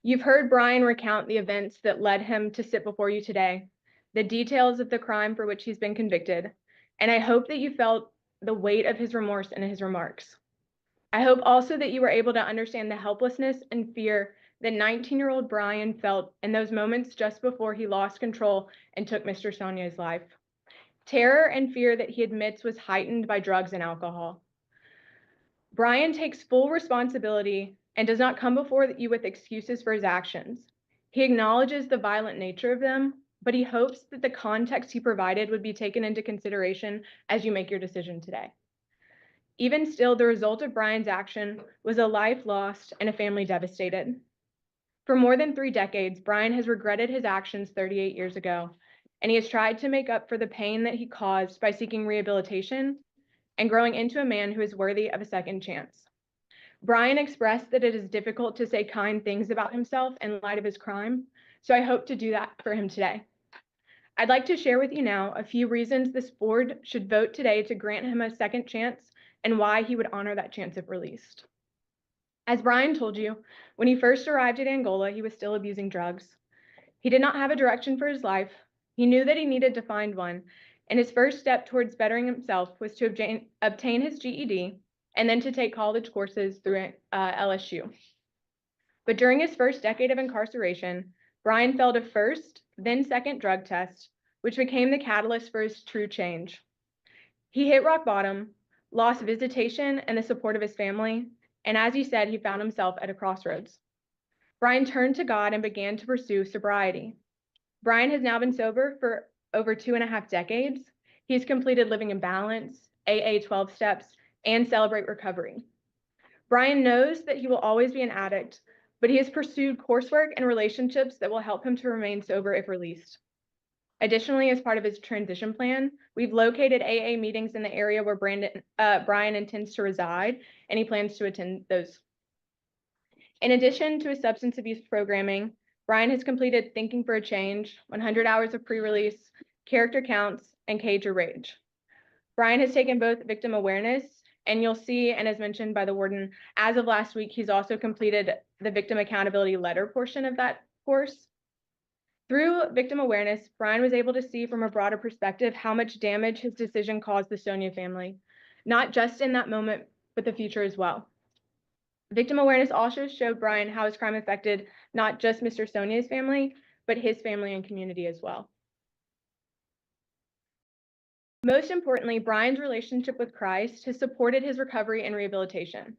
You've heard Brian recount the events that led him to sit before you today, the details of the crime for which he's been convicted, and I hope that you felt the weight of his remorse in his remarks. I hope also that you were able to understand the helplessness and fear that 19-year-old Brian felt in those moments just before he lost control and took Mr. Sonia's life. Terror and fear that he admits was heightened by drugs and alcohol. Brian takes full responsibility and does not come before you with excuses for his actions. He acknowledges the violent nature of them, but he hopes that the context he provided would be taken into consideration as you make your decision today. Even still, the result of Brian's action was a life lost and a family devastated. For more than 3 decades, Brian has regretted his actions 38 years ago, and he has tried to make up for the pain that he caused by seeking rehabilitation and growing into a man who is worthy of a second chance. Brian expressed that it is difficult to say kind things about himself in light of his crime, so I hope to do that for him today. I'd like to share with you now a few reasons this board should vote today to grant him a second chance and why he would honor that chance if released. As Brian told you, when he first arrived at Angola, he was still abusing drugs. He did not have a direction for his life. He knew that he needed to find one, and his first step towards bettering himself was to obtain his GED and then to take college courses through LSU. But during his first decade of incarceration, Brian failed a first, then second drug test, which became the catalyst for his true change. He hit rock bottom, lost visitation and the support of his family, and as he said, he found himself at a crossroads. Brian turned to God and began to pursue sobriety. Brian has now been sober for over 2.5 decades. He's completed Living in Balance, AA 12 steps, and Celebrate Recovery. Brian knows that he will always be an addict, but he has pursued coursework and relationships that will help him to remain sober if released. Additionally, as part of his transition plan, we've located AA meetings in the area where Brian intends to reside, and he plans to attend those. In addition to his substance abuse programming, Brian has completed Thinking for a Change, 100 hours of pre-release, character counts, and Cage or Rage. Brian has taken both victim awareness, and you'll see, and as mentioned by the warden, as of last week, he's also completed the victim accountability letter portion of that course. Through victim awareness, Brian was able to see from a broader perspective how much damage his decision caused the Sonia family, not just in that moment, but the future as well. Victim awareness also showed Brian how his crime affected not just Mr. Sonia's family, but his family and community as well. Most importantly, Brian's relationship with Christ has supported his recovery and rehabilitation.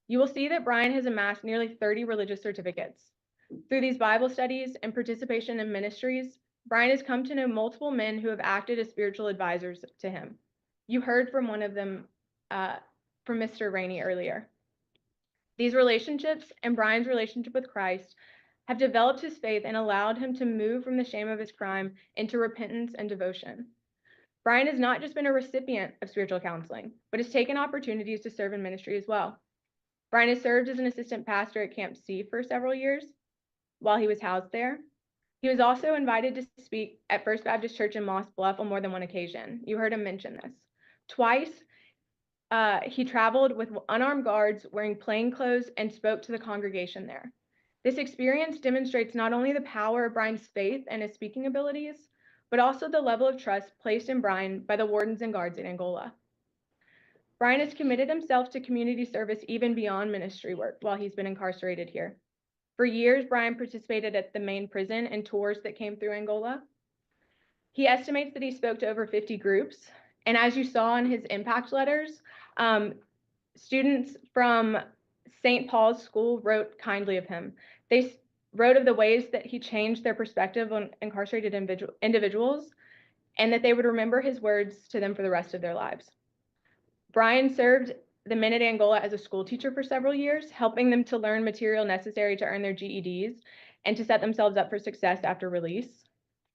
You will see that Brian has amassed nearly 30 religious certificates. Through these Bible studies and participation in ministries, Brian has come to know multiple men who have acted as spiritual advisors to him. You heard from one of them, from Mr. Rainey earlier. These relationships and Brian's relationship with Christ have developed his faith and allowed him to move from the shame of his crime into repentance and devotion. Brian has not just been a recipient of spiritual counseling, but has taken opportunities to serve in ministry as well. Brian has served as an assistant pastor at Camp C for several years while he was housed there. He was also invited to speak at First Baptist Church in Moss Bluff on more than one occasion. You heard him mention this. Twice, he traveled with unarmed guards wearing plain clothes and spoke to the congregation there. This experience demonstrates not only the power of Brian's faith and his speaking abilities, but also the level of trust placed in Brian by the wardens and guards in Angola. Brian has committed himself to community service even beyond ministry work while he's been incarcerated here. For years, Brian participated at the main prison in tours that came through Angola. He estimates that he spoke to over 50 groups, and as you saw in his impact letters, students from St. Paul's School wrote kindly of him. They wrote of the ways that he changed their perspective on incarcerated individuals, and that they would remember his words to them for the rest of their lives. Brian served the men at Angola as a school teacher for several years, helping them to learn material necessary to earn their GEDs and to set themselves up for success after release.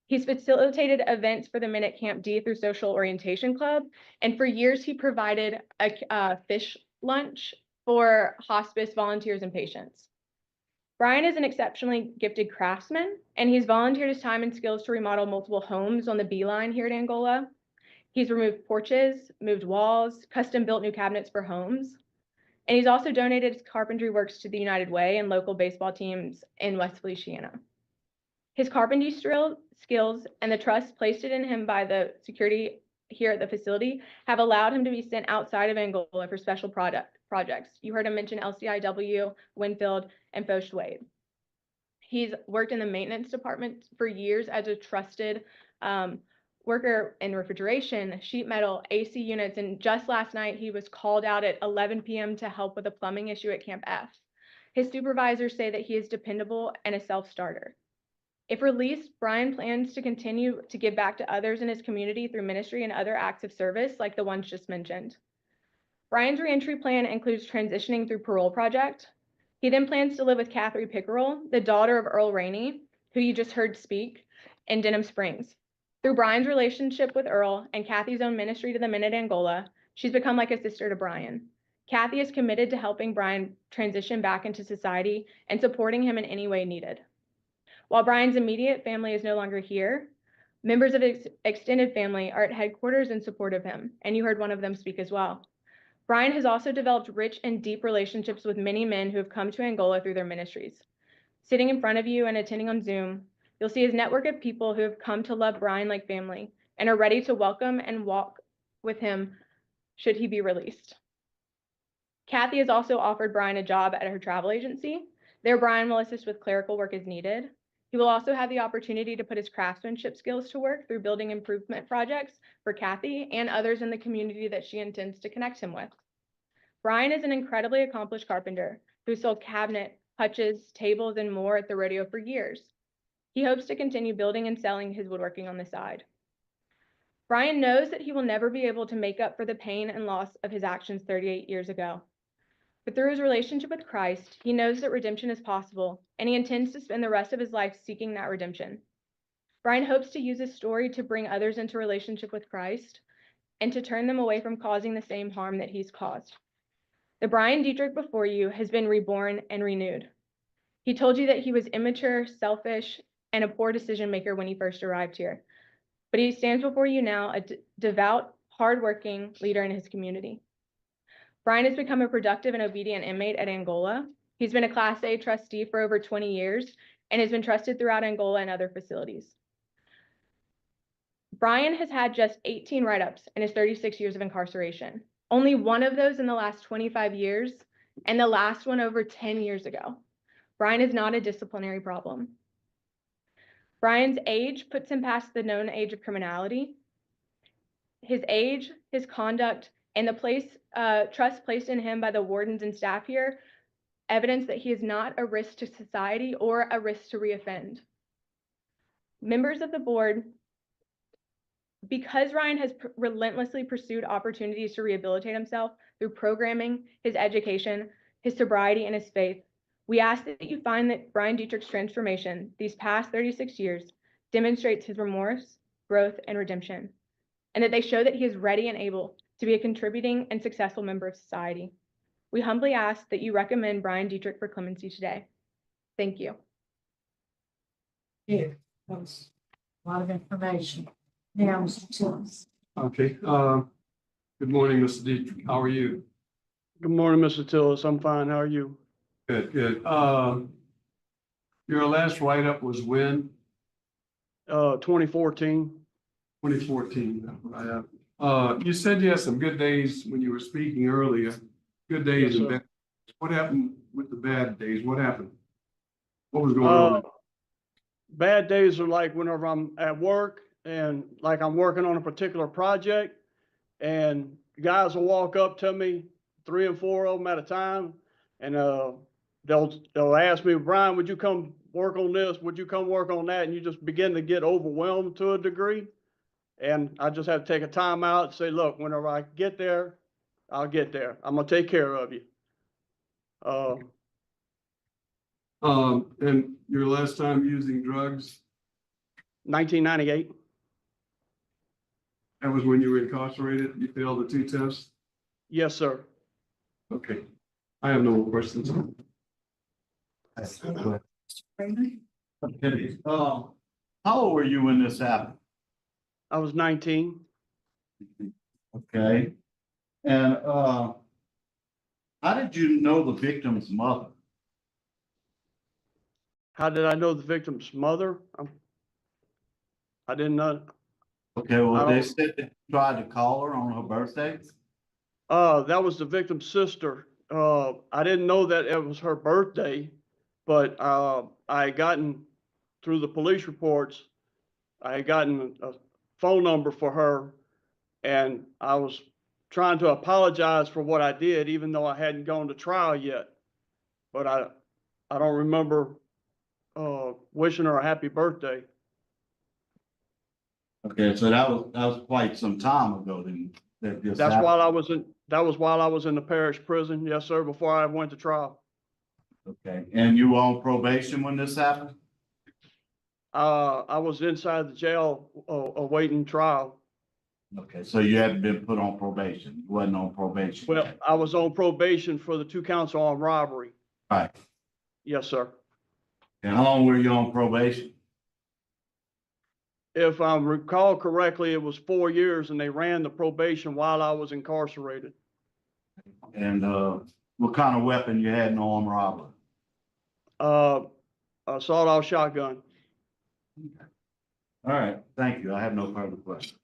He's facilitated events for the men at Camp D through Social Orientation Club, and for years he provided a fish lunch for hospice volunteers and patients. Brian is an exceptionally gifted craftsman, and he's volunteered his time and skills to remodel multiple homes on the B-line here at Angola. He's removed porches, moved walls, custom built new cabinets for homes. And he's also donated his carpentry works to the United Way and local baseball teams in West Feliciana. His carpentry skills and the trust placed in him by the security here at the facility have allowed him to be sent outside of Angola for special projects. You heard him mention LCIW, Winfield, and Foch Wade. He's worked in the maintenance department for years as a trusted worker in refrigeration, sheet metal, AC units, and just last night he was called out at 11 p.m. to help with a plumbing issue at Camp F. His supervisors say that he is dependable and a self-starter. If released, Brian plans to continue to give back to others in his community through ministry and other acts of service like the ones just mentioned. Brian's reentry plan includes transitioning through parole project. He then plans to live with Catherine Pickerel, the daughter of Earl Rainey, who you just heard speak, in Denham Springs. Through Brian's relationship with Earl and Kathy's own ministry to the men at Angola, she's become like a sister to Brian. Kathy is committed to helping Brian transition back into society and supporting him in any way needed. While Brian's immediate family is no longer here, members of his extended family are at headquarters in support of him, and you heard one of them speak as well. Brian has also developed rich and deep relationships with many men who have come to Angola through their ministries. Sitting in front of you and attending on Zoom, you'll see his network of people who have come to love Brian like family and are ready to welcome and walk with him should he be released. Kathy has also offered Brian a job at her travel agency. There, Brian will assist with clerical work as needed. He will also have the opportunity to put his craftsmanship skills to work through building improvement projects for Kathy and others in the community that she intends to connect him with. Brian is an incredibly accomplished carpenter who sold cabinet, hutches, tables, and more at the rodeo for years. He hopes to continue building and selling his woodworking on the side. Brian knows that he will never be able to make up for the pain and loss of his actions 38 years ago. But through his relationship with Christ, he knows that redemption is possible, and he intends to spend the rest of his life seeking that redemption. Brian hopes to use his story to bring others into relationship with Christ and to turn them away from causing the same harm that he's caused. The Brian Dietrich before you has been reborn and renewed. He told you that he was immature, selfish, and a poor decision maker when he first arrived here. But he stands before you now, a devout, hardworking leader in his community. Brian has become a productive and obedient inmate at Angola. He's been a Class A trustee for over 20 years and has been trusted throughout Angola and other facilities. Brian has had just 18 write-ups in his 36 years of incarceration. Only one of those in the last 25 years, and the last one over 10 years ago. Brian is not a disciplinary problem. Brian's age puts him past the known age of criminality. His age, his conduct, and the trust placed in him by the wardens and staff here evidence that he is not a risk to society or a risk to reoffend. Members of the board, because Ryan has relentlessly pursued opportunities to rehabilitate himself through programming, his education, his sobriety, and his faith, we ask that you find that Brian Dietrich's transformation these past 36 years demonstrates his remorse, growth, and redemption, and that they show that he is ready and able to be a contributing and successful member of society. We humbly ask that you recommend Brian Dietrich for clemency today. Thank you. Yeah, that was a lot of information. Now, Mr. Tillis. Okay, good morning, Mr. Dietrich. How are you? Good morning, Mr. Tillis. I'm fine. How are you? Good, good. Your last write-up was when? 2014. 2014. You said you had some good days when you were speaking earlier. Good days Yes, and sir. bad. What happened with the bad days? What happened? What was going on? Bad days are like whenever I'm at work and like I'm working on a particular project and guys will walk up to me, 3 and 4 of them at a time, and they'll ask me, Brian, would you come work on this? Would you come work on that? And you just begin to get overwhelmed to a degree. And I just have to take a time out and say, look, whenever I get there, I'll get there. I'm gonna take care of you. And your last time using drugs, 1998. that was when you were incarcerated, you failed the 2 tests? Yes, sir. Okay, I have no more questions. Okay, how old were you when this happened? I was 19. Okay, and, how did you know the victim's mother? How did I know the victim's mother? I didn't know. Okay, well, they said that you tried to call her on her birthday? That was the victim's sister. I didn't know that it was her birthday, but I had gotten through the police reports, I had gotten a phone number for her, and I was trying to apologize for what I did, even though I hadn't gone to trial yet. But I don't remember wishing her a happy birthday. Okay, so that was quite some time ago then. That this That was while I was in the parish prison, yes, sir, before I went to trial. Okay, and you were on probation when this happened? I was inside the jail awaiting trial. Okay, so you hadn't been put on probation, you wasn't on probation? Well, I was on probation for the 2 counts of armed robbery. Right, Yes, sir. and how long were you on probation? If I recall correctly, it was 4 years and they ran the probation while I was incarcerated. And, what kind of weapon you had in armed robbery? A sawed-off shotgun. All right, thank you, I have no further questions.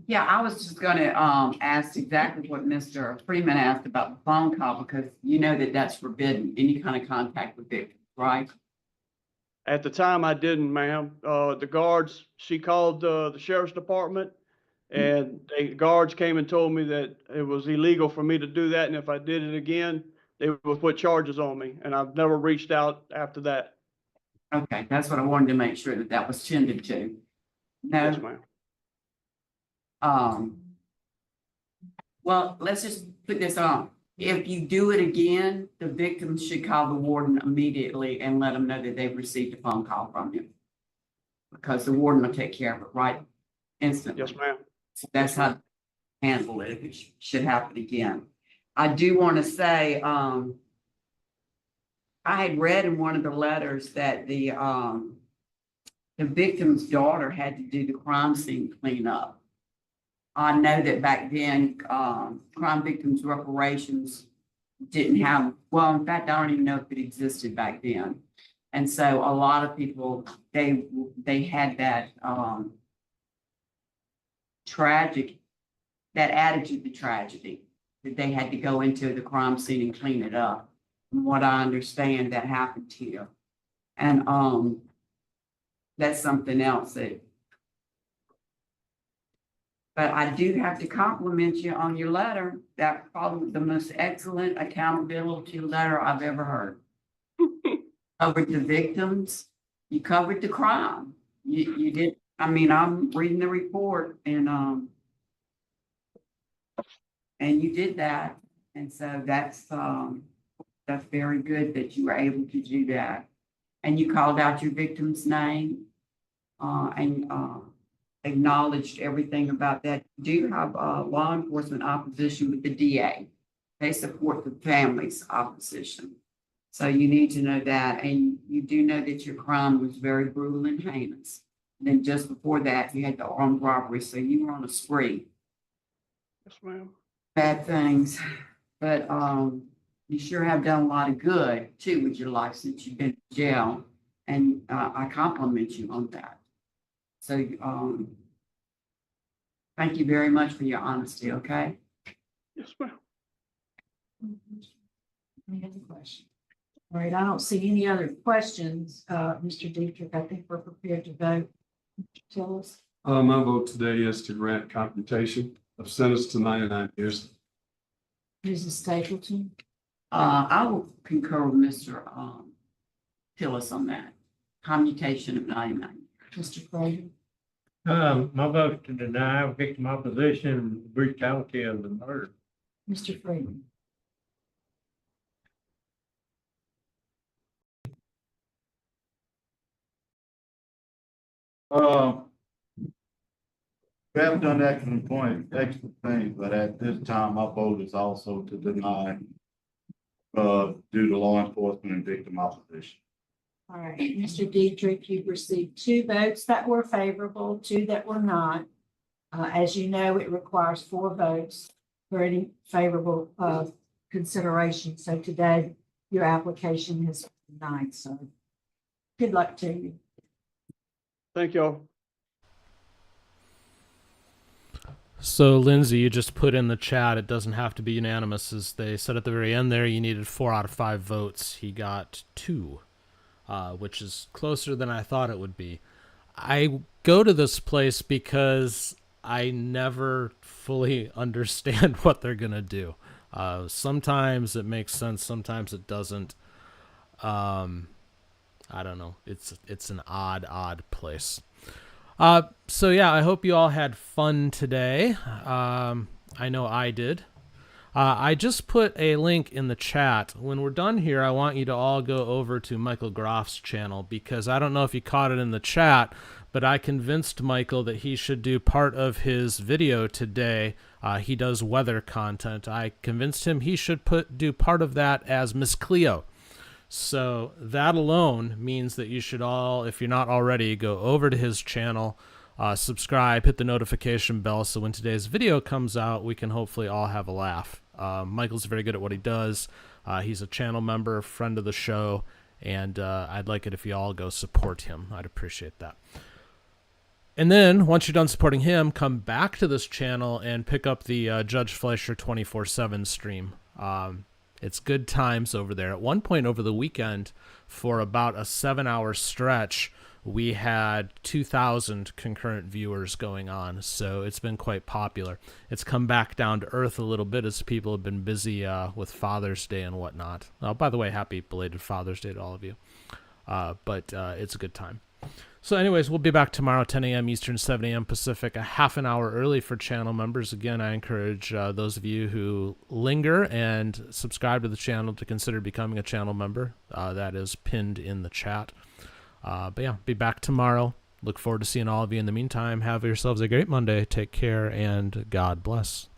Yeah, I was just gonna, ask exactly what Mr. Freeman asked about the phone call, because you know that that's forbidden, any kind of contact with victims, right? At the time, I didn't, ma'am. The guards, she called the sheriff's department, and the guards came and told me that it was illegal for me to do that, and if I did it again, they would put charges on me, and I've never reached out after that. Okay, that's what I wanted to make sure that that was tended to. Yes, No, ma'am. well, let's just put this on. If you do it again, the victims should call the warden immediately and let them know that they've received a phone call from you. Because the warden will take care of it right instantly. Yes, ma'am. So that's how to handle it if it should happen again. I do want to say, I had read in one of the letters that the victim's daughter had to do the crime scene cleanup. I know that back then, crime victims reparations didn't have, well, in fact, I don't even know if it existed back then. And so a lot of people, they had that, that attitude to tragedy, that they had to go into the crime scene and clean it up. From what I understand, that happened here. And, that's something else that, but I do have to compliment you on your letter. That's probably the most excellent accountability letter I've ever heard. Covered the victims, you covered the crime. You did, I mean, I'm reading the report and you did that. And so that's very good that you were able to do that. And you called out your victim's name, and acknowledged everything about that. You do have law enforcement opposition with the DA. They support the family's opposition. So you need to know that. And you do know that your crime was very brutal and heinous. And then just before that, you had the armed robbery. So you were on a spree. Yes, ma'am. Bad things. But you sure have done a lot of good too with your life since you've been in jail. And I compliment you on that. So, thank you very much for your honesty, okay? Yes, ma'am. Any other questions? All right, I don't see any other questions. Mr. Dietrich, I think we're prepared to vote. Tell us. My vote today is to grant commutation of sentence to 99 years. Mrs. Stapleton, I will concur with Mr. Tillis on that. Commutation of 99. Mr. Frazier? My vote to deny victim opposition and brutality of the murder. Mr. Freeman? We have done excellent things, but at this time, my vote is also to deny due to law enforcement and victim opposition. All right, Mr. Dietrich, you've received 2 votes that were favorable, 2 that were not. As you know, it requires 4 votes for any favorable consideration. So today, your application is denied, so good luck to you. Thank y'all. So, Lindsay, you just put in the chat, it doesn't have to be unanimous. As they said at the very end there, you needed 4 out of 5 votes. He got 2, which is closer than I thought it would be. I go to this place because I never fully understand what they're going to do. Sometimes it makes sense, sometimes it doesn't. I don't know. It's an odd place. So yeah, I hope you all had fun today. I know I did. I just put a link in the chat. When we're done here, I want you to all go over to Michael Groff's channel, because I don't know if you caught it in the chat, but I convinced Michael that he should do part of his video today. He does weather content. I convinced him he should do part of that as Miss Cleo. So that alone means that you should all, if you're not already, go over to his channel, subscribe, hit the notification bell, so when today's video comes out, we can hopefully all have a laugh. Michael's very good at what he does. He's a channel member, friend of the show, and I'd like it if you all go support him. I'd appreciate that. And then, once you're done supporting him, come back to this channel and pick up the Judge Fleischer 24/7 stream. It's good times over there. At one point over the weekend, for about a 7-hour stretch, we had 2,000 concurrent viewers going on, so it's been quite popular. It's come back down to earth a little bit as people have been busy with Father's Day and whatnot. By the way, happy belated Father's Day to all of you. But it's a good time. So anyways, we'll be back tomorrow, 10 a.m. Eastern, 7 a.m. Pacific, a half an hour early for channel members. Again, I encourage those of you who linger and subscribe to the channel to consider becoming a channel member. That is pinned in the chat. But yeah, be back tomorrow. Look forward to seeing all of you. In the meantime, have yourselves a great Monday. Take care, and God bless.